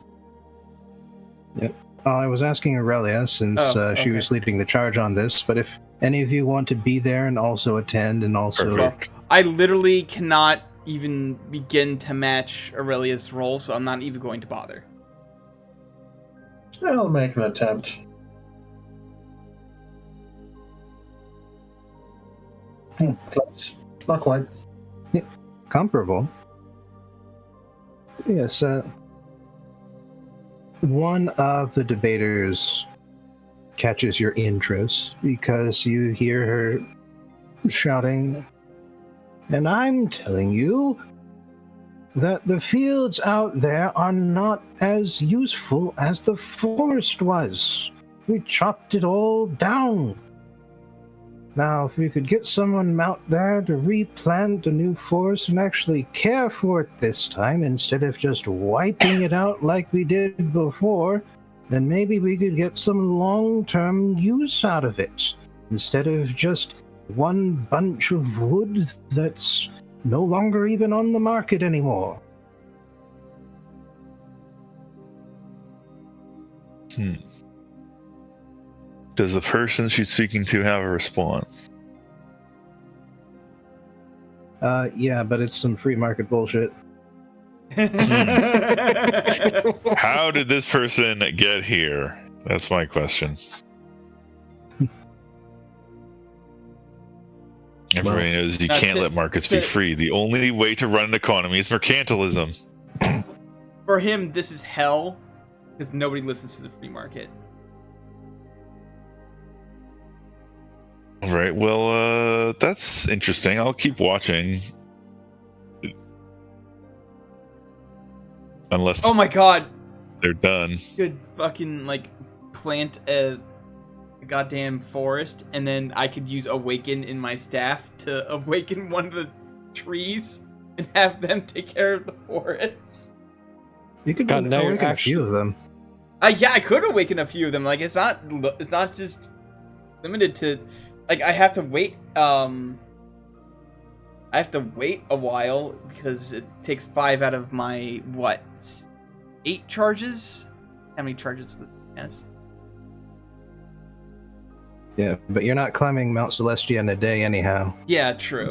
I was asking Aurelia, since she okay. was leading the charge on this, but if any of you want to be there and also attend and also... Perfect. I literally cannot even begin to match Aurelia's roll, so I'm not even going to bother. I'll make an attempt. Close. Not quite. Comparable. Yes, one of the debaters catches your interest because you hear her shouting, and I'm telling you that the fields out there are not as useful as the forest was. We chopped it all down. Now, if we could get someone out there to replant a new forest and actually care for it this time, instead of just wiping it out like we did before, then maybe we could get some long-term use out of it, instead of just one bunch of wood that's no longer even on the market anymore. Does the person she's speaking to have a response? Yeah, but it's some free market bullshit. How did this person get here? That's my question. Everybody knows you can't let markets be free. The only way to run an economy is mercantilism. For him, this is hell, because nobody listens to the free market. All right, well, that's interesting. I'll keep watching. Unless Oh my god! they're done. Could fucking, plant a goddamn forest, and then I could use Awaken in my staff to awaken one of the trees and have them take care of the forest. You could God, now you're awaken a few of them. Yeah, I could awaken a few of them. It's not just limited to... I have to wait, I have to wait a while, because it takes 5 out of my, 8 charges? How many charges does it has? Yeah, but you're not climbing Mount Celestia in a day anyhow. Yeah, true.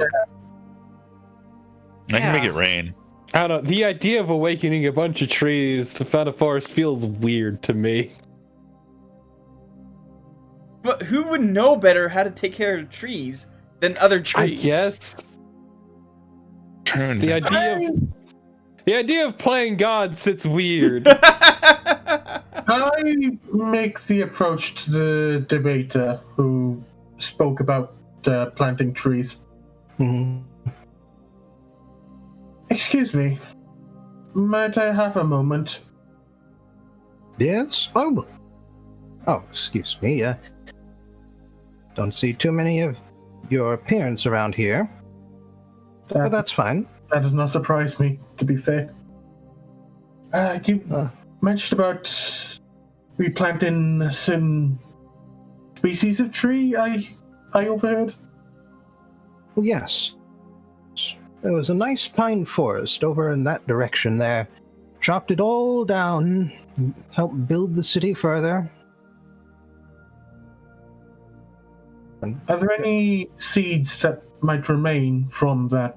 I can make it rain. I don't know. The idea of awakening a bunch of trees to found a forest feels weird to me. But who would know better how to take care of trees than other trees? I guess. The idea of playing God sits weird. I make the approach to the debater who spoke about planting trees. Mhm. Excuse me. Might I have a moment? Yes? Oh, excuse me. Don't see too many of your parents around here. But that's fine. That does not surprise me, to be fair. You mentioned about replanting some species of tree, I overheard? Yes. There was a nice pine forest over in that direction there. Chopped it all down, helped build the city further. Are there any seeds that might remain from that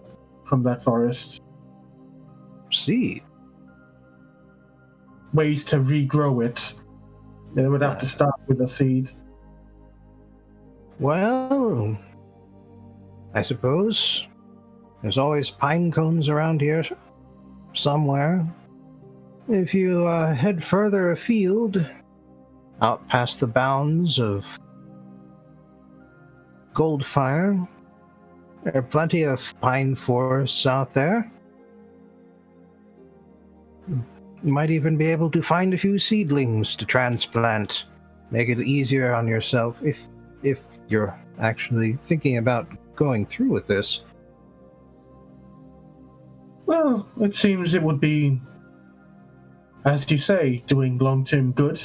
forest? Seed? Ways to regrow it. They would have to start with a seed. Well, I suppose there's always pine cones around here somewhere. If you head further afield, out past the bounds of Goldfire. There are plenty of pine forests out there. You might even be able to find a few seedlings to transplant. Make it easier on yourself if you're actually thinking about going through with this. Well, it seems it would be, as you say, doing long-term good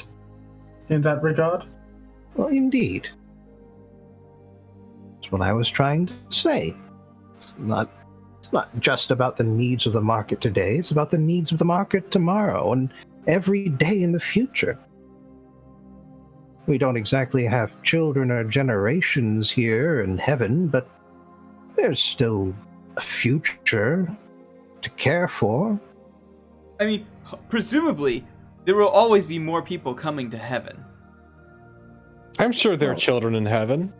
in that regard. Well, indeed. That's what I was trying to say. It's not just about the needs of the market today, it's about the needs of the market tomorrow and every day in the future. We don't exactly have children or generations here in heaven, but there's still a future to care for. I mean, presumably, there will always be more people coming to heaven. I'm sure there are children in heaven.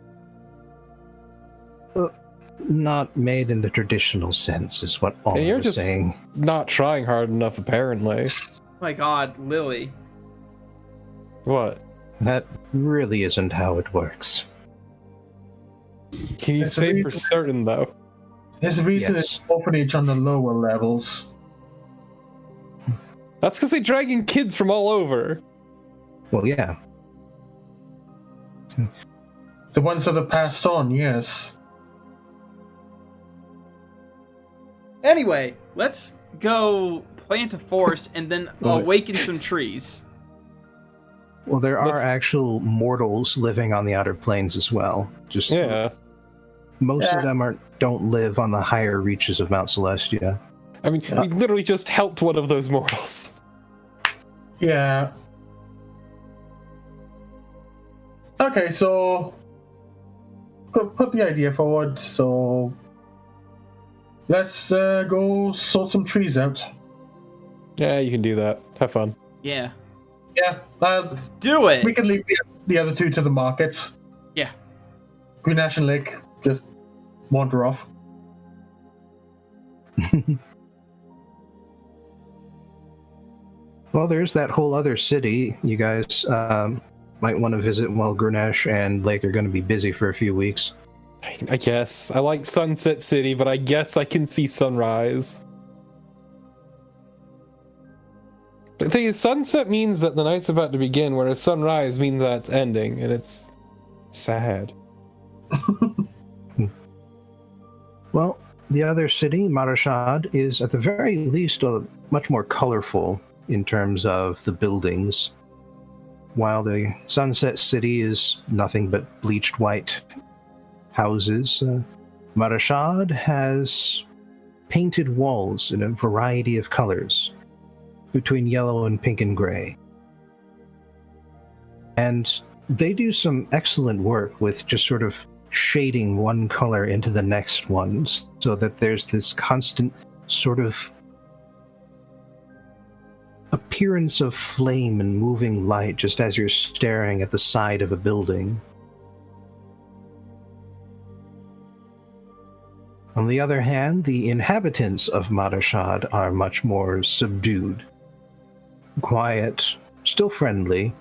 Not made in the traditional sense, is what all You're I'm just saying. not trying hard enough, apparently. My god, Lily. What? That really isn't how it works. Can you That's say the for reason- certain, though? There's a reason Yes. it's orphanage on the lower levels. That's because they drag in kids from all over. Well, yeah. The ones that are passed on, yes. Anyway, let's go plant a forest and then awaken some trees. Well, there are Let's- actual mortals living on the outer planes as well. Just Yeah. most Yeah. of them don't live on the higher reaches of Mount Celestia. I mean, we literally just helped one of those mortals. Yeah. Okay, so put the idea forward. So let's go sort some trees out. Yeah, you can do that. Have fun. Yeah, Yeah, let's do it. we can leave the other two to the markets. Yeah. Green Ash and Lake just wander off. Well, there's that whole other city you guys might want to visit while Grenache and Lake are going to be busy for a few weeks. I guess. I like Sunset City, but I guess I can see sunrise. The thing is, sunset means that the night's about to begin, whereas sunrise means that it's ending, and it's sad. Well, the other city, Marashad, is at the very least much more colorful in terms of the buildings, while the Sunset City is nothing but bleached white houses. Marashad has painted walls in a variety of colors, between yellow and pink and gray. And they do some excellent work with just sort of shading one color into the next one, so that there's this constant sort of appearance of flame and moving light just as you're staring at the side of a building. On the other hand, the inhabitants of Marashad are much more subdued. Quiet, still friendly,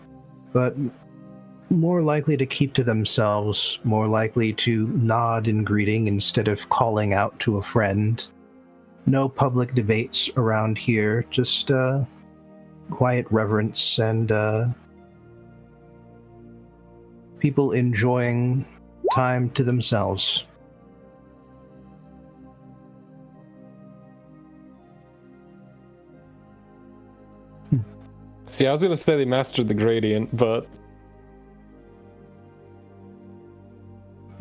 but more likely to keep to themselves, more likely to nod in greeting instead of calling out to a friend. No public debates around here, just quiet reverence and people enjoying time to themselves. See, I was gonna say they mastered the gradient, but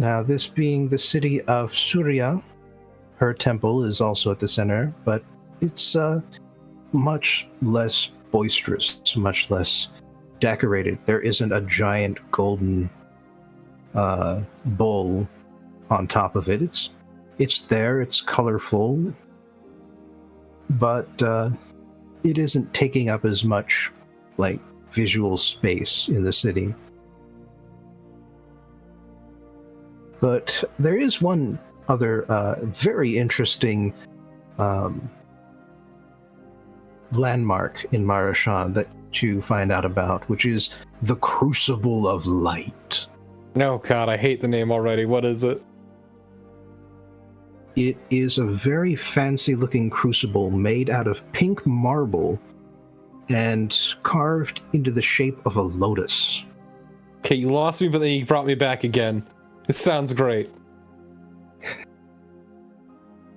Now, this being the city of Surya, her temple is also at the center, but it's much less boisterous, much less decorated. There isn't a giant golden bowl on top of it. It's there, it's colorful, but it isn't taking up as much like visual space in the city. But there is one other very interesting landmark in Marashad that you find out about, which is the Crucible of Light. No, God, I hate the name already. What is it? It is a very fancy-looking crucible made out of pink marble and carved into the shape of a lotus. Okay, you lost me, but then you brought me back again. This sounds great.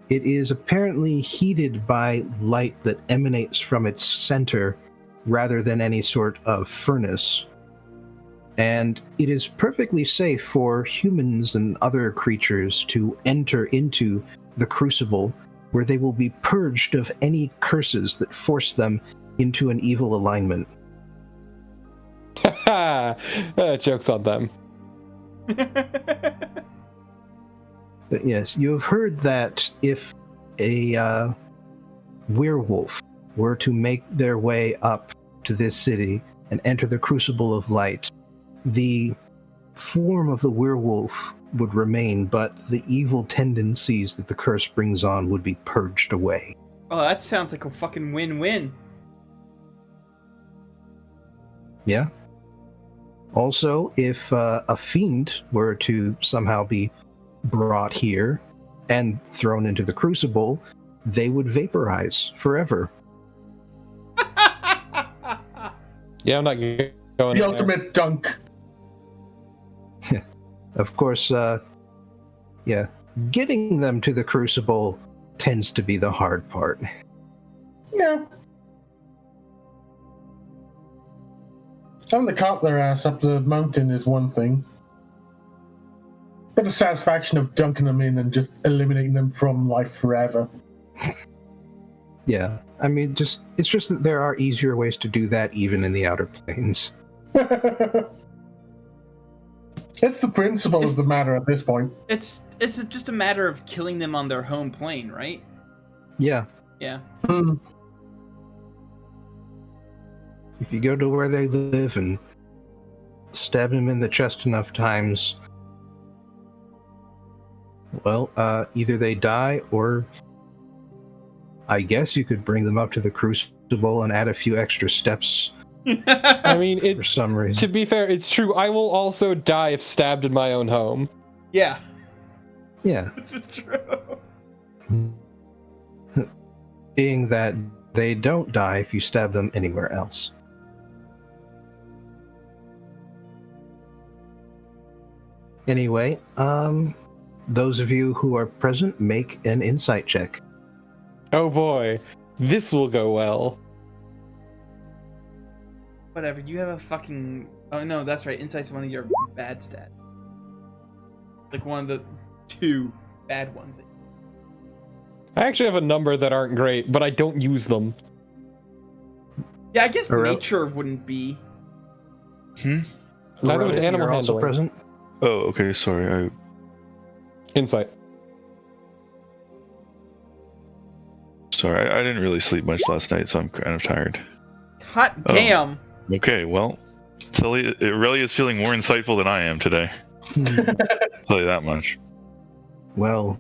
It is apparently heated by light that emanates from its center rather than any sort of furnace. And it is perfectly safe for humans and other creatures to enter into the crucible, where they will be purged of any curses that force them into an evil alignment. Haha! Joke's on them. But yes, you have heard that if a werewolf were to make their way up to this city and enter the Crucible of Light, the form of the werewolf would remain, but the evil tendencies that the curse brings on would be purged away. Oh, that sounds like a fucking win-win. Yeah. Also, if a fiend were to somehow be brought here and thrown into the Crucible, they would vaporize forever. Yeah, I'm not going The in there. ultimate dunk. Of course, getting them to the Crucible tends to be the hard part. Yeah. Having to cart their ass up the mountain is one thing. But the satisfaction of dunking them in and just eliminating them from life forever. Yeah, I mean, it's just that there are easier ways to do that even in the Outer Planes. It's the principle of the matter at this point. It's just a matter of killing them on their home plane, right? Yeah, Yeah. if you go to where they live and stab them in the chest enough times, well, either they die or I guess you could bring them up to the Crucible and add a few extra steps I mean, for some reason. to be fair, it's true. I will also die if stabbed in my own home. Yeah. Yeah, This is true. being that they don't die if you stab them anywhere else. Anyway, those of you who are present, make an insight check. Oh boy, this will go well. Whatever, you have a fucking... Oh no, that's right, insight's one of your bad stats. Like one of the 2 bad ones. I actually have a number that aren't great, but I don't use them. Yeah, I guess Aurelia- nature wouldn't be. Neither with Aurelia, animal you're also handling. present. Oh, okay, sorry. Insight. I didn't really sleep much last night, so I'm kind of tired. Hot damn! Okay, well, Aurelia is feeling more insightful than I am today. I'll tell you that much. Well,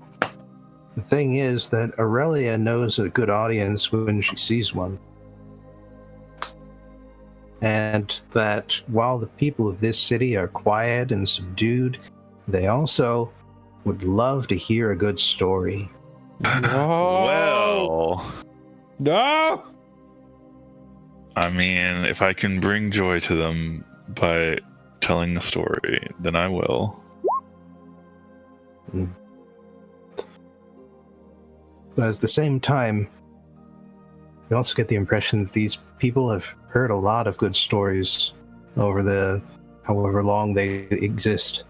the thing is that Aurelia knows a good audience when she sees one. And that while the people of this city are quiet and subdued, they also would love to hear a good story. No! Well, No! I mean, if I can bring joy to them by telling a story, then I will. But at the same time, you also get the impression that these people have heard a lot of good stories over the however long they exist.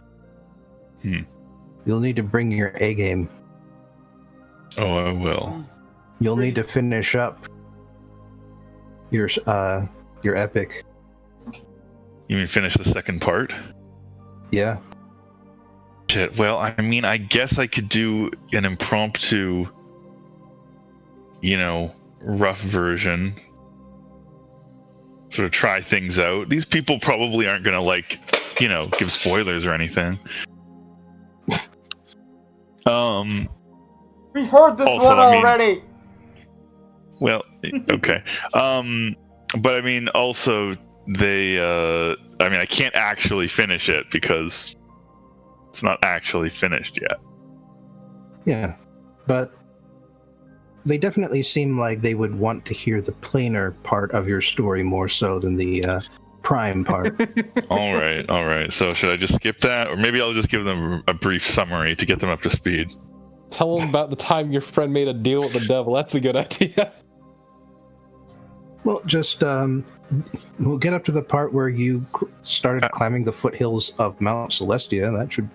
You'll need to bring your A game. Oh, I will. You'll need to finish up your epic. You mean finish the second part? Yeah. Shit, well, I mean, I guess I could do an impromptu, rough version. Sort of try things out. These people probably aren't gonna, give spoilers or anything. We heard this Also, one I mean- already! Well, okay. But I mean, also, I can't actually finish it because It's not actually finished yet. Yeah, but they definitely seem like they would want to hear the planar part of your story more so than the prime part. All right. So should I just skip that, or maybe I'll just give them a brief summary to get them up to speed? Tell them about the time your friend made a deal with the devil. That's a good idea. Well, just we'll get up to the part where you started climbing the foothills of Mount Celestia. That should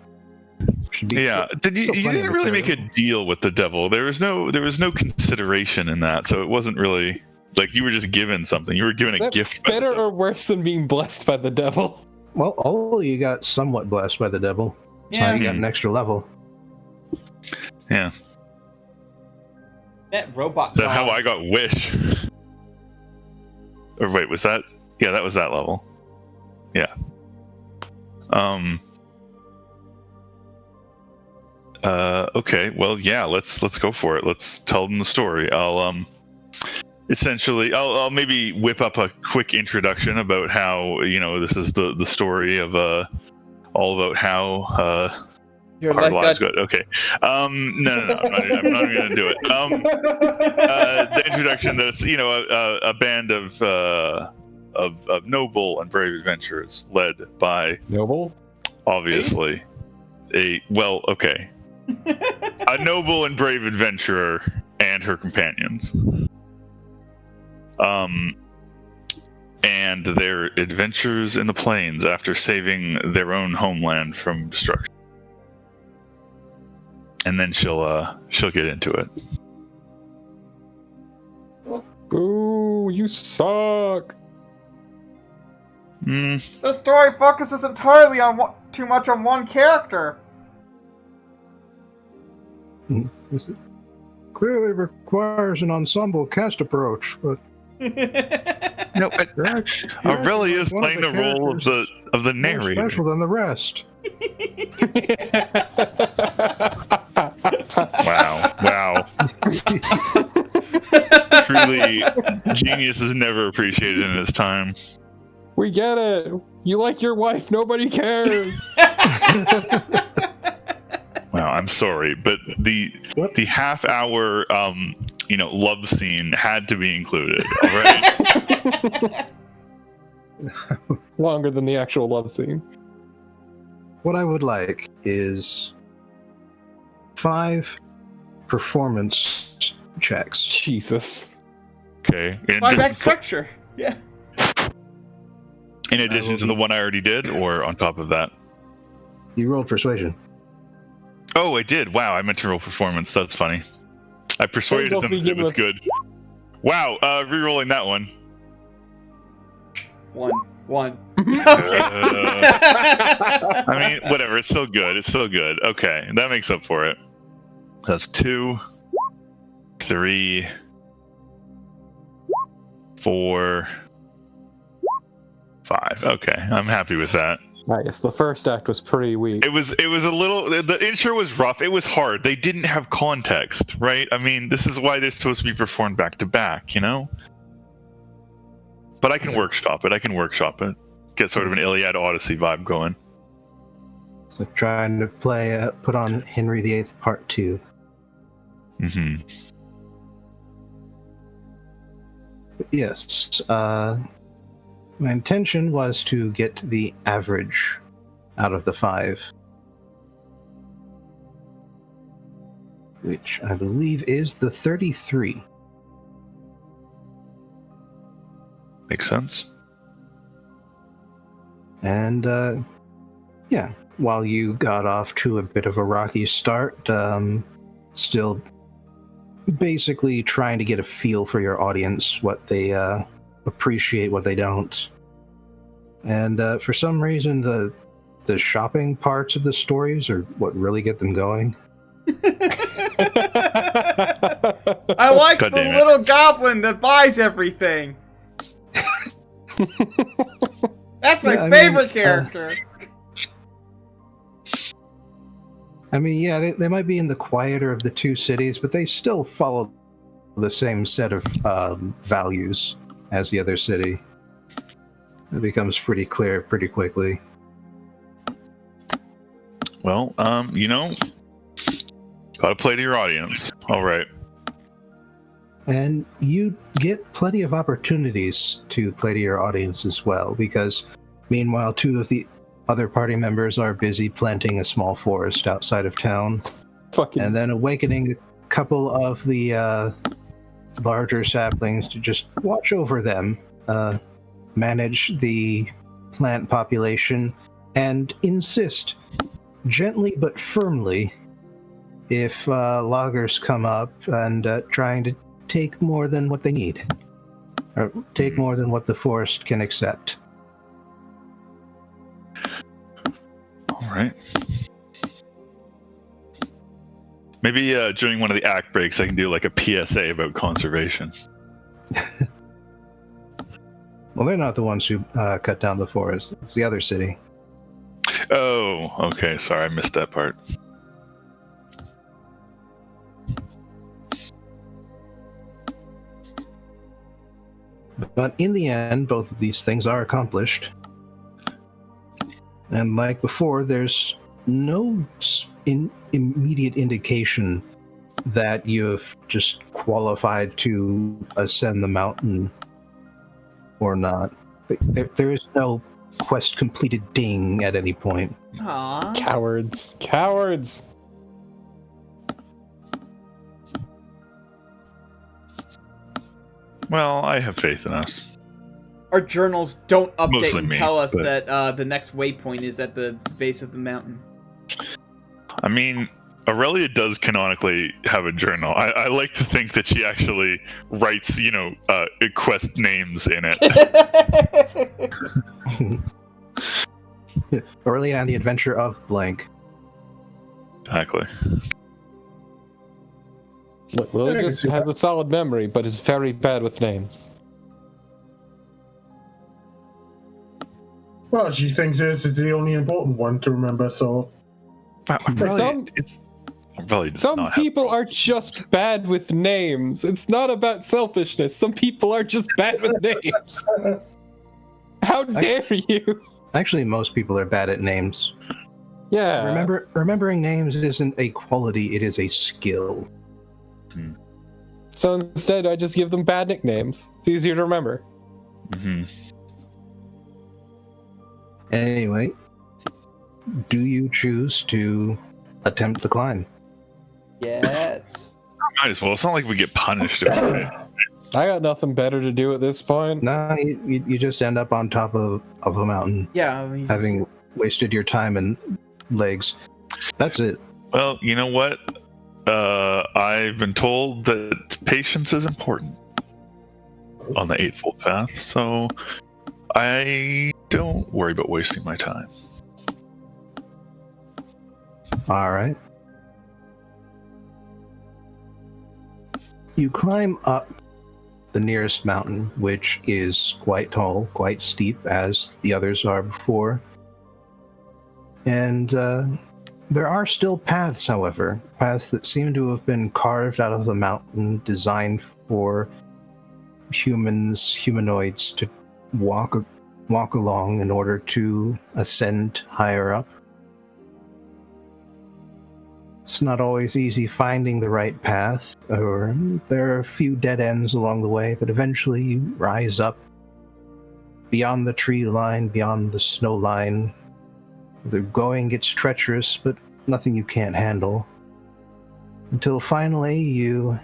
be. Yeah, you didn't really make a deal with the devil. There was no consideration in that, so it wasn't really like you were just given something. You were given a gift. Better or worse than being blessed by the devil? Well, all you got somewhat blessed by the devil. That's how you got an extra level. Yeah. That robot. Is that how I got wish? Or wait, was that? Yeah, that was that level. Yeah. Okay. Well, yeah. Let's go for it. Let's tell them the story. I'll maybe whip up a quick introduction about how this is the story of all about how You're our like lives that. go. Okay. No. I'm not even gonna do it. The introduction that's a band of noble and brave adventurers led by Noble? obviously a noble and brave adventurer and her companions. And their adventures in the plains after saving their own homeland from destruction. And then she'll get into it. Boo, you suck. The story focuses entirely on too much on one character. This clearly requires an ensemble cast approach, but No, Aurelia is playing the role of the narrator. More special than the rest. Wow. Truly, genius is never appreciated in his time. We get it. You like your wife, nobody cares. Wow, I'm sorry, but the half-hour love scene had to be included. All right. Longer than the actual love scene. What I would like is 5 performance checks. Jesus. Okay. By that structure. Yeah. In addition to the one I already did, or on top of that? You rolled persuasion. Oh, I did. Wow, I meant to roll performance. That's funny. I persuaded them that it was good. Wow, re-rolling that one. 1. I mean, whatever. It's still good. Okay, that makes up for it. That's 2, 3, 4, 5. Okay, I'm happy with that. Nice. The first act was pretty weak. It was a little. The intro was rough. It was hard. They didn't have context, right? I mean, this is why they're supposed to be performed back to back, But I can workshop it. Get sort of an Iliad Odyssey vibe going. So trying to put on Henry VIII Part 2. Mm-hmm. Yes. My intention was to get the average out of the 5. Which I believe is the 33. Makes sense. And, while you got off to a bit of a rocky start, still basically trying to get a feel for your audience, what they appreciate, what they don't. And for some reason, the shopping parts of the stories are what really get them going. I like God the damn it. little goblin that buys everything. That's my favorite character. They might be in the quieter of the 2 cities, but they still follow the same set of values as the other city. It becomes pretty clear pretty quickly. Well, gotta play to your audience. All right. And you get plenty of opportunities to play to your audience as well, because meanwhile, 2 of the other party members are busy planting a small forest outside of town, and then awakening a couple of the larger saplings to just watch over them, manage the plant population, and insist, gently but firmly, if loggers come up and trying to take more than what they need, or take more than what the forest can accept. All right. Maybe during one of the act breaks, I can do like a PSA about conservation. Well, they're not the ones who cut down the forest. It's the other city. Oh, okay. Sorry, I missed that part. But in the end, both of these things are accomplished. And like before, there's no immediate indication that you've just qualified to ascend the mountain or not. There is no quest completed ding at any point. Aww. Cowards. Well, I have faith in us. Our journals don't update Mostly and me, tell us but- that the next waypoint is at the base of the mountain. I mean, Aurelia does canonically have a journal. I like to think that she actually writes, quest names in it. Aurelia and the Adventure of Blank. Exactly. Lily just has a solid memory, but is very bad with names. Well, she thinks hers is the only important one to remember, so... Some people are just bad with names. It's not about selfishness. Some people are just bad with names. How dare you? Actually, most people are bad at names. Yeah. Remembering names isn't a quality, it is a skill. So instead, I just give them bad nicknames. It's easier to remember. Mm-hmm. Anyway, do you choose to attempt the climb? Yes. Might as well. It's not like we get punished. I got nothing better to do at this point. No, you just end up on top of a mountain, Yeah. having wasted your time and legs. That's it. Well, you know what? I've been told that patience is important on the Eightfold Path, so I don't worry about wasting my time. All right. You climb up the nearest mountain, which is quite tall, quite steep, as the others are before. And there are still paths, however, paths that seem to have been carved out of the mountain, designed for humanoids to walk along in order to ascend higher up. It's not always easy finding the right path, or there are a few dead ends along the way, but eventually you rise up beyond the tree line, beyond the snow line. The going gets treacherous, but nothing you can't handle. Until finally you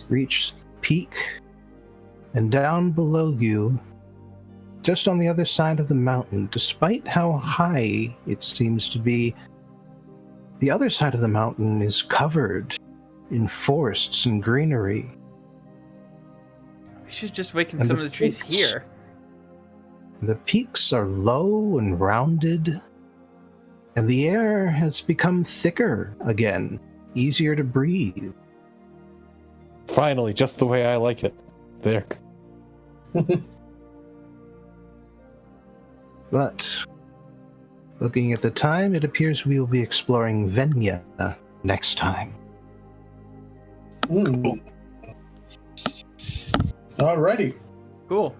reach the peak, and down below you, just on the other side of the mountain, despite how high it seems to be, the other side of the mountain is covered in forests and greenery. We should just awaken And some the of the trees peaks. here. The peaks are low and rounded, and the air has become thicker again, easier to breathe. Finally, just the way I like it. There. But looking at the time, it appears we will be exploring Venya next time. Alrighty. Cool.